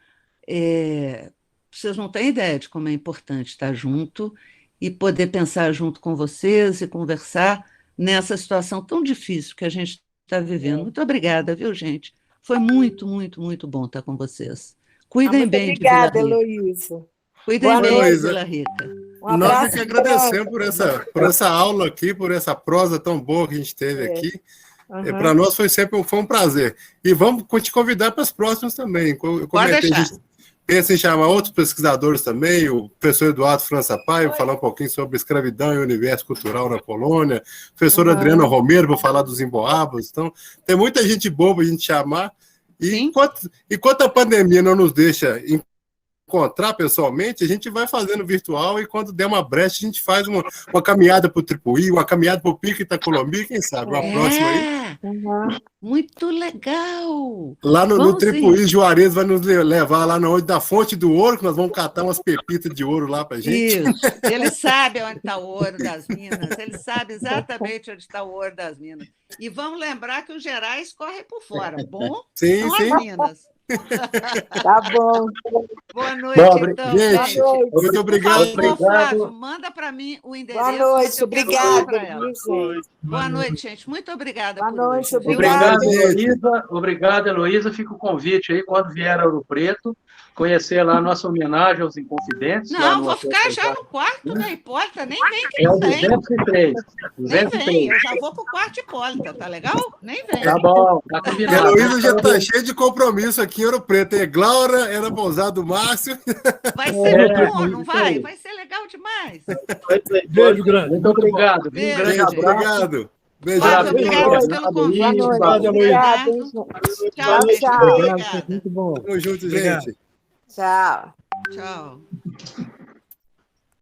Vocês não têm ideia de como é importante estar junto e poder pensar junto com vocês e conversar nessa situação tão difícil que a gente está vivendo. Muito obrigada, viu, gente? Foi muito, muito, muito bom estar com vocês. Cuidem Muito bem obrigada, de Vila Rica. Heloísa. Cuidem Boa bem noite. de Heloísa. Vila Rica. Um Nós abraço é que agradecemos por essa aula aqui, por essa prosa tão boa que a gente teve aqui. Uhum. Para nós foi um prazer. E vamos te convidar para as próximas também. Eu comentei, a deixar. gente pensa em chamar outros pesquisadores também, o professor Eduardo França Paiva, falar um pouquinho sobre escravidão e o universo cultural na colônia, o professor Adriana Romero, para falar dos emboabas. Então, tem muita gente boa para a gente chamar. E enquanto a pandemia não nos deixa encontrar pessoalmente, a gente vai fazendo virtual e quando der uma brecha, a gente faz uma caminhada para o Tripuí, uma caminhada para o Pico Itacolombi, quem sabe, uma próxima aí. Muito legal! Lá no Vamos Tripuí, Juarez vai nos levar lá onde da Fonte do Ouro, que nós vamos catar umas pepitas de ouro lá para gente. Isso, ele sabe onde está o ouro das minas, ele sabe exatamente onde está o ouro das minas. E vamos lembrar que os Gerais correm por fora, bom? Sim, São sim. as minas. Tá bom. Boa noite, Bom, então, gente, gente. muito obrigado. Por favor, Flávio, manda para mim o endereço. Boa noite, que eu quero obrigada. mandar pra ela. Viu, gente? Boa noite, gente. Muito obrigada Boa por noite, hoje. viu? obrigada. Obrigado, Heloísa. Obrigado, Heloísa. Fica o convite aí, quando vier a Ouro Preto, conhecer lá a nossa homenagem aos Inconfidentes. lá Não, no vou Hotel ficar já Central. no quarto da Hipólita, nem vem que É não o vem. 203. Nem vem, 203. eu já vou pro quarto Hipólita, tá legal? Nem vem. Tá bom, tá A combinado. Heloísa já está cheia de compromisso aqui em Ouro Preto. É Glaura, Ana Pousado, Márcio. Vai ser É, bom, não isso vai? aí. Vai ser legal demais. Beijo grande. Muito obrigado. viu? Um Beijo, grande Gente, abraço. obrigado. Beijo. Flávio, Parabéns, obrigada obrigado, pelo convite. Luiz. Boa noite. Obrigado, Obrigada, hein, gente. Tchau, gente. Tchau. Obrigada. Muito bom. Tamo junto, Obrigado. gente. Tchau. Tchau.